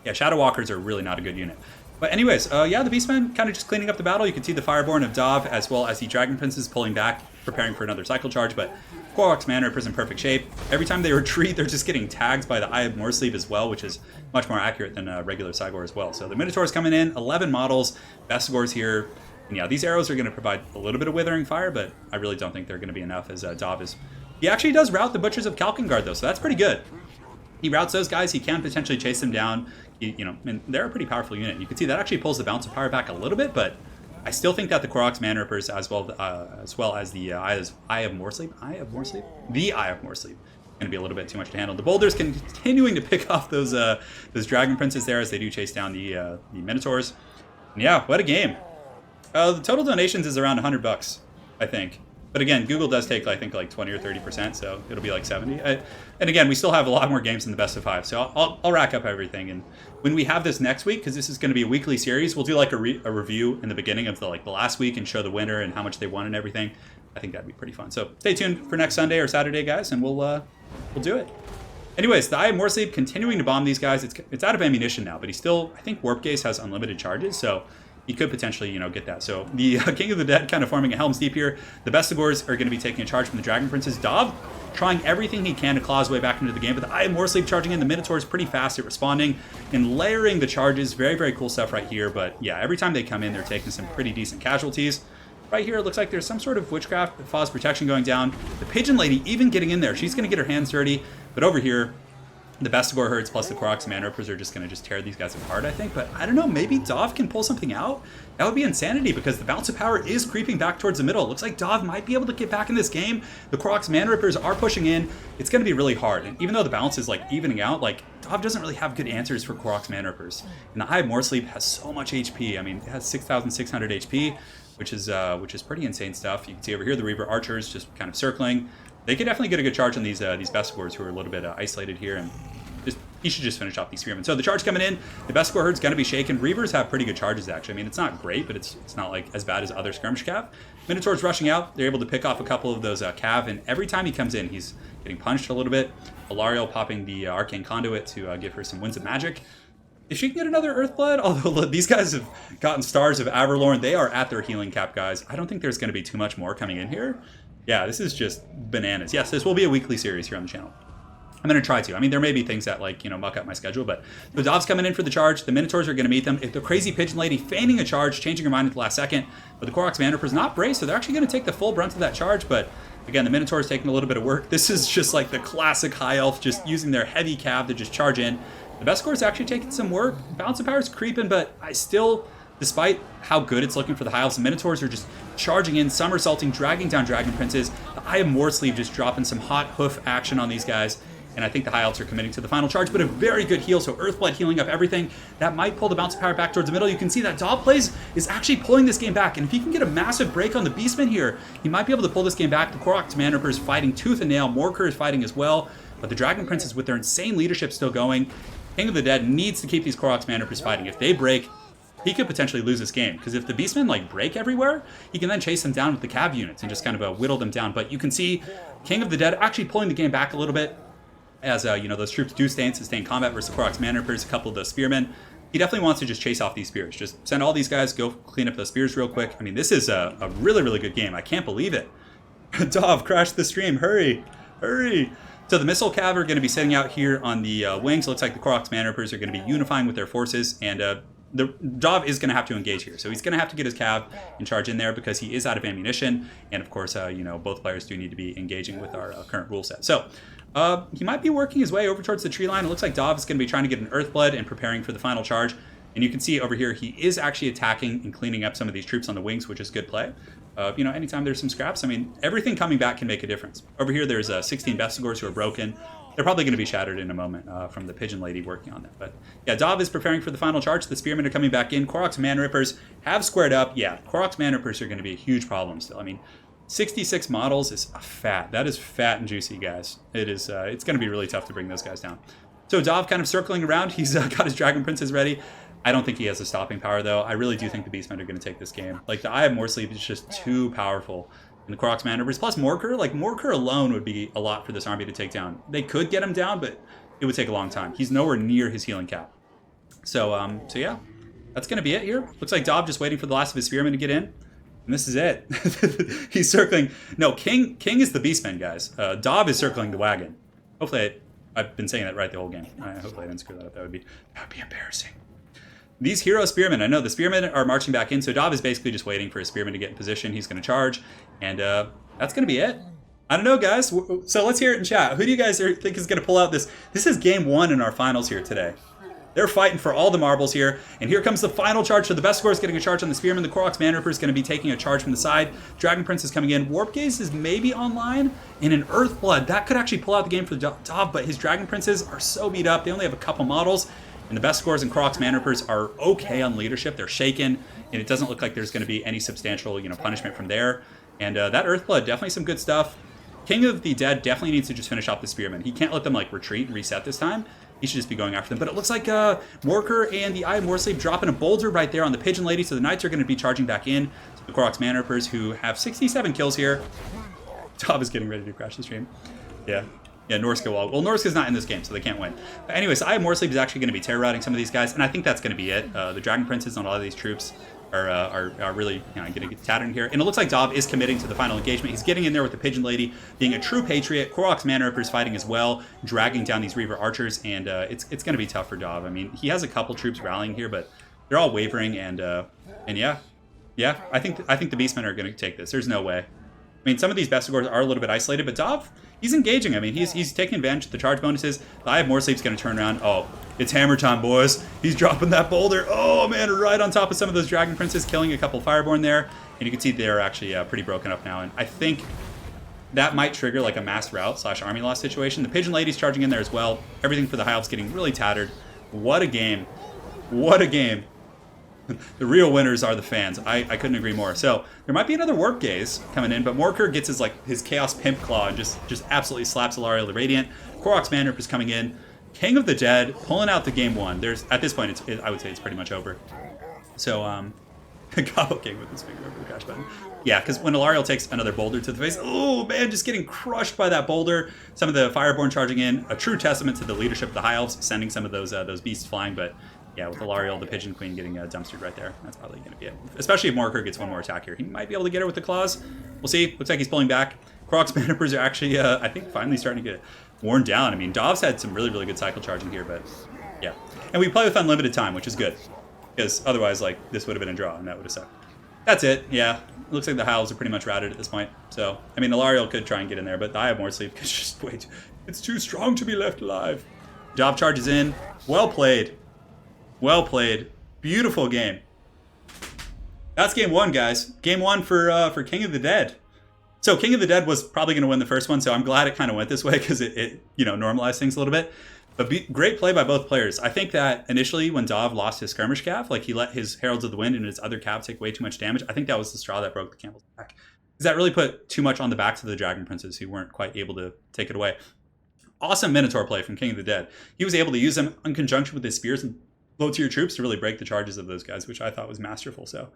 Yeah, Shadow Walkers are really not a good unit. But anyways, yeah, the Beastmen kind of just cleaning up the battle. You can see the Fireborn of Dov as well as the Dragon Princes pulling back, preparing for another cycle charge, but Korok's Man Ripper's in perfect shape. Every time they retreat, they're just getting tagged by the Eye of Moorsleep as well, which is much more accurate than regular Cygor as well. So the Minotaur's coming in, 11 models, Vestigor's here. And yeah, these arrows are going to provide a little bit of withering fire, but I really don't think they're going to be enough as Dov is... He actually does route the Butchers of Kalkengard though, so that's pretty good. He routes those guys, he can potentially chase them down. You know, and they're a pretty powerful unit. You can see that actually pulls the Bounce of Power back a little bit, but I still think that the Korok's Man Rippers, as well as the Eye of Moorsleep, the Eye of Moorsleep, going to be a little bit too much to handle. The Boulders continuing to pick off those Dragon Princes there as they do chase down the Minotaurs. And yeah, what a game! The total donations is around $100, I think. But again, Google does take, I think, like 20 or 30%, so it'll be like 70. And again, we still have a lot more games in the best of 5, so I'll rack up everything. And when we have this next week, because this is going to be a weekly series, we'll do like a review in the beginning of the last week and show the winner and how much they won and everything. I think that'd be pretty fun. So stay tuned for next Sunday or Saturday, guys, and we'll do it. Anyways, the Eye of Moorsleep continuing to bomb these guys. It's out of ammunition now, but he's still, I think Warp Gaze has unlimited charges, so he could potentially, you know, get that. So the King of the Dead kind of forming a Helm's Deep here. The Vestigors are going to be taking a charge from the Dragon Princes. Dov trying everything he can to claw his way back into the game, but the Eye of Moorsleep charging in. The Minotaur is pretty fast at responding and layering the charges. Very, very cool stuff right here. But yeah, every time they come in, they're taking some pretty decent casualties. Right here, it looks like there's some sort of Witchcraft, Faw's Protection going down. The Pigeon Lady even getting in there. She's going to get her hands dirty. But over here, the Vestigor herds plus the Korok's Man Rippers are just going to just tear these guys apart, I think. But I don't know, maybe Dov can pull something out? That would be insanity because the Bounce of Power is creeping back towards the middle. It looks like Dov might be able to get back in this game. The Korok's Man Rippers are pushing in. It's going to be really hard. And even though the balance is like evening out, like Dov doesn't really have good answers for Korok's Man Rippers. And the Eye of Moorsleep has so much HP. I mean, it has 6,600 HP, which is pretty insane stuff. You can see over here the Reaver Archers just kind of circling. They could definitely get a good charge on these Vestigors who are a little bit isolated here, and he should just finish off these Spearmen. So the charge coming in, the Vestigor herd's going to be shaken. Reavers have pretty good charges, actually. I mean, it's not great, but it's not like as bad as other skirmish cav. Minotaur's rushing out. They're able to pick off a couple of those cav, and every time he comes in, he's getting punched a little bit. Alariel popping the Arcane Conduit to give her some Winds of Magic. If she can get another Earthblood, although these guys have gotten Stars of Avalorn, they are at their healing cap, guys. I don't think there's going to be too much more coming in here. Yeah, this is just bananas. Yes, this will be a weekly series here on the channel. I'm going to try to. I mean, there may be things that, like, you know, muck up my schedule, but the Dov's coming in for the charge. The Minotaurs are going to meet them. If the Crazy Pigeon Lady feigning a charge, changing her mind at the last second, but the Korok's Man Ripper's not braced, so they're actually going to take the full brunt of that charge, but again, the Minotaur's taking a little bit of work. This is just like the classic High Elf, just using their heavy cav to just charge in. The Vestigor's actually taking some work. Bounce of Power's creeping, but I still, despite how good it's looking for the High Elves, the Minotaurs are just charging in, somersaulting, dragging down Dragon Princes. The Eye of Moorsleep just dropping some hot hoof action on these guys. And I think the High Elves are committing to the final charge, but a very good heal, so Earthblood healing up everything. That might pull the Bounce of Power back towards the middle. You can see that Dov plays is actually pulling this game back, and if he can get a massive break on the Beastmen here, he might be able to pull this game back. The Korok's Man Ripper is fighting tooth and nail. Morkur is fighting as well, but the Dragon Princes, with their insane leadership still going, King of the Dead needs to keep these Korok's Man Rippers fighting. If they break, he could potentially lose this game, because if the Beastmen like break everywhere, he can then chase them down with the cav units and just kind of whittle them down. But you can see King of the Dead actually pulling the game back a little bit, as you know, those troops do stay in sustained combat versus the Korok's Man Rippers, a couple of those Spearmen. He definitely wants to just chase off these spears. Just send all these guys, go clean up those spears real quick. I mean, this is a really, really good game. I can't believe it. Dov, crash the stream. Hurry. Hurry. So the Missile Cav are going to be sitting out here on the wings. It looks like the Korok's Man Rippers are going to be unifying with their forces, and the Dov is going to have to engage here. So he's going to have to get his cav and charge in there because he is out of ammunition. And of course, you know, both players do need to be engaging with our current rule set. So he might be working his way over towards the tree line. It looks like Dov is going to be trying to get an Earthblood and preparing for the final charge. And you can see over here, he is actually attacking and cleaning up some of these troops on the wings, which is good play. You know, anytime there's some scraps, I mean, everything coming back can make a difference. Over here, there's 16 Vestigors who are broken. They're probably going to be shattered in a moment from the Pigeon Lady working on them. But yeah, Dov is preparing for the final charge. The Spearmen are coming back in. Korok's Man Rippers have squared up. Yeah, Korok's Man Rippers are going to be a huge problem still. I mean, 66 models is fat. That is fat and juicy, guys. It is. It's going to be really tough to bring those guys down. So Dov kind of circling around. He's got his Dragon Princes ready. I don't think he has the stopping power, though. I really do think the Beastmen are going to take this game. Like, the Eye of Morsleep is just too powerful. And the Korok's Man Rippers, plus Morkur. Like, Morkur alone would be a lot for this army to take down. They could get him down, but it would take a long time. He's nowhere near his healing cap. So yeah, that's going to be it here. Looks like Dov just waiting for the last of his Spearmen to get in. And this is it. He's circling. No, King is the Beastman, guys. Dov is circling the wagon. Hopefully, I've been saying that right the whole game. Hopefully I didn't screw that up. That would be embarrassing. These hero spearmen, I know the spearmen are marching back in, so Dov is basically just waiting for his spearmen to get in position. He's going to charge, and that's going to be it. I don't know, guys. So let's hear it in chat. Who do you guys think is going to pull out this? This is game 1 in our finals here today. They're fighting for all the marbles here, and here comes the final charge. So the Vestigor is getting a charge on the spearmen. The Korok's Man Ripper is going to be taking a charge from the side. Dragon Prince is coming in. Warp Gaze is maybe online, and an Earthblood. That could actually pull out the game for Dov, but his Dragon Princes are so beat up. They only have a couple models. And the Vestigors and Korok's Man Rippers are okay on leadership. They're shaken, and it doesn't look like there's going to be any substantial, punishment from there. And that Earthblood, definitely some good stuff. King of the Dead definitely needs to just finish off the Spearmen. He can't let them retreat and reset this time. He should just be going after them. But it looks like Morkur and the Eye of Morsleep dropping a boulder right there on the Pigeon Lady. So the Knights are going to be charging back in. So the Korok's Man Rippers, who have 67 kills here. Dov is getting ready to crash the stream. Yeah. Yeah, Norsca wall. Well, Norsca's not in this game, so they can't win. But anyways, Eye of Morsleep is actually going to be terror routing some of these guys, and I think that's going to be it. The Dragon Princes on a lot of these troops are really going to get tattered in here. And it looks like Dov is committing to the final engagement. He's getting in there with the Pigeon Lady, being a true patriot. Korok's Man Ripper is fighting as well, dragging down these Reaver Archers, and it's going to be tough for Dov. I mean, he has a couple troops rallying here, but they're all wavering, and yeah, I think the Beastmen are going to take this. There's no way. I mean, some of these Vestigors are a little bit isolated, but Dov, he's engaging. I mean, he's taking advantage of the charge bonuses. The Eye of Morsleep's going to turn around. Oh, it's hammer time, boys. He's dropping that boulder. Oh, man, right on top of some of those Dragon Princes, killing a couple Fireborn there. And you can see they're actually pretty broken up now. And I think that might trigger a mass rout / army loss situation. The Pigeon Lady's charging in there as well. Everything for the High Elves getting really tattered. What a game. What a game. The real winners are the fans. I couldn't agree more. So there might be another Warp Gaze coming in, but Morkur gets his Chaos Pimp Claw and just absolutely slaps Alariel the Radiant. Korok's Man Ripper is coming in. King of the Dead pulling out the game 1. At this point, I would say it's pretty much over. So Gobble King with his finger over the crash button. Yeah, because when Alariel takes another boulder to the face, oh man, just getting crushed by that boulder. Some of the Fireborn charging in. A true testament to the leadership of the High Elves, sending some of those beasts flying, but. Yeah, with Alariel, the Pigeon Queen, getting dumpstered right there. That's probably going to be it. Especially if Morkur gets one more attack here. He might be able to get her with the claws. We'll see. Looks like he's pulling back. Korok's Man Rippers are actually, I think, finally starting to get worn down. I mean, Dov's had some really, really good cycle charging here, but yeah. And we play with unlimited time, which is good. Because otherwise, this would have been a draw, and that would have sucked. That's it, yeah. It looks like the High Elves are pretty much routed at this point. So, I mean, Alariel could try and get in there, but the Eye of Morsleep could just wait. It's too strong to be left alive. Dov charges in. Well played. Well played. Beautiful game. That's game 1, guys. Game 1 for King of the Dead. So King of the Dead was probably going to win the first one, so I'm glad it kind of went this way because it normalized things a little bit. But great play by both players. I think that initially when Dov lost his skirmish calf, he let his Heralds of the Wind and his other calf take way too much damage. I think that was the straw that broke the camel's back. Because that really put too much on the backs of the Dragon Princes who weren't quite able to take it away. Awesome Minotaur play from King of the Dead. He was able to use them in conjunction with his spears and low-tier troops to really break the charges of those guys, which I thought was masterful. So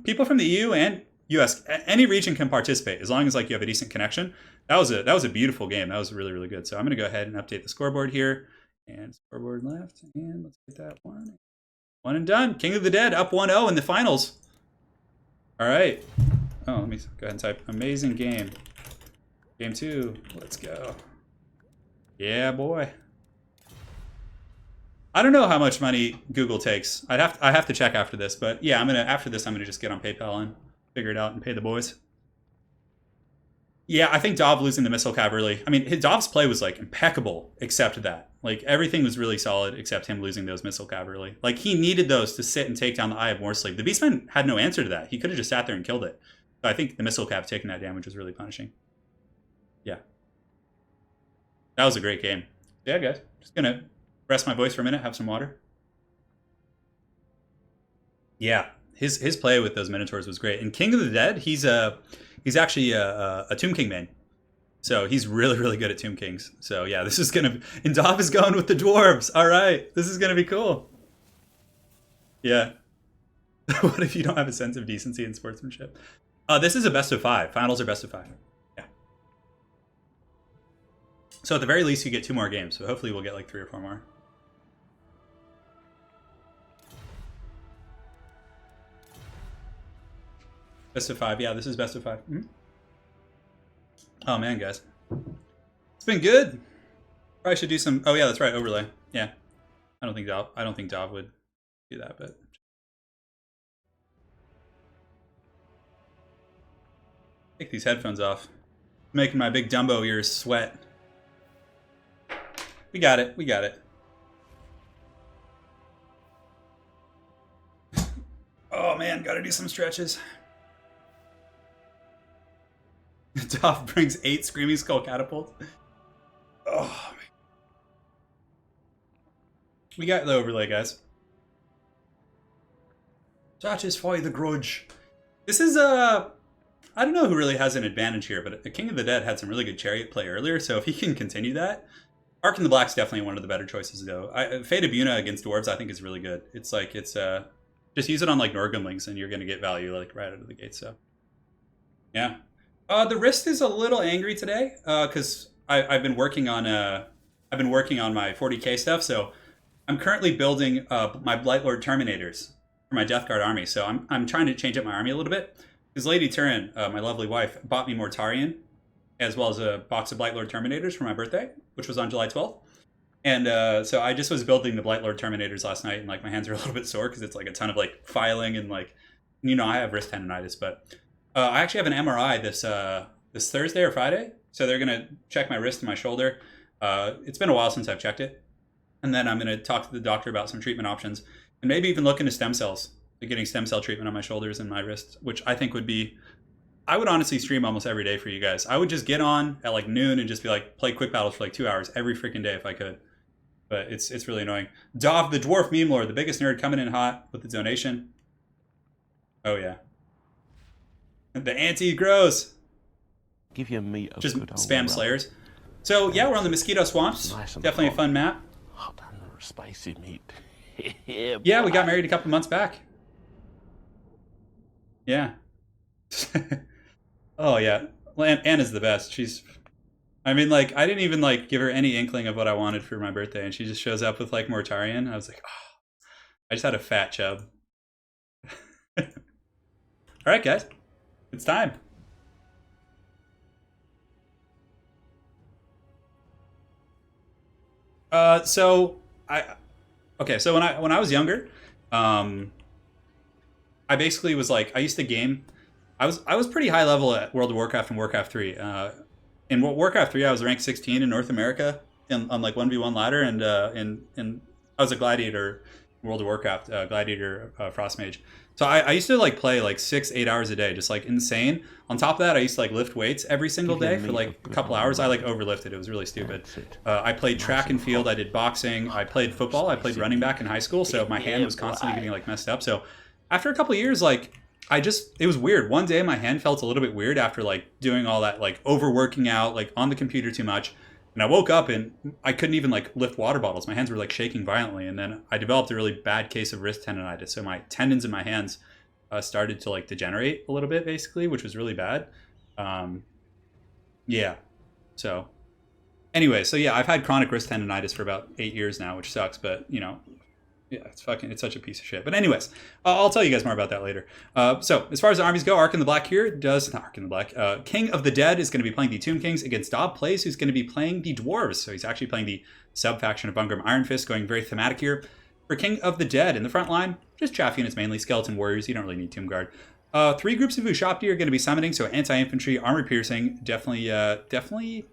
people from the EU and US, any region can participate as long as you have a decent connection. That was a beautiful game. That was really, really good. So I'm going to go ahead and update the scoreboard here. And scoreboard left. And let's get that one. One and done. King of the Dead up 1-0 in the finals. All right. Oh, let me go ahead and type amazing game. Game 2. Let's go. Yeah, boy. I don't know how much money Google takes. I have to check after this, but yeah, after this I'm gonna just get on PayPal and figure it out and pay the boys. Yeah, I think Dov losing the missile cab really. I mean, Dov's play was like impeccable, except that. Like everything was really solid, except him losing those missile cab early. Like he needed those to sit and take down the Eye of Morsleep. The Beastmen had no answer to that. He could have just sat there and killed it. So I think the missile cab taking that damage was really punishing. Yeah, that was a great game. Yeah, guys, just gonna rest my voice for a minute, have some water. Yeah, his play with those Minotaurs was great. And King of the Dead, he's actually a Tomb King main. So he's really, really good at Tomb Kings. So yeah, this is going to... And Dov is going with the dwarves. All right, this is going to be cool. Yeah. What if you don't have a sense of decency and sportsmanship? This is a best of 5. Finals are best of 5. Yeah. So at the very least, you get 2 more games. So hopefully we'll get like 3 or 4 more. Best of 5. Yeah, this is best of 5. Mm-hmm. Oh man, guys, it's been good. Probably should do some. Oh yeah, that's right. Overlay. Yeah, I don't think Dov would do that, but take these headphones off. Making my big Dumbo ears sweat. We got it. We got it. Oh man, gotta do some stretches. Dov brings 8 Screaming Skull catapults. Oh, man. We got the overlay, guys. Satisfy the grudge. This is I don't know who really has an advantage here, but the King of the Dead had some really good chariot play earlier, so if he can continue that, Ark in the Black's definitely one of the better choices, though. Fate of Buna against dwarves, I think, is really good. It's like just use it on like Norgunlings, and you're gonna get value like right out of the gate. So, yeah. The wrist is a little angry today because I've been working on my 40k stuff. So I'm currently building my Blightlord Terminators for my Death Guard army. So I'm trying to change up my army a little bit because Lady Turin, my lovely wife, bought me Mortarion as well as a box of Blightlord Terminators for my birthday, which was on July 12th. And so I just was building the Blightlord Terminators last night, and like my hands are a little bit sore because it's like a ton of like filing and like, I have wrist tendonitis, but. I actually have an MRI this Thursday or Friday, so they're going to check my wrist and my shoulder. It's been a while since I've checked it. And then I'm going to talk to the doctor about some treatment options and maybe even look into stem cells, getting stem cell treatment on my shoulders and my wrists, which I think would be... I would honestly stream almost every day for you guys. I would just get on at like noon and just be like, play quick battles for like 2 hours every freaking day if I could. But it's really annoying. Dov, the Dwarf Meme Lord, the biggest nerd, coming in hot with the donation. Oh, yeah. The anti grows. Give your meat a just good old spam rub. slayers. So yeah, we're on the Mosquito Swamps. Nice and Definitely a hot. fun map. Hot and spicy meat. Yeah, Yeah, we boy. got married a couple months back. Yeah. Oh yeah, well, Anna's the best. I mean, like, I didn't even like give her any inkling of what I wanted for my birthday, and she just shows up with like Mortarion. I was like, oh, I just had a fat chub. All right, guys. It's time. So when I was younger, I basically was like, I used to game. I was pretty high level at World of Warcraft and Warcraft 3. In Warcraft 3, I was ranked 16 in North America on like 1v1 ladder, and I was a gladiator in World of Warcraft, gladiator frost mage. So I used to like play like 6-8 hours a day, just like insane. On top of that, I used to like lift weights every single day for like a couple hours. I like overlifted. It was really stupid. I played track and field. I did boxing. I played football. I played running back in high school. So my hand was constantly getting like messed up. So after a couple of years, like it was weird. One day my hand felt a little bit weird after like doing all that, like overworking out, like on the computer too much. And I woke up and I couldn't even like lift water bottles. My hands were like shaking violently. And then I developed a really bad case of wrist tendonitis. So my tendons in my hands started to like degenerate a little bit, basically, which was really bad. Yeah. So anyway, so yeah, I've had chronic wrist tendonitis for about 8 years now, which sucks, but yeah, it's such a piece of shit. But anyways, I'll tell you guys more about that later. So as far as the armies go, Ark in the Black here not Ark in the Black. King of the Dead is going to be playing the Tomb Kings against Dob Plays, who's going to be playing the Dwarves. So he's actually playing the sub-faction of Bungrim Iron Fist, going very thematic here. For King of the Dead in the front line, just chaff units mainly, skeleton warriors. You don't really need Tomb Guard. Three groups of Ushapti are going to be summoning, so anti-infantry, armor piercing, definitely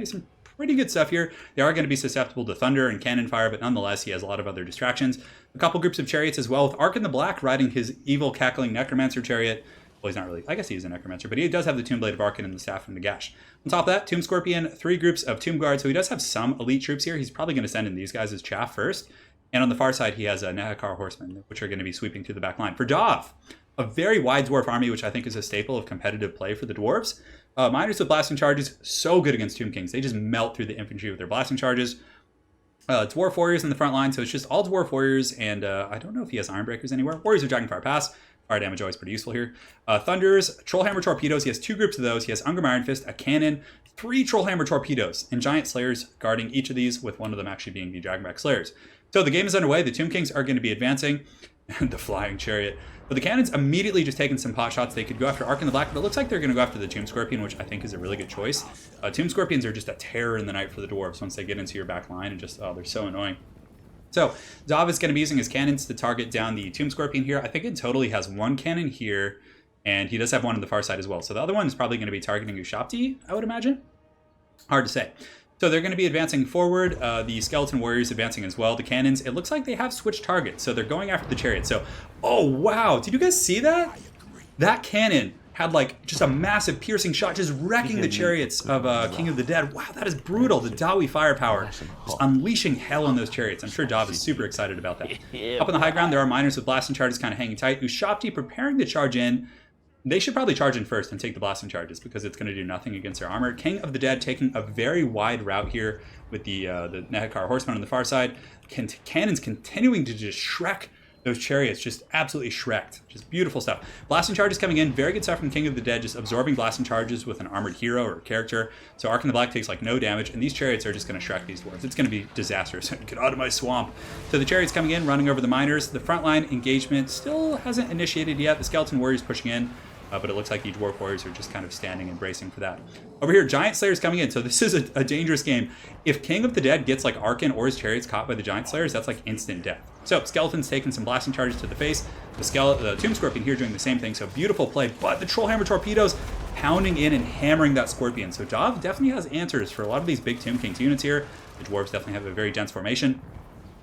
some pretty good stuff here. They are going to be susceptible to thunder and cannon fire, but nonetheless, he has a lot of other distractions. A couple groups of chariots as well, with Ark in the Black riding his evil cackling necromancer chariot. Well, he's not really, I guess he is a necromancer, but he does have the Tomb Blade of Arkin and the Staff from Nagash. On top of that, Tomb Scorpion, three groups of Tomb Guard, so he does have some elite troops here. He's probably going to send in these guys as chaff first. And on the far side, he has a Nehekar horsemen, which are going to be sweeping through the back line. For Dov, a very wide dwarf army, which I think is a staple of competitive play for the dwarves. Miners with blasting charges, so good against Tomb Kings. They just melt through the infantry with their blasting charges. Dwarf warriors in the front line, so it's just all dwarf warriors, and I don't know if he has iron breakers anywhere. Warriors of Dragonfire Pass. Fire damage always pretty useful here. Thunders, Trollhammer torpedoes. He has two groups of those. He has Ungrim Iron Fist, a cannon, three Trollhammer torpedoes, and giant slayers guarding each of these, with one of them actually being the Dragonback Slayers. So the game is underway. The Tomb Kings are going to be advancing. The flying chariot. But the cannons immediately just taking some pot shots. They could go after Ark in the Black, but it looks like they're going to go after the Tomb Scorpion, which I think is a really good choice. Tomb Scorpions are just a terror in the night for the dwarves once they get into your back line, and just, oh, they're so annoying. So Dov is going to be using his cannons to target down the Tomb Scorpion here. I think in total he has one cannon here, and he does have one on the far side as well. So the other one is probably going to be targeting Ushapti, I would imagine. Hard to say. So they're going to be advancing forward. The Skeleton Warriors advancing as well. The cannons, it looks like they have switched targets. So they're going after the chariot. So, oh wow, did you guys see that? That cannon had like just a massive piercing shot, just wrecking the chariots of King of the Dead. Wow, that is brutal. The Dawi firepower, just unleashing hell on those chariots. I'm sure Dov is super excited about that. Up on the high ground, there are miners with blasting charges kind of hanging tight. Ushapti preparing to charge in. They should probably charge in first and take the blasting charges because it's going to do nothing against their armor. King of the Dead taking a very wide route here with the Nehekar horsemen on the far side. Cannons continuing to just shrek those chariots, just absolutely shreked. Just beautiful stuff. Blasting charges coming in. Very good stuff from King of the Dead, just absorbing blasting charges with an armored hero or character. So Ark in the Black takes like no damage, and these chariots are just going to shrek these dwarves. It's going to be disastrous. Get out of my swamp. So the chariots coming in, running over the miners. The frontline engagement still hasn't initiated yet. The Skeleton Warriors pushing in. But it looks like the Dwarf Warriors are just kind of standing and bracing for that. Over here, Giant Slayers coming in. So this is a dangerous game. If King of the Dead gets like Arkin or his chariots caught by the Giant Slayers, that's like instant death. So Skeleton's taking some blasting charges to the face. The Tomb Scorpion here doing the same thing. So beautiful play. But the Trollhammer torpedoes pounding in and hammering that Scorpion. So Dov definitely has answers for a lot of these big Tomb Kings units here. The Dwarves definitely have a very dense formation.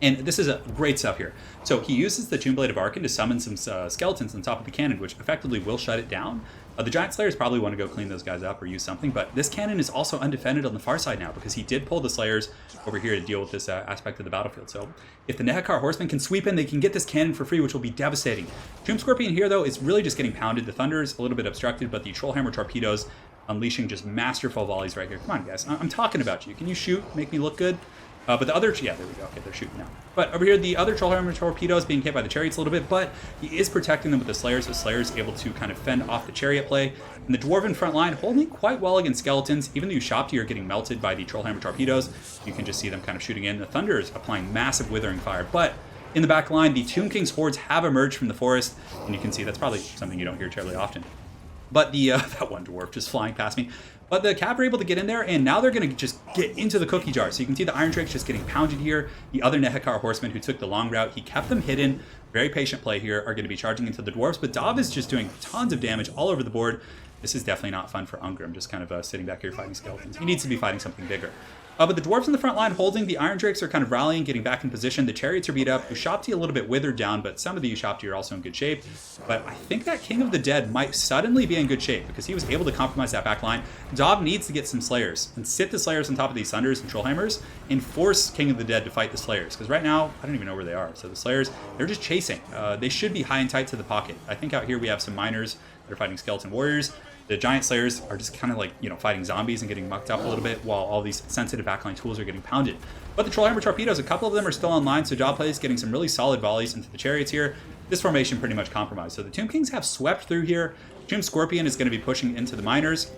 And this is a great stuff here. So he uses the Tomb Blade of Arkin to summon some skeletons on top of the cannon, which effectively will shut it down. The Giant Slayers probably want to go clean those guys up or use something, but this cannon is also undefended on the far side now because he did pull the Slayers over here to deal with this aspect of the battlefield. So if the Nehekar horsemen can sweep in, they can get this cannon for free, which will be devastating. Tomb Scorpion here, though, is really just getting pounded. The Thunder is a little bit obstructed, but the Trollhammer torpedoes unleashing just masterful volleys right here. Come on, guys. I'm talking about you. Can you shoot? Make me look good? But the other, yeah, there we go. Okay, they're shooting now. But over here, the other Trollhammer torpedoes being hit by the chariots a little bit, but he is protecting them with the Slayers. The Slayers able to kind of fend off the chariot play. And the Dwarven front line holding quite well against skeletons. Even the Ushapti are getting melted by the Trollhammer torpedoes. You can just see them kind of shooting in. The Thunder is applying massive withering fire. But in the back line, the Tomb King's hordes have emerged from the forest. And you can see that's probably something you don't hear terribly often. But the that one dwarf just flying past me. But the Cav are able to get in there, and now they're going to just get into the cookie jar. So you can see the Iron Drakes just getting pounded here. The other Nehekar horsemen who took the long route, he kept them hidden. Very patient play here, are going to be charging into the dwarves. But Dov is just doing tons of damage all over the board. This is definitely not fun for Ungrim, just kind of sitting back here fighting skeletons. He needs to be fighting something bigger. But the dwarves in the front line holding, the Iron Drakes are kind of rallying, getting back in position. The chariots are beat up. Ushapti a little bit withered down, but some of the Ushapti are also in good shape. But I think that King of the Dead might suddenly be in good shape because he was able to compromise that back line. Dov needs to get some Slayers and sit the Slayers on top of these Thunders and Trollhammers and force King of the Dead to fight the Slayers. Because right now, I don't even know where they are. So the Slayers, they're just chasing. They should be high and tight to the pocket. I think out here we have some miners that are fighting Skeleton Warriors. The Giant Slayers are just kind of like, fighting zombies and getting mucked up a little bit while all these sensitive backline tools are getting pounded. But the Trollhammer torpedoes, a couple of them are still online, so Dov plays getting some really solid volleys into the chariots here. This formation pretty much compromised. So the Tomb Kings have swept through here. Tomb Scorpion is going to be pushing into the miners.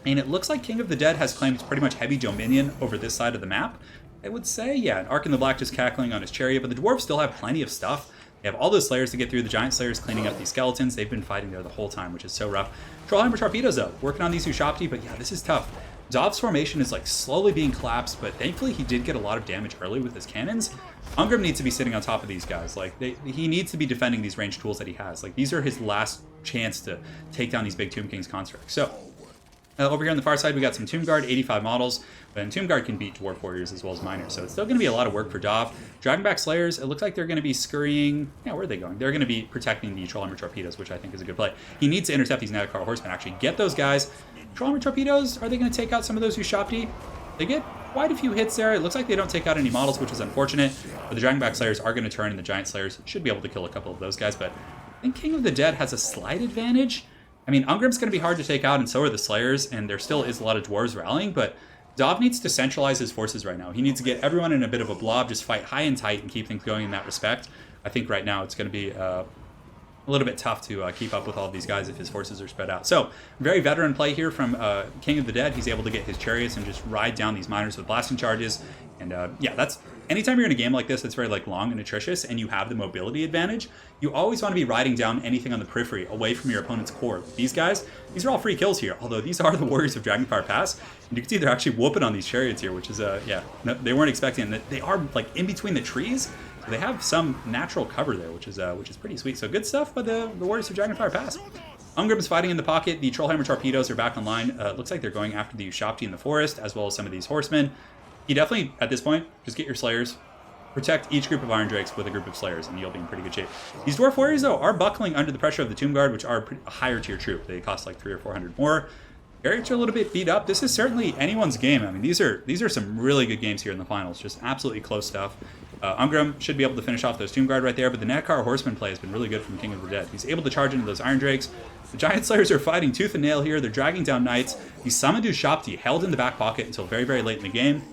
And it looks like King of the Dead has claimed pretty much heavy dominion over this side of the map. I would say, yeah, Ark in the Black just cackling on his chariot, but the dwarves still have plenty of stuff. They have all those Slayers to get through. The Giant Slayers cleaning up these skeletons. They've been fighting there the whole time, which is so rough. Trollhammer torpedoes, though, working on these Ushapti, but yeah, this is tough. Dov's formation is like slowly being collapsed, but thankfully he did get a lot of damage early with his cannons. Ungrim needs to be sitting on top of these guys. Like he needs to be defending these ranged tools that he has. Like these are his last chance to take down these big Tomb King's constructs. So over here on the far side, we got some Tomb Guard, 85 models. But Tomb Guard can beat Dwarf Warriors as well as Miners. So it's still going to be a lot of work for Dov. Dragonback Slayers, it looks like they're going to be scurrying. Yeah, where are they going? They're going to be protecting the Trollhammer Torpedoes, which I think is a good play. He needs to intercept these Nethercar Horsemen, actually. Get those guys. Trollhammer Torpedoes, are they going to take out some of those Ushapti? They get quite a few hits there. It looks like they don't take out any models, which is unfortunate. But the Dragonback Slayers are going to turn, and the Giant Slayers should be able to kill a couple of those guys. But I think King of the Dead has a slight advantage. I mean, Ungrim's going to be hard to take out, and so are the Slayers, and there still is a lot of Dwarves rallying, but Dov needs to centralize his forces right now. He needs to get everyone in a bit of a blob, just fight high and tight and keep things going in that respect. I think right now it's going to be a little bit tough to keep up with all of these guys if his forces are spread out. So, very veteran play here from King of the Dead. He's able to get his chariots and just ride down these miners with blasting charges. And yeah, that's anytime you're in a game like this that's very like long and attritious and you have the mobility advantage, you always want to be riding down anything on the periphery away from your opponent's core. These guys, these are all free kills here, although these are the Warriors of Dragonfire Pass. And you can see they're actually whooping on these chariots here, which is, yeah, no, they weren't expecting that. They are like in between the trees, so they have some natural cover there, which is pretty sweet. So good stuff by the Warriors of Dragonfire Pass. Ungrim's fighting in the pocket. The Trollhammer Torpedoes are back online. Looks like they're going after the Ushapti in the forest, as well as some of these horsemen. You definitely, at this point, just get your Slayers, protect each group of Iron Drakes with a group of Slayers, and you'll be in pretty good shape. These Dwarf Warriors, though, are buckling under the pressure of the Tomb Guard, which are a higher tier troop. They cost like 300 or 400 more. Chariots are a little bit beat up. This is certainly anyone's game. I mean, these are some really good games here in the finals. Just absolutely close stuff. Ungrim should be able to finish off those Tomb Guard right there, but the Netcar Horseman play has been really good from King of the Dead. He's able to charge into those Iron Drakes. The Giant Slayers are fighting tooth and nail here. They're dragging down Knights. He summoned Ushapti, held in the back pocket until very, very late in the game.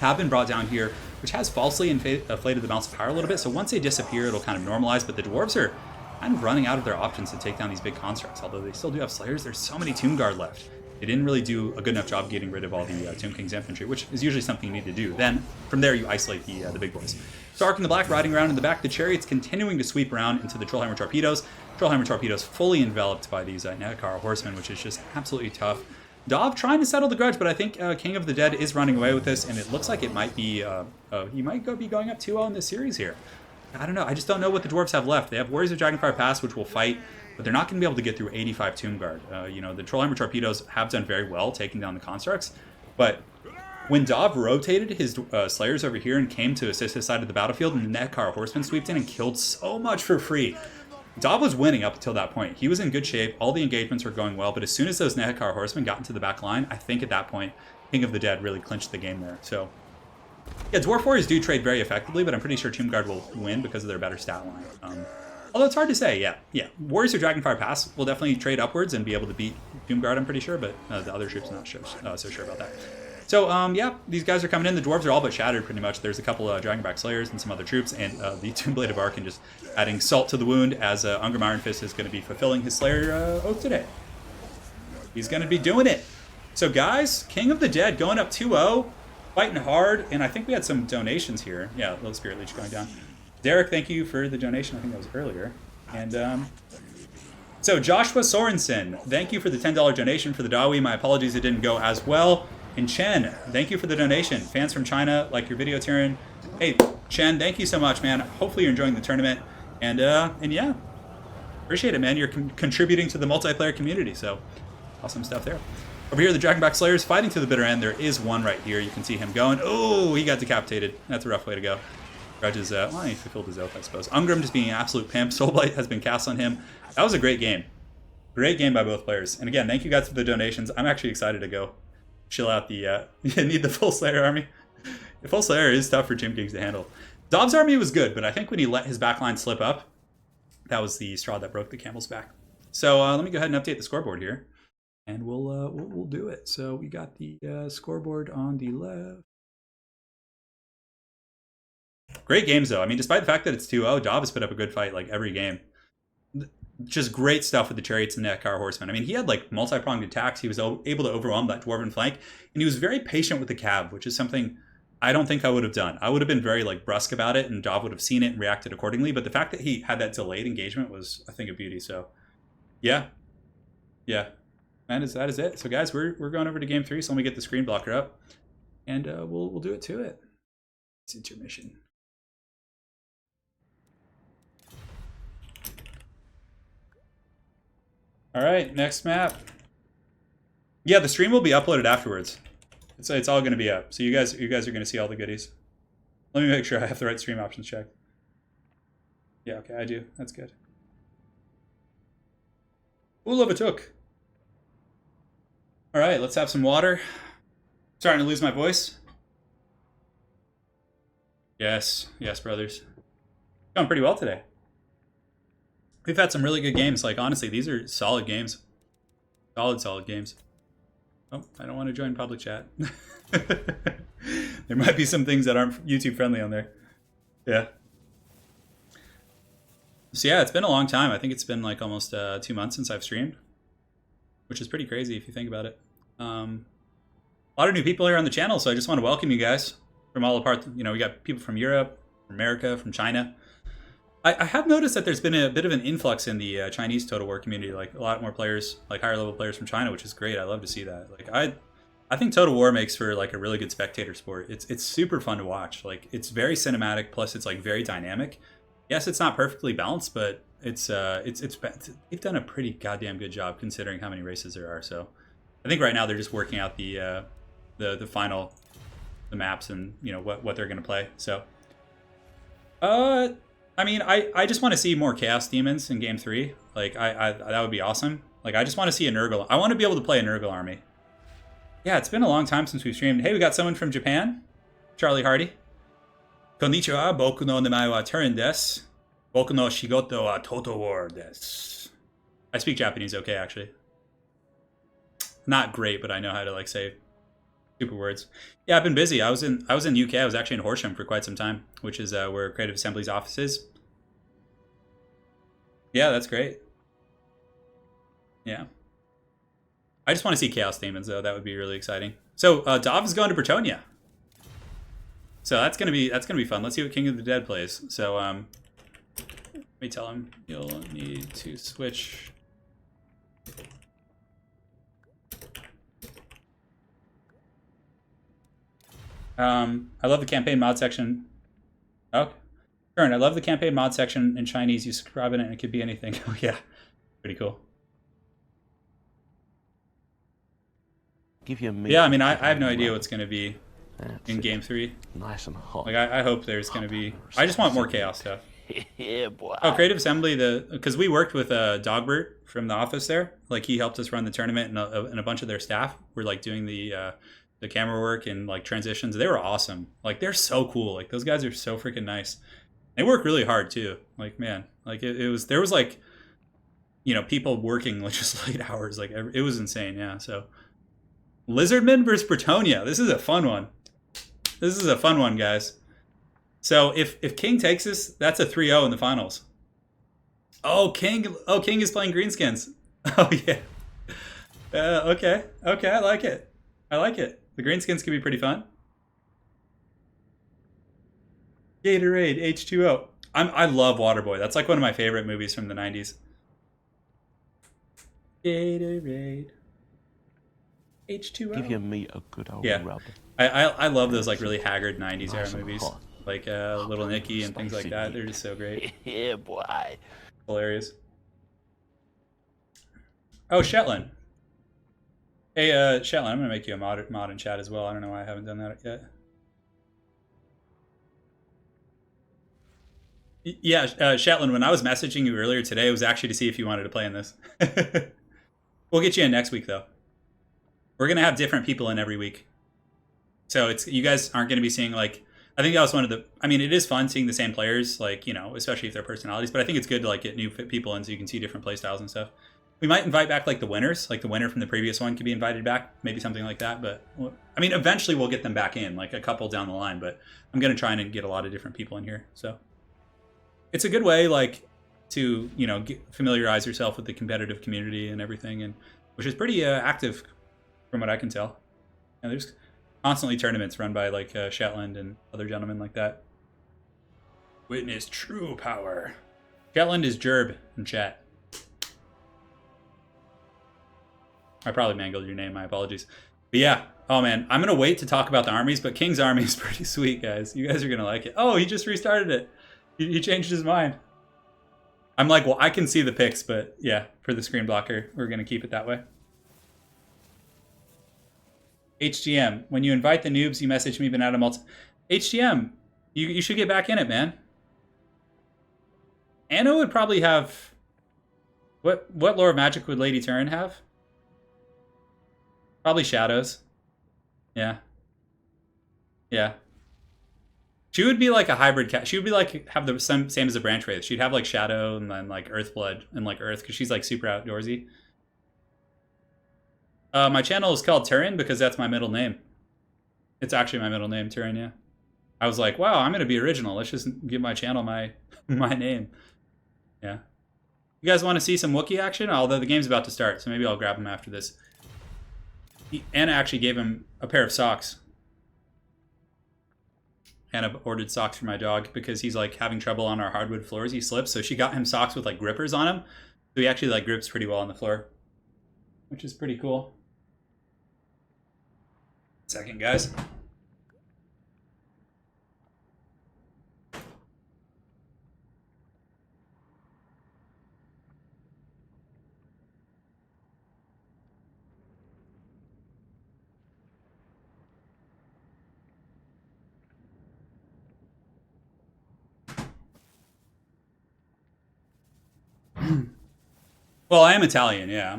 Have been brought down here, which has falsely inflated the balance of power a little bit. So once they disappear, it'll kind of normalize. But the Dwarves are kind of running out of their options to take down these big constructs. Although they still do have Slayers, there's so many Tomb Guard left. They didn't really do a good enough job getting rid of all the Tomb King's infantry, which is usually something you need to do. Then, from there, you isolate the big boys. Stark in the Black riding around in the back. The Chariots continuing to sweep around into the Trollhammer Torpedoes. Trollhammer Torpedoes fully enveloped by these Netcar Horsemen, which is just absolutely tough. Dov trying to settle the grudge, but I think King of the Dead is running away with this, and it looks like it might be, he might be going up 2-0 in this series here. I don't know. I just don't know what the Dwarves have left. They have Warriors of Dragonfire Pass, which will fight, but they're not going to be able to get through 85 Tomb Guard. You know, the Trollhammer Torpedoes have done very well taking down the constructs, but when Dov rotated his Slayers over here and came to assist his side of the battlefield, and the Netcar Horsemen swept in and killed so much for free, Dov was winning up until that point. He was in good shape. All the engagements were going well. But as soon as those Netcar Horsemen got into the back line, I think at that point, King of the Dead really clinched the game there. So, yeah, Dwarf Warriors do trade very effectively, but I'm pretty sure Tomb Guard will win because of their better stat line. Although it's hard to say, yeah. Warriors of Dragonfire Pass will definitely trade upwards and be able to beat Tomb Guard, I'm pretty sure, but the other troops not so sure about that. So, yeah, these guys are coming in. The Dwarves are all but shattered, pretty much. There's a couple of Dragonback Slayers and some other troops, and the Tomb Blade of Arkan just adding salt to the wound as Ungrim Iron Fist is going to be fulfilling his Slayer oath today. He's going to be doing it. So, guys, King of the Dead going up 2-0, fighting hard, and I think we had some donations here. Yeah, Little Spirit Leech going down. Derek, thank you for the donation. I think that was earlier. And, so, Joshua Sorensen, thank you for the $10 donation for the Dawi. My apologies it didn't go as well. And Chen, thank you for the donation. Fans from China like your video, Turin. Hey, Chen, thank you so much, man. Hopefully you're enjoying the tournament. And yeah, appreciate it, man. You're contributing to the multiplayer community, so awesome stuff there. Over here, the Dragonback Slayers fighting to the bitter end. There is one right here. You can see him going. Oh, he got decapitated. That's a rough way to go. Grudge is, well, he fulfilled his oath, I suppose. Ungrim just being an absolute pimp. Soulblight has been cast on him. That was a great game. Great game by both players. And again, thank you guys for the donations. I'm actually excited to go chill out the, you need the full Slayer army. The full Slayer is tough for Tomb Kings to handle. Dov's army was good, but I think when he let his backline slip up, that was the straw that broke the camel's back. So let me go ahead and update the scoreboard here, and we'll do it. So we got the scoreboard on the left. Great games, though. I mean, despite the fact that it's 2-0, Dov has put up a good fight like every game. Just great stuff with the Chariots and Netcar Horsemen. I mean, he had like multi-pronged attacks. He was able to overwhelm that Dwarven flank, and he was very patient with the Cav, which is something I don't think I would have done. I would have been very like brusque about it, and Dov would have seen it and reacted accordingly. But the fact that he had that delayed engagement was a thing of beauty. So, yeah. that is it. So guys, we're going over to game 3. So let me get the screen blocker up, and we'll do it to it. It's intermission. All right, next map. Yeah, the stream will be uploaded afterwards. It's all going to be up. So you guys are going to see all the goodies. Let me make sure I have the right stream options checked. Yeah, okay, I do. That's good. Ulabatuk. All right, let's have some water. Starting to lose my voice. Yes, brothers. Going pretty well today. We've had some really good games. Like, honestly, these are solid games. Solid games. Oh, I don't want to join public chat. There might be some things that aren't YouTube friendly on there. Yeah. So yeah, it's been a long time. I think it's been like almost 2 months since I've streamed, which is pretty crazy if you think about it. A lot of new people here on the channel, so I just want to welcome you guys from all apart. You know, we got people from Europe, from America, from China. I have noticed that there's been a bit of an influx in the Chinese Total War community, like a lot more players, like higher level players from China, which is great. I love to see that. Like I think Total War makes for like a really good spectator sport. It's super fun to watch. Like it's very cinematic, plus it's like very dynamic. Yes, it's not perfectly balanced, but they've done a pretty goddamn good job considering how many races there are. So I think right now they're just working out the final maps and you know what they're gonna play. So I mean, I just want to see more Chaos Demons in Game 3. Like, I that would be awesome. Like, I just want to see a Nurgle. I want to be able to play a Nurgle army. Yeah, it's been a long time since we've streamed. Hey, we got someone from Japan. Charlie Hardy. Konnichiwa, boku no namae wa Turin desu. Boku no shigoto wa Total War desu. I speak Japanese okay, actually. Not great, but I know how to, like, say super words. Yeah, I've been busy. I was in UK. I was actually in Horsham for quite some time, which is where Creative Assembly's office is. Yeah, that's great. Yeah. I just want to see Chaos Demons, though. That would be really exciting. So, Dov is going to Bretonia. So that's gonna be fun. Let's see what King of the Dead plays. So, let me tell him you'll need to switch. I love the campaign mod section. Oh, Turin, I love the campaign mod section in Chinese. You subscribe in it and it could be anything. Oh yeah, pretty cool. Give you a meat. Yeah, I mean, I have no idea what's going to be in it. Game 3. Nice and hot. Like, I hope there's going to be... I just want more Chaos stuff. Yeah, boy. Oh, Creative Assembly, because we worked with Dogbert from the office there. Like, he helped us run the tournament, and a bunch of their staff were, like, doing the camera work and, like, transitions. They were awesome. Like, they're so cool. Like, those guys are so freaking nice. They work really hard, too. Like, man. Like, there was, like, you know, people working, like, just late hours. Like, it was insane, yeah, so... Lizardmen versus Bretonia. This is a fun one. This is a fun one, guys. So if King takes this, that's a 3-0 in the finals. Oh, King is playing Greenskins. Oh, yeah. Okay, I like it. The Greenskins can be pretty fun. Gatorade, H2O. I love Waterboy. That's like one of my favorite movies from the 90s. Gatorade. H2O. Give your meat a good old rub. I love those like really haggard 90s era movies. Like Little Nicky and things like that. They're just so great. Yeah, boy. Hilarious. Oh, Shetland. Hey, Shetland, I'm going to make you a mod in chat as well. I don't know why I haven't done that yet. Yeah, Shetland, when I was messaging you earlier today, it was actually to see if you wanted to play in this. We'll get you in next week, though. We're going to have different people in every week. So you guys aren't going to be seeing, like, I think that was one of the, I mean, it is fun seeing the same players, like, you know, especially if they're personalities, but I think it's good to, like, get new people in so you can see different play styles and stuff. We might invite back, like, the winners, like the winner from the previous one could be invited back, maybe something like that, but, I mean, eventually we'll get them back in, like a couple down the line, but I'm going to try and get a lot of different people in here, so. It's a good way, like, to, you know, familiarize yourself with the competitive community and everything, and which is pretty active from what I can tell. And there's constantly tournaments run by like Shetland and other gentlemen like that. Witness true power. Shetland is Gerb in chat. I probably mangled your name. My apologies. But yeah, oh man, I'm going to wait to talk about the armies, but King's army is pretty sweet, guys. You guys are going to like it. Oh, he just restarted it. He changed his mind. I'm like, well, I can see the pics, but yeah, for the screen blocker, we're going to keep it that way. HGM, when you invite the noobs, you message me, Banana Multi. HGM, you should get back in it, man. Anna would probably have... What lore of magic would Lady Turin have? Probably shadows. Yeah. Yeah. She would be like a hybrid cat. She would be like, have the same as a branch wraith. She'd have like shadow and then like earthblood and like earth because she's like super outdoorsy. My channel is called Turin because that's my middle name. It's actually my middle name, Turin, yeah. I was like, wow, I'm going to be original. Let's just give my channel my name. Yeah. You guys want to see some Wookiee action? Although the game's about to start, so maybe I'll grab him after this. Anna actually gave him a pair of socks. Anna ordered socks for my dog because he's like having trouble on our hardwood floors. He slips, so she got him socks with like grippers on him. So he actually like grips pretty well on the floor, which is pretty cool. Second, guys. Well, I am Italian, yeah.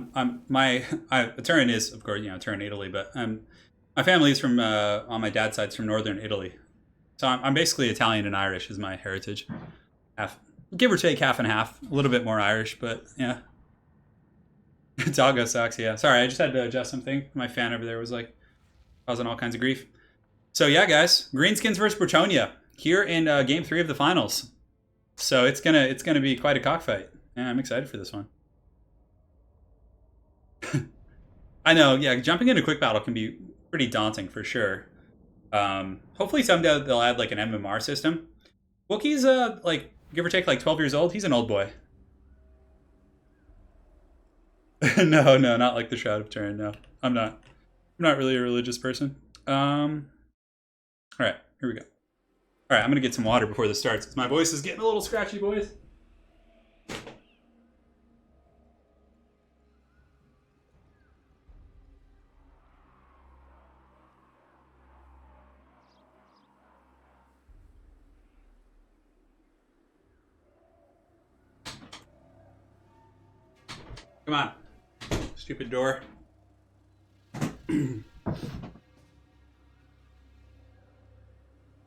Turin is, of course, Turin, Italy, but my family is from, on my dad's side, from northern Italy. So I'm basically Italian and Irish is my heritage. Half, give or take half and half. A little bit more Irish, but yeah. Doggo sucks, yeah. Sorry, I just had to adjust something. My fan over there was like causing all kinds of grief. So yeah, guys, Greenskins versus Bretonnia here in Game 3 of the finals. So it's gonna be quite a cockfight. Yeah, I'm excited for this one. I know, yeah, jumping into quick battle can be pretty daunting for sure. Hopefully someday they'll add like an MMR system. Wookiee's like give or take like 12 years old. He's an old boy. No, not like the Shroud of Turin. No, I'm not. I'm not really a religious person. All right, here we go. All right, I'm gonna get some water before this starts because my voice is getting a little scratchy, boys. Come on, stupid door.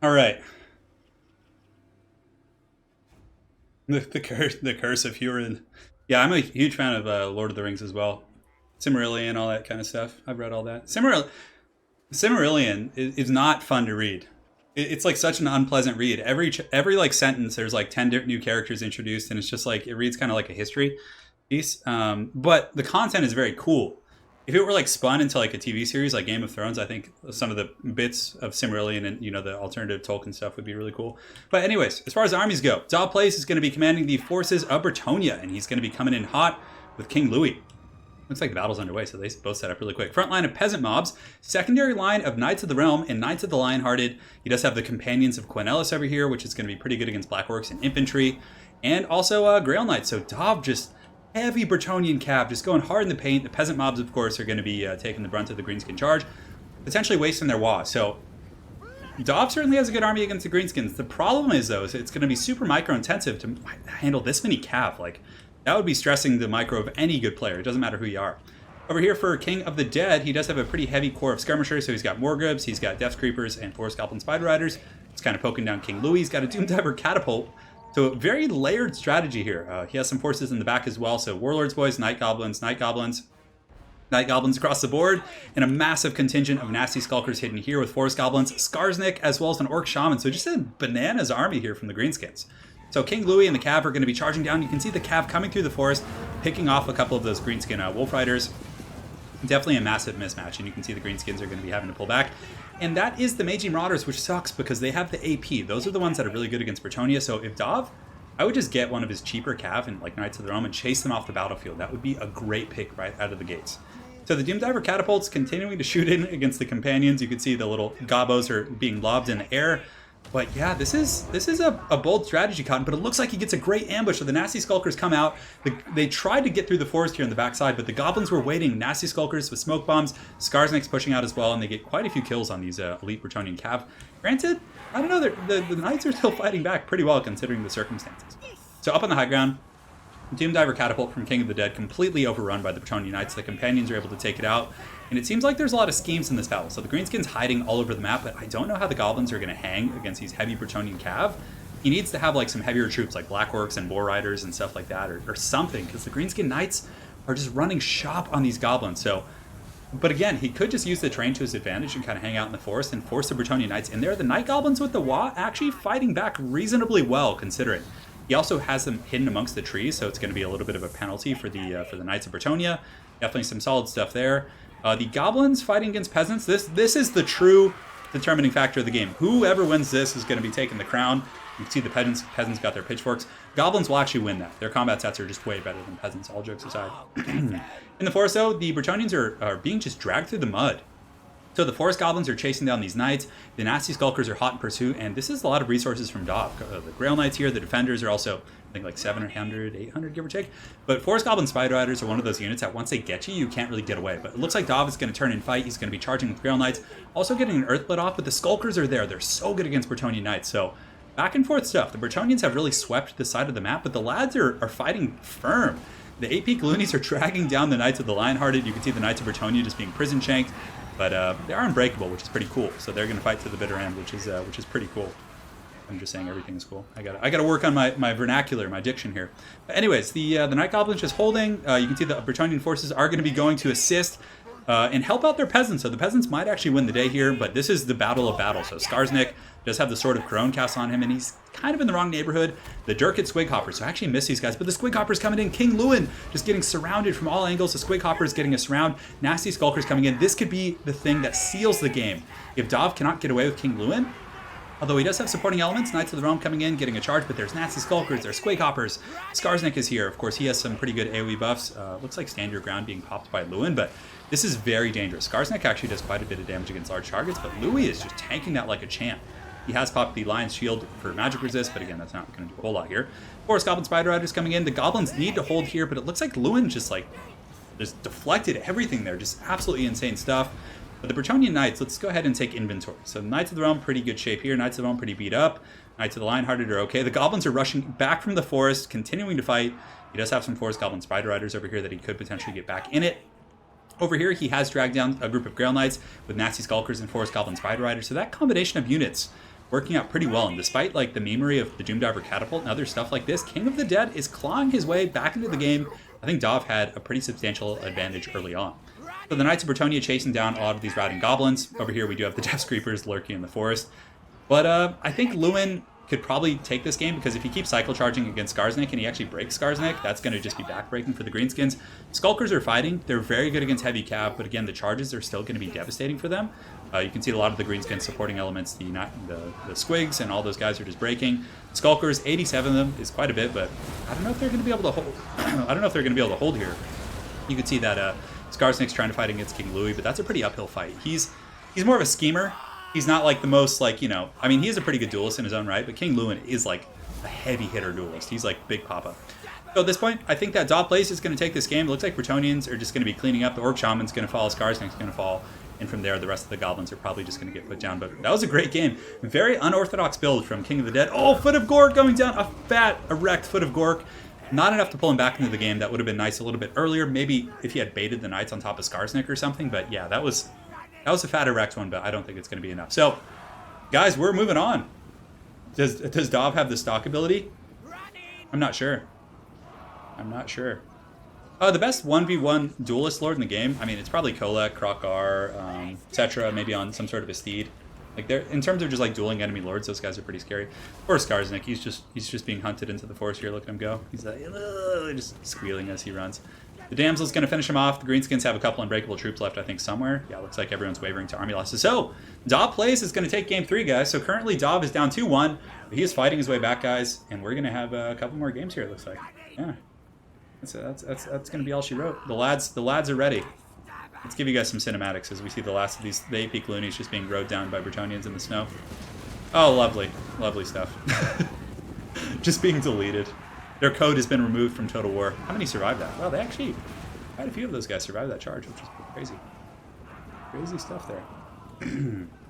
All right. The curse of Huron. Yeah, I'm a huge fan of Lord of the Rings as well. Silmarillion, all that kind of stuff. I've read all that. Silmarillion is not fun to read. It's like such an unpleasant read. Every like sentence, there's like 10 new characters introduced, and it's just like it reads kind of like a history piece. But the content is very cool. If it were like spun into like a TV series like Game of Thrones, I think some of the bits of Silmarillion and the alternative Tolkien stuff would be really cool. But anyways, as far as the armies go, Dov Plays is going to be commanding the forces of Bretonnia, and he's going to be coming in hot with King Louis. Looks like the battle's underway, so they both set up really quick. Front line of peasant mobs, secondary line of Knights of the Realm and Knights of the Lionhearted. He does have the Companions of Quenellus over here, which is going to be pretty good against Black Orcs and Infantry, and also Grail Knights. So Dov just heavy Bretonnian cav, just going hard in the paint. The peasant mobs, of course, are going to be taking the brunt of the Greenskin charge, potentially wasting their WA. So Dov certainly has a good army against the Greenskins. The problem is, though, it's going to be super micro-intensive to handle this many cav. Like, that would be stressing the micro of any good player. It doesn't matter who you are. Over here for King of the Dead, he does have a pretty heavy core of skirmishers. So he's got Morgrebs, he's got Death Creepers, and Forest Goblin Spider Riders. He's kind of poking down King Louis. He's got a Doomdiver Catapult. So a very layered strategy here. He has some forces in the back as well. So Warlords Boys, Night Goblins across the board, and a massive contingent of Nasty Skulkers hidden here with Forest Goblins, Skarsnik, as well as an Orc Shaman. So just a bananas army here from the Greenskins. So King Louis and the Cav are going to be charging down. You can see the Cav coming through the forest, picking off a couple of those Greenskin Wolf Riders. Definitely a massive mismatch, and you can see the Greenskins are going to be having to pull back. And that is the Magi Marauders, which sucks because they have the AP. Those are the ones that are really good against Bretonnia. So if Dov, I would just get one of his cheaper Cav and like Knights of the Realm and chase them off the battlefield. That would be a great pick right out of the gates. So the Doom Diver catapults continuing to shoot in against the companions. You can see the little gobos are being lobbed in the air. But yeah, this is a bold strategy, Cotton, but it looks like he gets a great ambush. So the Nasty Skulkers come out. They tried to get through the forest here on the backside, but the goblins were waiting. Nasty Skulkers with smoke bombs. Skarsnik's pushing out as well, and they get quite a few kills on these elite Bretonnian cav. Granted, I don't know, the knights are still fighting back pretty well considering the circumstances. So up on the high ground, Doom Diver catapult from King of the Dead completely overrun by the Bretonnian Knights. The companions are able to take it out, and it seems like there's a lot of schemes in this battle. So the Greenskins hiding all over the map, but I don't know how the goblins are going to hang against these heavy Bretonnian cav. He needs to have like some heavier troops like Black Orcs and War Riders and stuff like that, or something, because the Greenskin Knights are just running shop on these goblins. So, but again, he could just use the terrain to his advantage and kind of hang out in the forest and force the Bretonnian Knights in there. The Night Goblins with the Wa actually fighting back reasonably well, considering. He also has them hidden amongst the trees, so it's going to be a little bit of a penalty for the Knights of Bretonnia. Definitely some solid stuff there. The Goblins fighting against Peasants. This is the true determining factor of the game. Whoever wins this is going to be taking the crown. You can see the Peasants got their pitchforks. Goblins will actually win that. Their combat stats are just way better than Peasants, all jokes aside. In the forest, though, the Bretonnians are being just dragged through the mud. So the Forest Goblins are chasing down these Knights. The Nasty Skulkers are hot in pursuit, and this is a lot of resources from Dov. The Grail Knights here, the Defenders are also, I think, like 700, 800, give or take. But Forest Goblin Spider Riders are one of those units that once they get you, you can't really get away. But it looks like Dov is going to turn and fight. He's going to be charging with Grail Knights. Also getting an Earthblood off, but the Skulkers are there. They're so good against Bretonnian Knights. So back and forth stuff. The Bretonnians have really swept this side of the map, but the lads are fighting firm. The 8-peak Loonies are dragging down the Knights of the Lionhearted. You can see the Knights of Bretonnia just being prison shanked. But they are unbreakable, which is pretty cool. So they're going to fight to the bitter end, which is pretty cool. I'm just saying everything is cool. I gotta work on my vernacular, my diction here. But anyways, the Night Goblins just holding. You can see the Bretonnian forces are going to be going to assist and help out their peasants. So the peasants might actually win the day here, but this is the battle of battles. So Skarsnik does have the Sword of Crone cast on him, and he's kind of in the wrong neighborhood. The Dirk Squig Hoppers, so I actually miss these guys, but the Squig Hoppers coming in. King Lewin just getting surrounded from all angles. The Squig Hoppers getting a surround. Nasty Skulkers coming in. This could be the thing that seals the game. If Dov cannot get away with King Lewin, although he does have supporting elements, Knights of the Realm coming in, getting a charge, but there's Nasty Skulkers, there's Squig Hoppers. Skarsnik is here. Of course, he has some pretty good AoE buffs. Looks like Stand Your Ground being popped by Lewin, but this is very dangerous. Skarsnik actually does quite a bit of damage against large targets, but Louis is just tanking that like a champ. He has popped the Lion's Shield for magic resist, but again, that's not going to do a whole lot here. Forest Goblin Spider Riders coming in. The Goblins need to hold here, but it looks like Lewin just deflected everything there. Just absolutely insane stuff. But the Bretonnian Knights, let's go ahead and take inventory. So Knights of the Realm, pretty good shape here. Knights of the Realm, pretty beat up. Knights of the Lionhearted are okay. The Goblins are rushing back from the forest, continuing to fight. He does have some Forest Goblin Spider Riders over here that he could potentially get back in it. Over here, he has dragged down a group of Grail Knights with Nasty Skulkers and Forest Goblin Spider Riders. So that combination of units working out pretty well. And despite like the memery of the Doom Diver catapult and other stuff like this, King of the Dead is clawing his way back into the game. I think Dov had a pretty substantial advantage early on. So the Knights of Bretonnia chasing down a lot of these routing goblins. Over here we do have the Death Creepers lurking in the forest. But I think Lewin could probably take this game, because if he keeps cycle charging against Skarsnik and he actually breaks Skarsnik, that's going to just be backbreaking for the Greenskins. Skulkers are fighting. They're very good against heavy cav, but again, the charges are still going to be devastating for them. You can see a lot of the Greenskins supporting elements, the Squigs and all those guys are just breaking. Skulkers, 87 of them is quite a bit, but I don't know if they're going to be able to hold. I don't know if they're going to be able to hold here. You can see that Skarsnik's trying to fight against King Louis, but that's a pretty uphill fight. He's more of a schemer. He's not like the most, like, I mean, he is a pretty good duelist in his own right, but King Lewin is like a heavy hitter duelist. He's like Big Papa. So at this point, I think that Dov Place is going to take this game. It looks like Bretonnians are just going to be cleaning up. The Orc Shaman's going to fall. Skarsnik's going to fall. And from there, the rest of the Goblins are probably just going to get put down. But that was a great game. Very unorthodox build from King of the Dead. Oh, Foot of Gork going down. A fat, erect Foot of Gork. Not enough to pull him back into the game. That would have been nice a little bit earlier. Maybe if he had baited the Knights on top of Skarsnik or something. But yeah, that was a fat, erect one, but I don't think it's going to be enough. So, guys, we're moving on. Does Dov have the stock ability? I'm not sure. The best 1v1 duelist lord in the game, I mean, it's probably Kolek, Krokar, Cetra, maybe on some sort of a steed. Like, they're, in terms of just like dueling enemy lords, those guys are pretty scary. Or Skarsnik, he's just being hunted into the forest here. Look at him go. He's like, just squealing as he runs. The Damsel's going to finish him off. The Greenskins have a couple unbreakable troops left, I think, somewhere. Yeah, looks like everyone's wavering to army losses. So, Dov Plays is going to take game 3, guys. So currently, Dov is down 2-1. But he is fighting his way back, guys. And we're going to have a couple more games here, it looks like. Yeah. That's going to be all she wrote. The lads are ready. Let's give you guys some cinematics as we see the last of these, the AP Loonies just being rode down by Bretonians in the snow. Oh, lovely. Lovely stuff. Just being deleted. Their code has been removed from Total War. How many survived that? Well, they actually, quite a few of those guys survived that charge, which is crazy. Crazy stuff there.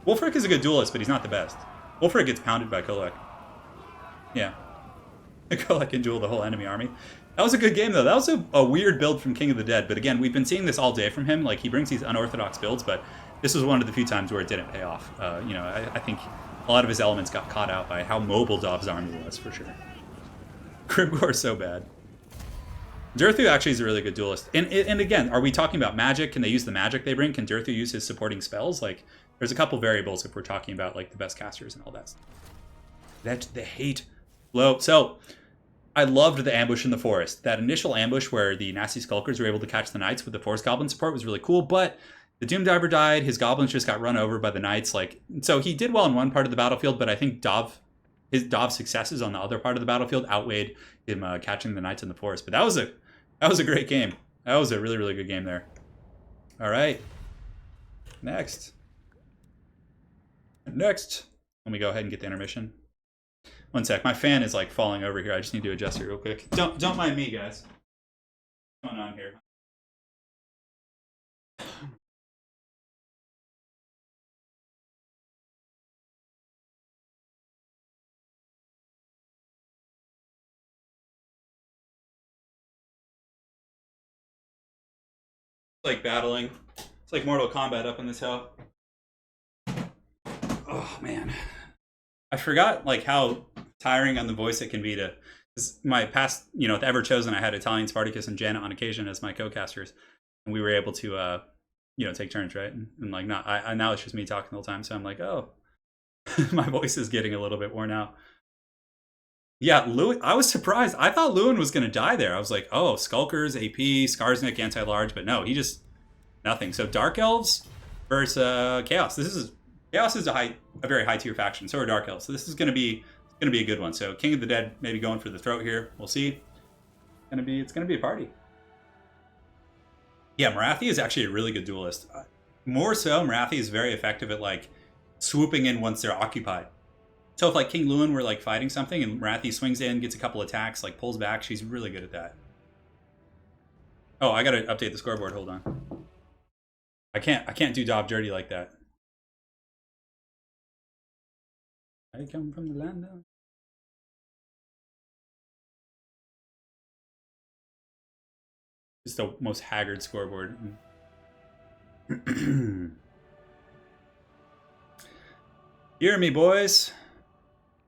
Wolfric is a good duelist, but he's not the best. Wolfric gets pounded by Kolek. Yeah. Kolek can duel the whole enemy army. That was a good game, though. That was a weird build from King of the Dead. But again, we've been seeing this all day from him. Like, he brings these unorthodox builds, but this was one of the few times where it didn't pay off. You know, I think a lot of his elements got caught out by how mobile Dov's army was, for sure. Grimgor is so bad. Durthu actually is a really good duelist. And again, are we talking about magic? Can they use the magic they bring? Can Durthu use his supporting spells? Like, there's a couple variables if we're talking about, like, the best casters and all that stuff. That the hate low. So, I loved the ambush in the forest. That initial ambush where the nasty skulkers were able to catch the knights with the forest goblin support was really cool, but the Doomdiver died, his goblins just got run over by the knights. Like, so he did well in one part of the battlefield, but I think his Dov's successes on the other part of the battlefield outweighed him catching the knights in the forest. But that was a great game. That was a really, really good game there. All right. Next. Let me go ahead and get the intermission. One sec. My fan is like falling over here. I just need to adjust it real quick. Don't mind me, guys. What's going on here? It's like battling. It's like Mortal Kombat up in this hell. Oh man, I forgot like how tiring on the voice it can be to. My past, you know, with Ever Chosen, I had Italian Spartacus and Janet on occasion as my co-casters, and we were able to, you know, take turns, right? And like, now it's just me talking the whole time, so I'm like, oh, my voice is getting a little bit worn out. Yeah, Lewin, I was surprised. I thought Lewin was going to die there. I was like, oh, Skulkers, AP, Skarsnik, anti-large, but no, he just, nothing. So Dark Elves versus Chaos. Chaos is a very high tier faction. So are Dark Elves. So this is going to be a good one. So King of the Dead maybe going for the throat here. We'll see. It's going to be a party. Yeah, Marathi is actually a really good duelist. More so, Marathi is very effective at like swooping in once they're occupied. So if like King Lewin were like fighting something and Marathi swings in, gets a couple attacks, like pulls back, she's really good at that. Oh, I gotta update the scoreboard. Hold on. I can't do Dov dirty like that. I come from the land now. It's the most haggard scoreboard. Hear me, boys.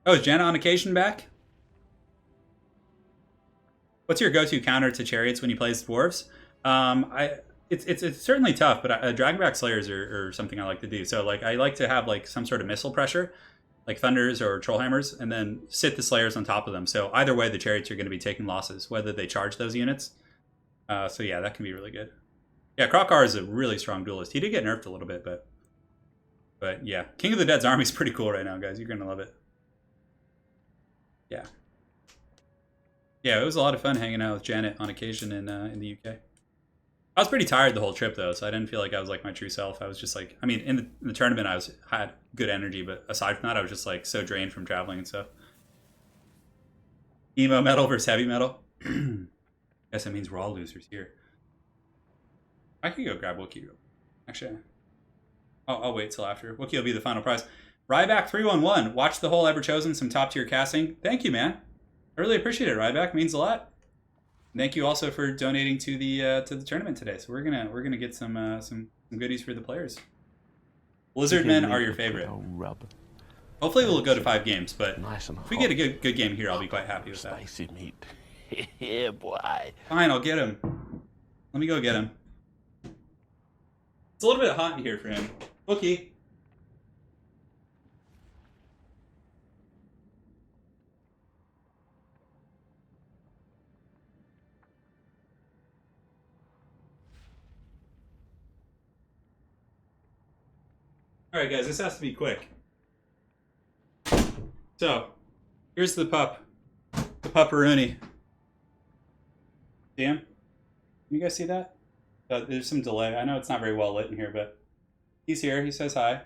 Oh, is Jenna on occasion back? What's your go-to counter to chariots when you play as dwarves? It's certainly tough, but Dragonback Slayers are something I like to do. So like I like to have like some sort of missile pressure, like Thunders or Trollhammers, and then sit the Slayers on top of them. So either way, the chariots are going to be taking losses, whether they charge those units. So yeah, that can be really good. Yeah, Krokar is a really strong duelist. He did get nerfed a little bit, but yeah, King of the Dead's army is pretty cool right now, guys. You're gonna love it. Yeah. Yeah, it was a lot of fun hanging out with Janet on occasion in the UK. I was pretty tired the whole trip though, so I didn't feel like I was like my true self. I was just like, I mean, in the tournament I had good energy, but aside from that, I was just like so drained from traveling and stuff. Emo metal versus heavy metal. Guess that means we're all losers here. I could go grab Wookiee. Actually, I'll wait till after. Wookiee will be the final prize. Ryback 311. Watch the whole Ever Chosen. Some top tier casting. Thank you, man. I really appreciate it. Ryback means a lot. Thank you also for donating to the tournament today. So we're gonna get some goodies for the players. Lizardmen are your favorite. Hopefully we'll go to 5 games, but if we get a good game here, I'll be quite happy with that. Spicy meat. Yeah, boy. Fine, I'll get him. Let me go get him. It's a little bit hot in here for him. Wookiee. Alright guys, this has to be quick. So, here's the pup. The pupperoni. See him? Can you guys see that? There's some delay. I know it's not very well lit in here, but he's here. He says hi.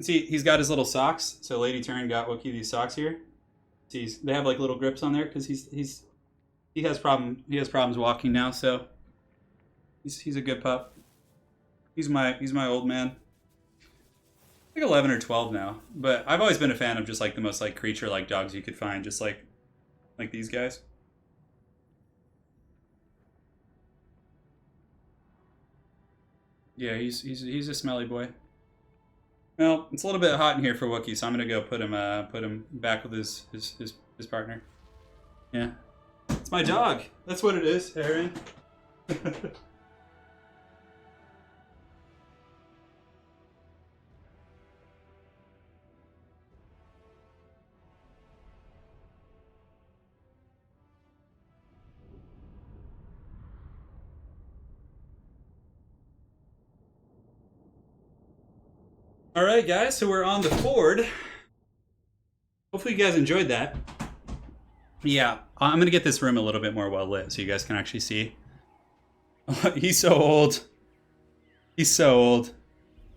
See, he's got his little socks. So Lady Turin got Wookie these socks here. See, they have like little grips on there because he has problems walking now. So he's a good pup. He's my old man. I think 11 or 12 now, but I've always been a fan of just like the most like creature like dogs you could find, just like these guys. Yeah, he's a smelly boy. Well, it's a little bit hot in here for Wookie, so I'm gonna go put him back with his partner. Yeah, it's my dog. That's what it is, Aaron. All right, guys, so we're on the board. Hopefully you guys enjoyed that. Yeah, I'm going to get this room a little bit more well lit so you guys can actually see. He's so old. He's so old.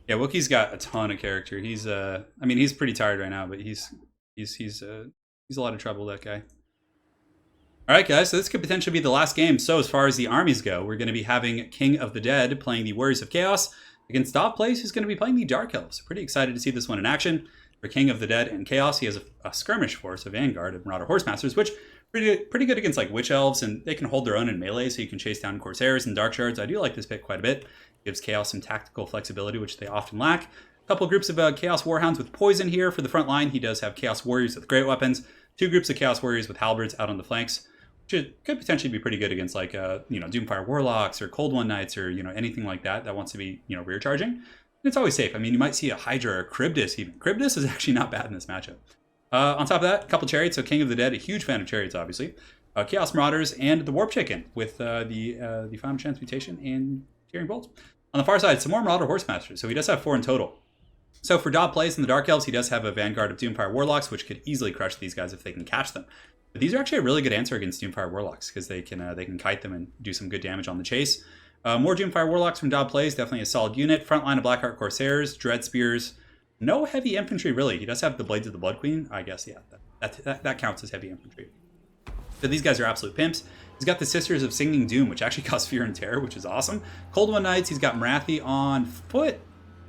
Yeah, Wookie's got a ton of character. He's I mean, he's pretty tired right now, but he's a lot of trouble, that guy. All right, guys, so this could potentially be the last game. So as far as the armies go, we're going to be having King of the Dead playing the Warriors of Chaos against Dov Plays, who's going to be playing the Dark Elves. Pretty excited to see this one in action. For King of the Dead and Chaos, he has a skirmish force, a vanguard of Marauder Horsemasters, which pretty good against like Witch Elves, and they can hold their own in melee, so you can chase down Corsairs and Dark Shards. I do like this pick quite a bit. Gives Chaos some tactical flexibility, which they often lack. A couple groups of Chaos Warhounds with poison here for the front line. He does have Chaos Warriors with great weapons. 2 groups of Chaos Warriors with halberds out on the flanks, which could potentially be pretty good against like Doomfire Warlocks or Cold One Knights or anything like that wants to be rear charging. It's always safe. I mean, you might see a Hydra or a Charybdis even. Charybdis is actually not bad in this matchup. On top of that, a couple Chariots. So King of the Dead, a huge fan of Chariots, obviously. Chaos Marauders and the Warp Chicken with the Final Transmutation and Tearing Bolt. On the far side, some more Marauder Horsemasters. So he does have 4 in total. So for Dov Plays in the Dark Elves, he does have a Vanguard of Doomfire Warlocks, which could easily crush these guys if they can catch them. But these are actually a really good answer against Doomfire Warlocks because they can kite them and do some good damage on the chase. More Doomfire Warlocks from Dov Plays, definitely a solid unit. Front line of Blackheart Corsairs, Dread Spears. No heavy infantry, really. He does have the Blades of the Blood Queen. I guess, yeah, that counts as heavy infantry. So these guys are absolute pimps. He's got the Sisters of Singing Doom, which actually cause fear and terror, which is awesome. Cold One Knights, he's got Marathi on foot.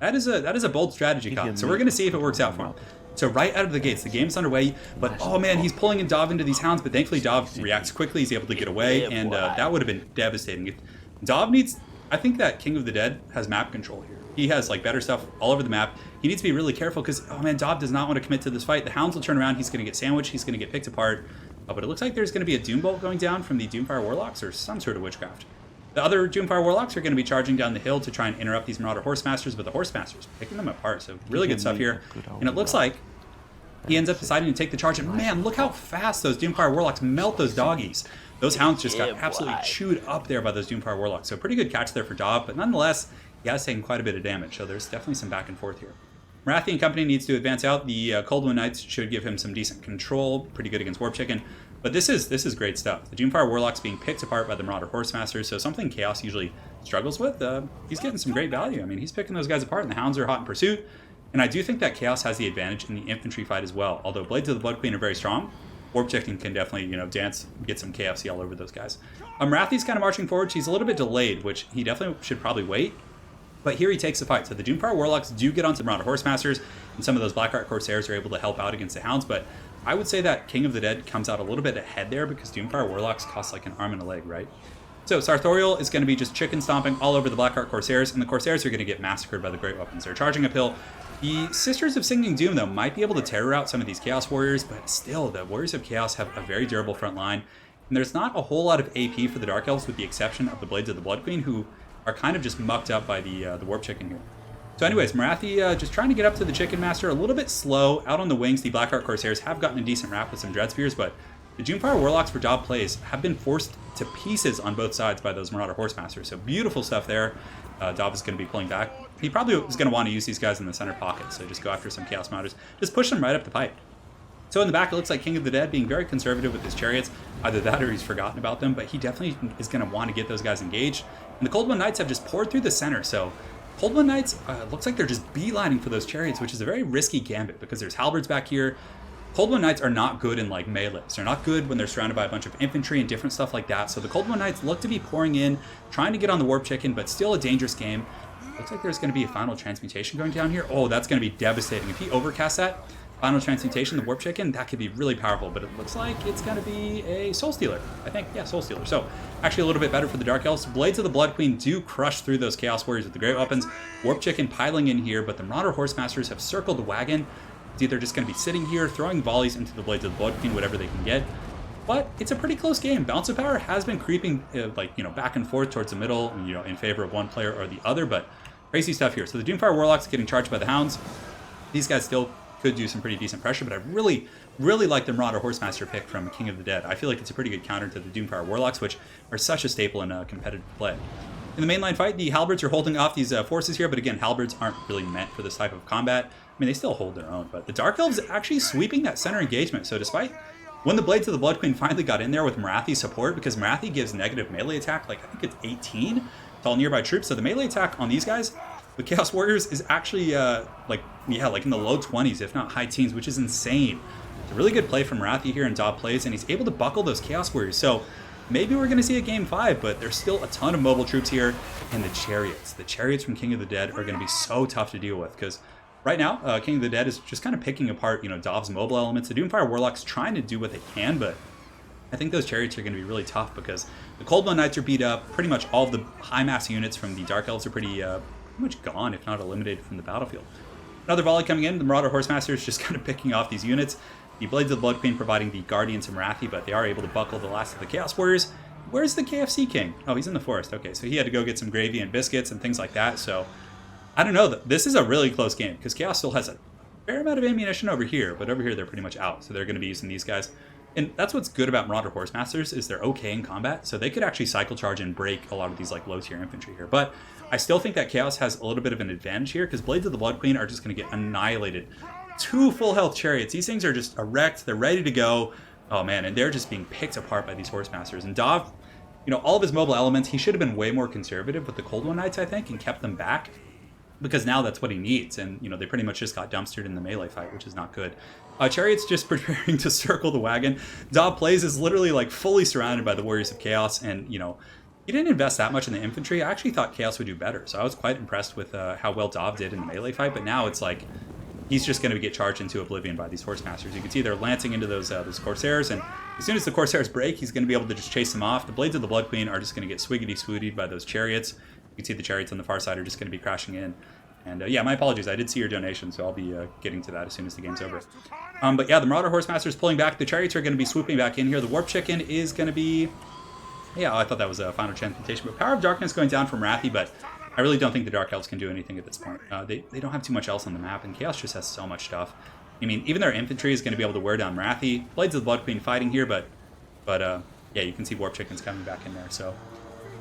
That is a bold strategy, Con. So we're going to see if it works out for him. So right out of the gates, the game's underway, but oh man, he's pulling in Dov into these hounds, but thankfully Dov reacts quickly, he's able to get away, and that would have been devastating. Dov needs, I think that King of the Dead has map control here. He has like better stuff all over the map. He needs to be really careful because, oh man, Dov does not want to commit to this fight. The hounds will turn around, he's going to get sandwiched, he's going to get picked apart, but it looks like there's going to be a Doom Bolt going down from the Doomfire Warlocks or some sort of witchcraft. The other Doomfire Warlocks are going to be charging down the hill to try and interrupt these Marauder Horsemasters, but the Horsemasters picking them apart. So really good stuff here. And it looks like he ends up deciding to take the charge. And man, look how fast those Doomfire Warlocks melt those doggies. Those hounds just got absolutely chewed up there by those Doomfire Warlocks. So pretty good catch there for Dov, but nonetheless, he has taken quite a bit of damage. So there's definitely some back and forth here. Marathi and company needs to advance out. The Cold One Knights should give him some decent control. Pretty good against Warp Chicken. But this is great stuff. The Doomfire Warlocks being picked apart by the Marauder Horsemasters, so something Chaos usually struggles with. He's getting some great value. I mean, he's picking those guys apart, and the hounds are hot in pursuit. And I do think that Chaos has the advantage in the infantry fight as well. Although Blades of the Blood Queen are very strong, Warp Chicken can definitely, dance, get some KFC all over those guys. Marathi's kind of marching forward. She's a little bit delayed, which he definitely should probably wait. But here he takes the fight. So the Doomfire Warlocks do get onto the Marauder Horsemasters, and some of those Blackheart Corsairs are able to help out against the hounds, but I would say that King of the Dead comes out a little bit ahead there because Doomfire Warlocks cost like an arm and a leg, right? So Sartorial is going to be just chicken stomping all over the Blackheart Corsairs, and the Corsairs are going to get massacred by the Great Weapons. They're charging uphill. The Sisters of Singing Doom, though, might be able to terror out some of these Chaos Warriors, but still, the Warriors of Chaos have a very durable front line. And there's not a whole lot of AP for the Dark Elves, with the exception of the Blades of the Blood Queen, who are kind of just mucked up by the Warp Chicken here. So anyways, Marathi just trying to get up to the Chicken Master, a little bit slow. Out on the wings, the Blackheart Corsairs have gotten a decent wrap with some Dread Spears, but the Doomfire Warlocks for Dov Plays have been forced to pieces on both sides by those Marauder Horsemasters. So beautiful stuff there. Dov is going to be pulling back. He probably is going to want to use these guys in the center pocket, so just go after some Chaos Marauders. Just push them right up the pipe. So in the back, it looks like King of the Dead being very conservative with his chariots. Either that or he's forgotten about them, but he definitely is going to want to get those guys engaged. And the Cold One Knights have just poured through the center, so Cold One Knights looks like they're just beelining for those chariots, which is a very risky gambit because there's halberds back here. Cold One Knights are not good in like melees. They're not good when they're surrounded by a bunch of infantry and different stuff like that. So the Cold One Knights look to be pouring in, trying to get on the Warp Chicken, but still a dangerous game. Looks like there's going to be a final transmutation going down here. Oh, that's going to be devastating. If he overcasts that final transmutation, the Warp Chicken, that could be really powerful. But it looks like it's going to be a Soul Stealer. I think, yeah, Soul Stealer. So actually a little bit better for the Dark Elves. Blades of the Blood Queen do crush through those Chaos Warriors with the great weapons. Warp Chicken piling in here, but the Marauder Horsemasters have circled the wagon. It's either just going to be sitting here, throwing volleys into the Blades of the Blood Queen, whatever they can get. But it's a pretty close game. Balance of power has been creeping, back and forth towards the middle, in favor of one player or the other. But crazy stuff here. So the Doomfire Warlocks getting charged by the Hounds. These guys still could do some pretty decent pressure, but I really, really like the Marauder Horsemaster pick from King of the Dead. I feel like it's a pretty good counter to the Doomfire Warlocks, which are such a staple in competitive play. In the mainline fight, the Halberds are holding off these forces here, but again, Halberds aren't really meant for this type of combat. I mean, they still hold their own, but the Dark Elves actually sweeping that center engagement. So despite when the Blades of the Blood Queen finally got in there with Marathi's support, because Marathi gives negative melee attack, like I think it's 18 to all nearby troops. So the melee attack on these guys, the Chaos Warriors, is actually like in the low 20s, if not high teens, which is insane. It's a really good play from Marathi here, and Dob plays, and he's able to buckle those Chaos Warriors. So maybe we're going to see a game 5, but there's still a ton of mobile troops here, and the chariots from King of the Dead are going to be so tough to deal with, because right now, King of the Dead is just kind of picking apart, Dov's mobile elements. The Doomfire Warlocks trying to do what they can, but I think those chariots are going to be really tough because the Cold One Knights are beat up. Pretty much all of the high mass units from the Dark Elves are pretty much gone, if not eliminated from the battlefield. Another volley coming in. The Marauder Horsemaster is just kind of picking off these units. The Blades of the Blood Queen providing the Guardians and Marathi, but they are able to buckle the last of the Chaos Warriors. Where's the KFC King? Oh, he's in the forest. Okay, so he had to go get some gravy and biscuits and things like that. So I don't know. This is a really close game because Chaos still has a fair amount of ammunition over here, but over here they're pretty much out. So they're going to be using these guys. And that's what's good about Marauder Horsemasters is they're okay in combat. So they could actually cycle charge and break a lot of these like low tier infantry here. But I still think that Chaos has a little bit of an advantage here because Blades of the Blood Queen are just going to get annihilated. 2 full health chariots. These things are just erect. They're ready to go. Oh man, and they're just being picked apart by these Horsemasters. And Dov, all of his mobile elements, he should have been way more conservative with the Cold One Knights, I think, and kept them back. Because now that's what he needs, and they pretty much just got dumpstered in the melee fight, which is not good. Chariot's just preparing to circle the wagon. Dob plays is literally like fully surrounded by the Warriors of Chaos, and he didn't invest that much in the infantry. I actually thought Chaos would do better, so I was quite impressed with how well Dob did in the melee fight. But now it's like he's just going to get charged into oblivion by these Horsemasters. You can see they're lancing into those Corsairs, and as soon as the Corsairs break, he's going to be able to just chase them off. The Blades of the Blood Queen are just going to get swiggity-swootied by those chariots. You can see the chariots on the far side are just going to be crashing in. And yeah, my apologies. I did see your donation, so I'll be getting to that as soon as the game's over. But yeah, the Marauder Horsemaster is pulling back. The chariots are going to be swooping back in here. The Warp Chicken is going to be... Yeah, I thought that was a final transmutation. But Power of Darkness going down from Marathi, but I really don't think the Dark Elves can do anything at this point. They don't have too much else on the map, and Chaos just has so much stuff. I mean, even their infantry is going to be able to wear down Marathi. Blades of the Blood Queen fighting here, but yeah, you can see Warp Chickens coming back in there, so...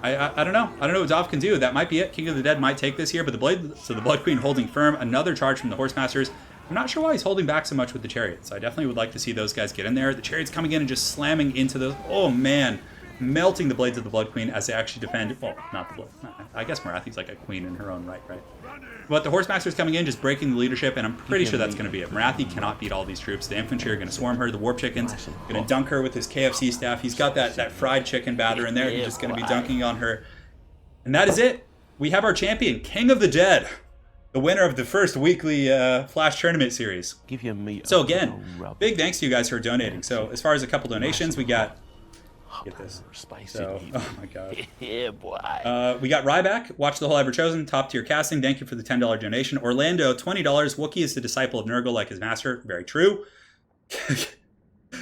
I don't know. I don't know what Dov can do. That might be it. King of the Dead might take this here, but the Blades of the Blood Queen holding firm. Another charge from the Horsemasters. I'm not sure why he's holding back so much with the Chariots. I definitely would like to see those guys get in there. The Chariots coming in and just slamming into those. Oh, man. Melting the Blades of the Blood Queen as they actually defend. Well, not the Blood. I guess Marathi's like a queen in her own right? But the Horsemasters coming in, just breaking the leadership, and I'm pretty sure that's going to be it. Marathi cannot beat all these troops. The infantry are going to swarm her. The Warp Chicken's going to dunk her with his KFC staff. He's got that fried chicken batter in there. He's just going to be dunking on her. And that is it. We have our champion, King of the Dead, the winner of the first weekly Flash Tournament series. So again, big thanks to you guys for donating. So as far as a couple donations, we got... Get this. So, oh my god. Yeah, boy. We got Ryback, watch the whole Ever Chosen, top tier casting. Thank you for the $10 donation. Orlando, $20. Wookiee is the disciple of Nurgle like his master. Very true.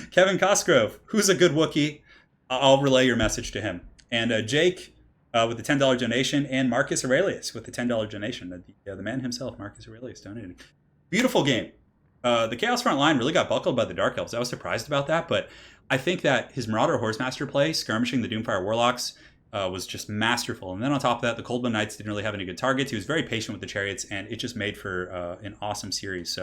Kevin Cosgrove, who's a good Wookiee? I'll relay your message to him. And Jake with the $10 donation, and Marcus Aurelius with the $10 donation. The man himself, Marcus Aurelius, donating. Beautiful game. The Chaos Front line really got buckled by the Dark Elves. I was surprised about that, but I think that his Marauder Horsemaster play, skirmishing the Doomfire Warlocks, was just masterful. And then on top of that, the Cold One Knights didn't really have any good targets. He was very patient with the Chariots, and it just made for an awesome series.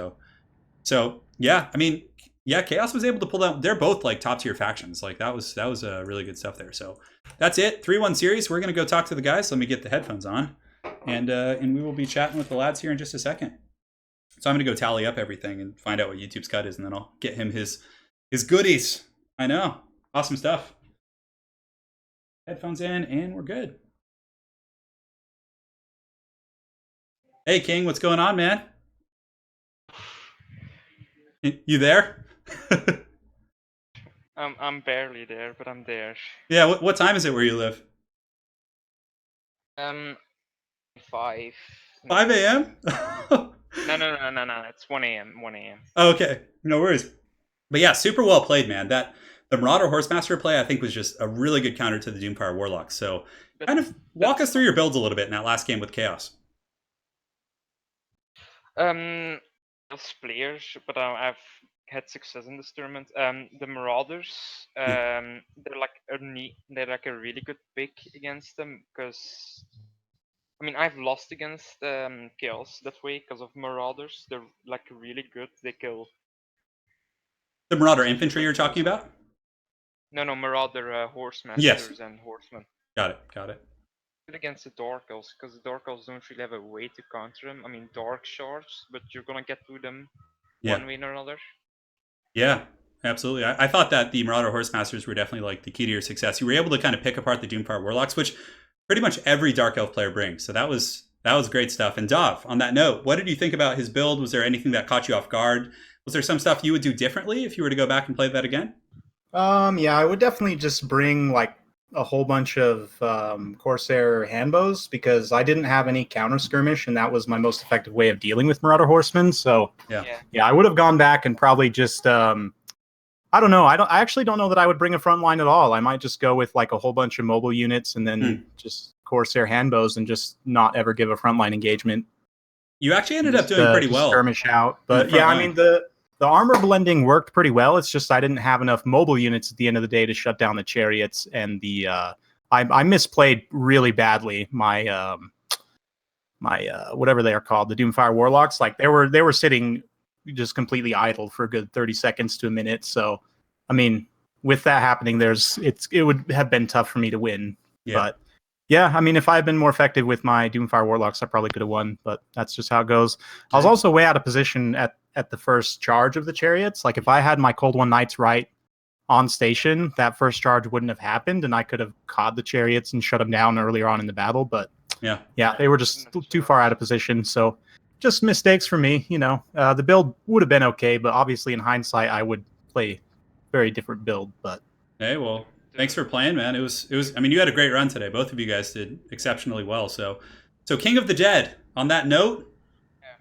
So yeah, I mean, yeah, Chaos was able to pull down. They're both like top tier factions. Like that was really good stuff there. So that's it. 3-1 series. We're gonna go talk to the guys. Let me get the headphones on, and we will be chatting with the lads here in just a second. So I'm gonna go tally up everything and find out what YouTube's cut is, and then I'll get him his goodies. I know, awesome stuff. Headphones in, and we're good. Hey King, what's going on, man? You there? I'm barely there, but I'm there. Yeah, what time is it where you live? 5. 5 a.m.? No. It's 1 a.m. 1 a.m. Okay, no worries. But yeah, super well played, man. The Marauder Horsemaster play, I think, was just a really good counter to the Doomfire Warlock. So kind of walk us through your builds a little bit in that last game with Chaos. As players, but I've had success in this tournament. The Marauders, they're like a really good pick against them because, I mean, I've lost against Chaos that way because of Marauders. They're like really good. They kill. The Marauder Infantry you're talking about? No, Marauder Horsemasters Yes. and Horsemen. Got it. Against the Dark Elves, because the Dark Elves don't really have a way to counter them. I mean, Dark Shards, but you're gonna get through them one way or another. Yeah, absolutely. I thought that the Marauder Horsemasters were definitely like the key to your success. You were able to kind of pick apart the Doomfire Warlocks, which pretty much every Dark Elf player brings. So that was great stuff. And Dov, on that note, what did you think about his build? Was there anything that caught you off guard? Was there some stuff you would do differently if you were to go back and play that again? Yeah, I would definitely just bring like a whole bunch of Corsair handbows because I didn't have any counter skirmish, and that was my most effective way of dealing with Marauder Horsemen. So yeah, I would have gone back and probably just I don't know. I actually don't know that I would bring a front line at all. I might just go with like a whole bunch of mobile units and then just Corsair handbows and just not ever give a frontline engagement. You actually ended up doing pretty well. Skirmish out, but yeah, I mean the armor blending worked pretty well. It's just I didn't have enough mobile units at the end of the day to shut down the chariots, and the I misplayed really badly my whatever they are called, the Doomfire Warlocks. Like they were sitting just completely idle for a good 30 seconds to a minute. So, I mean, with that happening, it would have been tough for me to win. Yeah. But yeah, I mean, if I had been more effective with my Doomfire Warlocks, I probably could have won. But that's just how it goes. I was also way out of position at the first charge of the chariots. Like if I had my Cold One Knights right on station, that first charge wouldn't have happened, and I could have caught the chariots and shut them down earlier on in the battle. But yeah, they were just too far out of position. So just mistakes for me. You know, the build would have been okay, but obviously in hindsight, I would play a very different build. But hey, well, thanks for playing, man. It was. I mean, you had a great run today. Both of you guys did exceptionally well. So King of the Dead. On that note,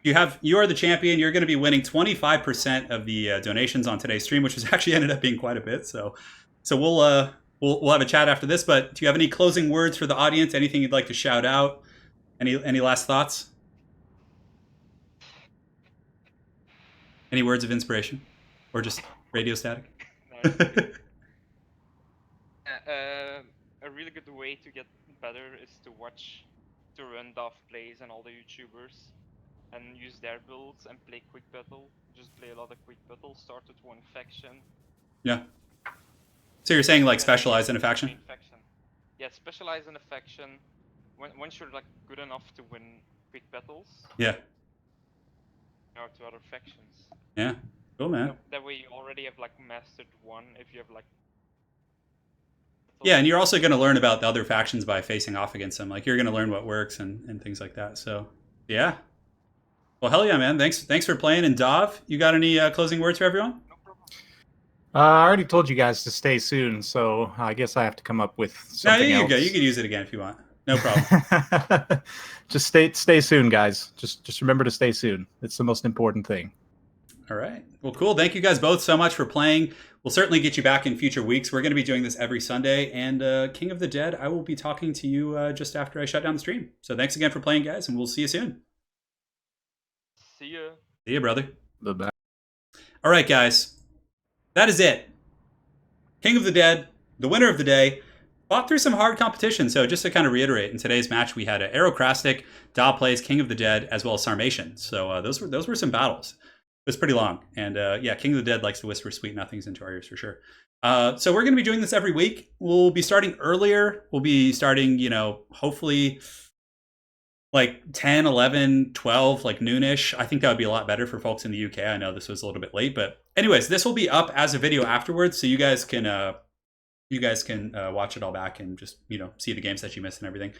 you are the champion. You're going to be winning 25% of the donations on today's stream, which has actually ended up being quite a bit. So we'll have a chat after this. But do you have any closing words for the audience? Anything you'd like to shout out? Any last thoughts? Any words of inspiration, or just radio static? A really good way to get better is to watch Turin, plays, and all the YouTubers, and use their builds and play quick battle. Just play a lot of quick battle. Start with one faction. Yeah. So you're saying like specialize in a faction? Yeah, specialize in a faction. Once you're like good enough to win quick battles. Yeah. Out to other factions. Yeah. Cool, man. That way you already have like mastered one. If you have like. Yeah, and you're also going to learn about the other factions by facing off against them. Like you're going to learn what works and things like that. So yeah. Well, hell yeah, man. Thanks for playing. And Dov, you got any closing words for everyone? No problem. I already told you guys to stay soon, so I guess I have to come up with something else. You can use it again if you want. No problem. Just stay soon, guys. Just remember to stay soon. It's the most important thing. All right. Well, cool. Thank you guys both so much for playing. We'll certainly get you back in future weeks. We're going to be doing this every Sunday. And King of the Dead, I will be talking to you just after I shut down the stream. So thanks again for playing, guys, and we'll see you soon. See ya. See ya, brother. Bye-bye. All right, guys. That is it. King of the Dead, the winner of the day, fought through some hard competition. So just to kind of reiterate, in today's match, we had Aerocrastic, Dov plays King of the Dead, as well as Sarmatian. So those were some battles. was pretty long. And yeah, King of the Dead likes to whisper sweet nothings into our ears for sure. So we're going to be doing this every week. We'll be starting earlier. We'll be starting, you know, hopefully like 10, 11, 12, like noonish. I think that would be a lot better for folks in the UK. I know this was a little bit late, but anyways, this will be up as a video afterwards, so you guys can watch it all back and just, you know, see the games that you missed and everything.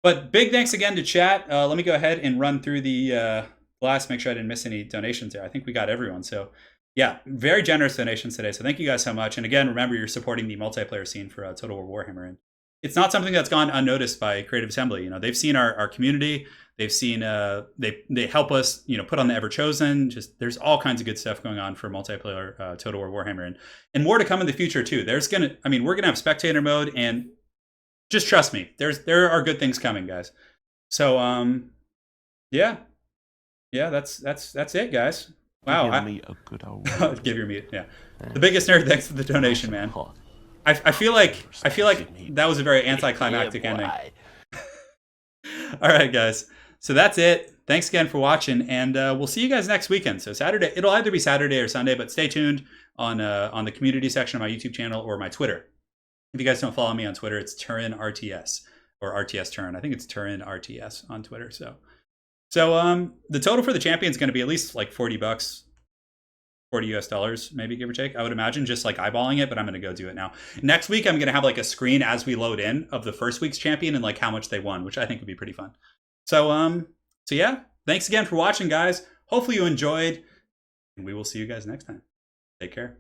But big thanks again to chat. Let me go ahead and run through the last, make sure I didn't miss any donations there. I think we got everyone. So yeah, very generous donations today. So thank you guys so much. And again, remember, you're supporting the multiplayer scene for Total War Warhammer. And it's not something that's gone unnoticed by Creative Assembly. You know, they've seen our community. They've seen they help us, you know, put on the Ever Chosen. Just there's all kinds of good stuff going on for multiplayer Total War Warhammer, and more to come in the future too. We're gonna have spectator mode, and just trust me, there are good things coming, guys. So yeah, that's it, guys. Wow, Give me a good old give your meat. Yeah, the biggest nerd. Thanks for the donation, man. I feel like that was a very anticlimactic ending. All right, guys. So that's it. Thanks again for watching, and we'll see you guys next weekend. So Saturday, it'll either be Saturday or Sunday, but stay tuned on the community section of my YouTube channel or my Twitter. If you guys don't follow me on Twitter, it's Turin RTS or RTS Turin. I think it's Turin RTS on Twitter. So the total for the champion is going to be at least like $40, $40 US, maybe, give or take, I would imagine, just like eyeballing it, but I'm going to go do it now. Next week, I'm going to have like a screen as we load in of the first week's champion and like how much they won, which I think would be pretty fun. So yeah, thanks again for watching, guys. Hopefully you enjoyed, and we will see you guys next time. Take care.